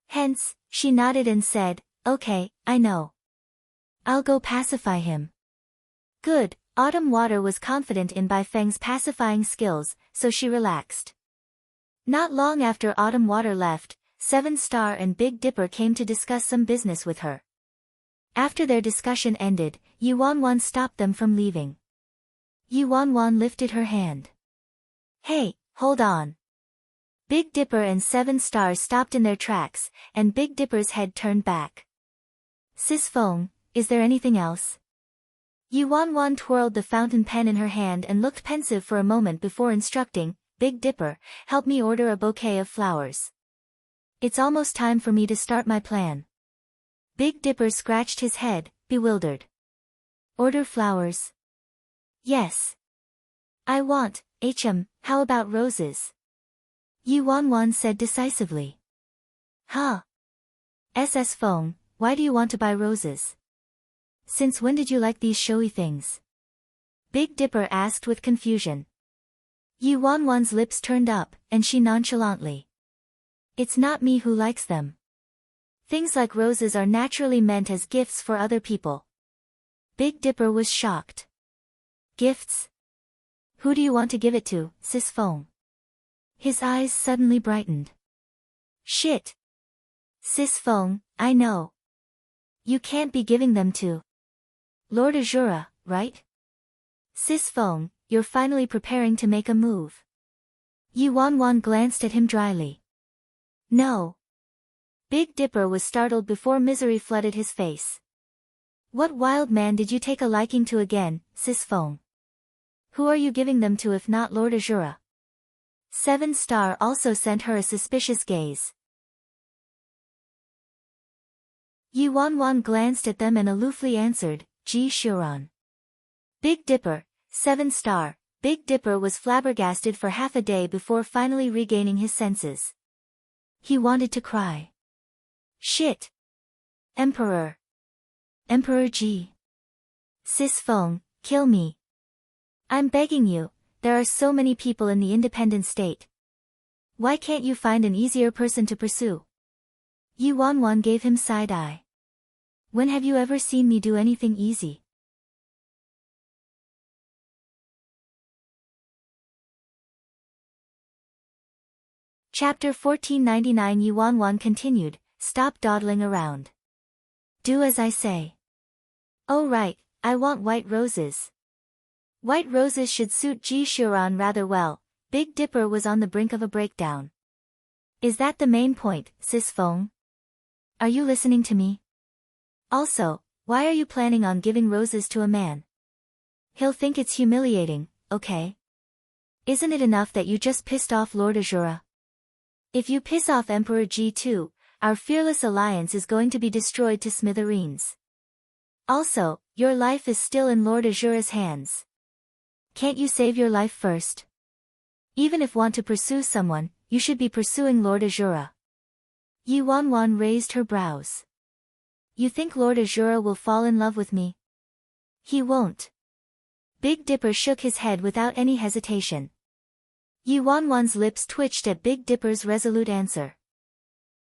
Hence, she nodded and said, okay, I know. I'll go pacify him. Good, Autumn Water was confident in Bai Feng's pacifying skills, so she relaxed. Not long after Autumn Water left, 7 Star and Big Dipper came to discuss some business with her. After their discussion ended, Yi Wanwan stopped them from leaving. Yi Wanwan lifted her hand. Hey, hold on. Big Dipper and 7 Stars stopped in their tracks, and Big Dipper's head turned back. Sis Feng, is there anything else? Yi Wanwan twirled the fountain pen in her hand and looked pensive for a moment before instructing, Big Dipper, help me order a bouquet of flowers. It's almost time for me to start my plan. Big Dipper scratched his head, bewildered. Order flowers? Yes. I want, how about roses? Yi Wanwan said decisively. Huh? SS Feng, why do you want to buy roses? Since when did you like these showy things? Big Dipper asked with confusion. Yi Wanwan's lips turned up, and she nonchalantly. It's not me who likes them. Things like roses are naturally meant as gifts for other people. Big Dipper was shocked. Gifts? Who do you want to give it to, Sis Feng? His eyes suddenly brightened. Shit! Sis Feng, I know. You can't be giving them to Lord Azura, right? Sis Feng, you're finally preparing to make a move. Yi Wanwan glanced at him dryly. No. Big Dipper was startled before misery flooded his face. What wild man did you take a liking to again, Sis Feng? Who are you giving them to if not Lord Azura? 7 Star also sent her a suspicious gaze. Yi Wanwan glanced at them and aloofly answered, Ji Shuran. Big Dipper, 7 Star, Big Dipper was flabbergasted for half a day before finally regaining his senses. He wanted to cry. Shit! Emperor! Emperor Ji! Sis Feng, kill me. I'm begging you, there are so many people in the independent state. Why can't you find an easier person to pursue? Yi Wanwan gave him side-eye. When have you ever seen me do anything easy? Chapter 1499 Yuan continued, stop dawdling around. Do as I say. Oh right, I want white roses. White roses should suit Ji Shuran rather well. Big Dipper was on the brink of a breakdown. Is that the main point, Sis Feng? Are you listening to me? Also, why are you planning on giving roses to a man? He'll think it's humiliating, okay? Isn't it enough that you just pissed off Lord Azura? If you piss off Emperor Ji too, our fearless alliance is going to be destroyed to smithereens. Also, your life is still in Lord Azura's hands. Can't you save your life first? Even if want to pursue someone, you should be pursuing Lord Azura. Yuan raised her brows. You think Lord Azura will fall in love with me? He won't. Big Dipper shook his head without any hesitation. Yuan's lips twitched at Big Dipper's resolute answer.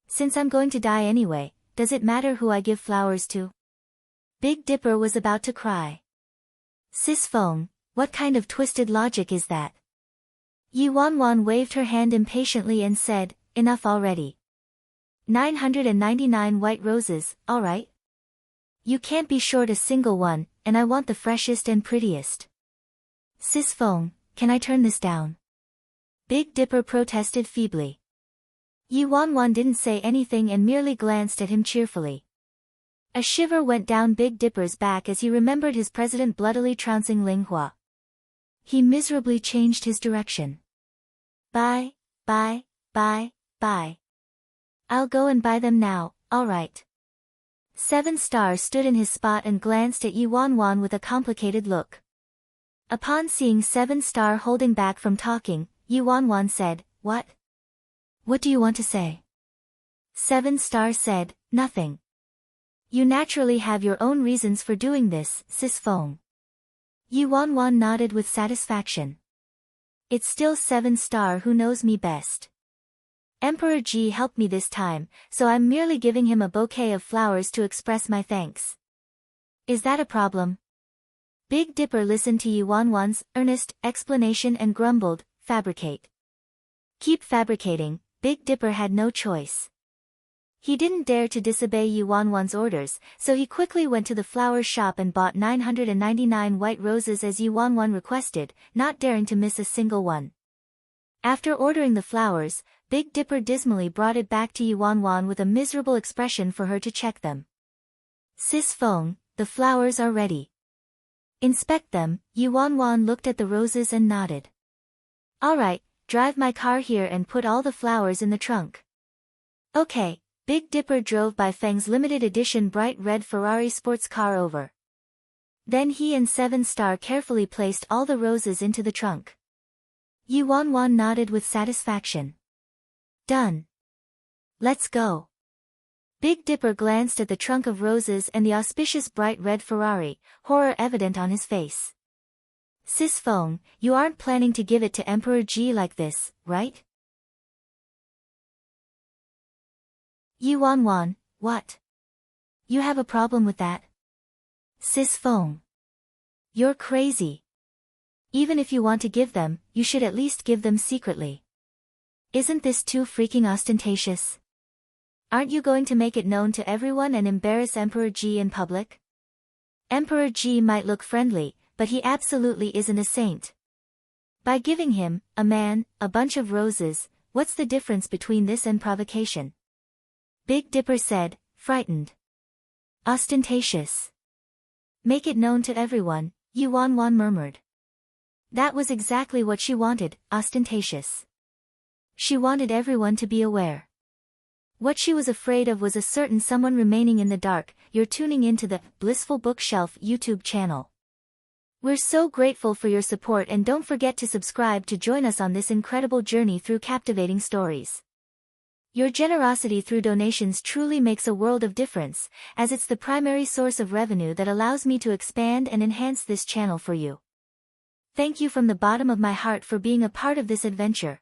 Since I'm going to die anyway, does it matter who I give flowers to? Big Dipper was about to cry. Sis Feng, what kind of twisted logic is that? Yuan waved her hand impatiently and said, enough already. 999 white roses, alright? You can't be short a single one, and I want the freshest and prettiest. Sis Feng, can I turn this down? Big Dipper protested feebly. Yuan didn't say anything and merely glanced at him cheerfully. A shiver went down Big Dipper's back as he remembered his president bloodily trouncing Ling Hua. He miserably changed his direction. Bye. I'll go and buy them now, alright. 7 Star stood in his spot and glanced at Yuan with a complicated look. Upon seeing 7 Star holding back from talking, Yuan said, what? What do you want to say? 7 Star said, nothing. You naturally have your own reasons for doing this, Sis Feng. Yuan nodded with satisfaction. It's still 7 Star who knows me best. Emperor Ji helped me this time, so I'm merely giving him a bouquet of flowers to express my thanks. Is that a problem? Big Dipper listened to Yuan's earnest explanation and grumbled, fabricate. Keep fabricating. Big Dipper had no choice. He didn't dare to disobey Yuan's orders, so he quickly went to the flower shop and bought 999 white roses as Yuan requested, not daring to miss a single one. After ordering the flowers, Big Dipper dismally brought it back to Yuan with a miserable expression for her to check them. Sis Feng, the flowers are ready. Inspect them. Yuan looked at the roses and nodded. Alright, drive my car here and put all the flowers in the trunk. Okay. Big Dipper drove by Feng's limited edition bright red Ferrari sports car over. Then he and 7 Star carefully placed all the roses into the trunk. Yuan nodded with satisfaction. Done. Let's go. Big Dipper glanced at the trunk of roses and the auspicious bright red Ferrari, horror evident on his face. Sis Feng, you aren't planning to give it to Emperor Ji like this, right? Yuan, what? You have a problem with that? Sis Feng. You're crazy. Even if you want to give them, you should at least give them secretly. Isn't this too freaking ostentatious? Aren't you going to make it known to everyone and embarrass Emperor Ji in public? Emperor Ji might look friendly, but he absolutely isn't a saint. By giving him, a man, a bunch of roses, what's the difference between this and provocation? Big Dipper said, frightened. Ostentatious. Make it known to everyone, Yuan murmured. That was exactly what she wanted, ostentatious. She wanted everyone to be aware. What she was afraid of was a certain someone remaining in the dark. You're tuning into the Blissful Bookshelf YouTube channel. We're so grateful for your support and don't forget to subscribe to join us on this incredible journey through captivating stories. Your generosity through donations truly makes a world of difference, as it's the primary source of revenue that allows me to expand and enhance this channel for you. Thank you from the bottom of my heart for being a part of this adventure.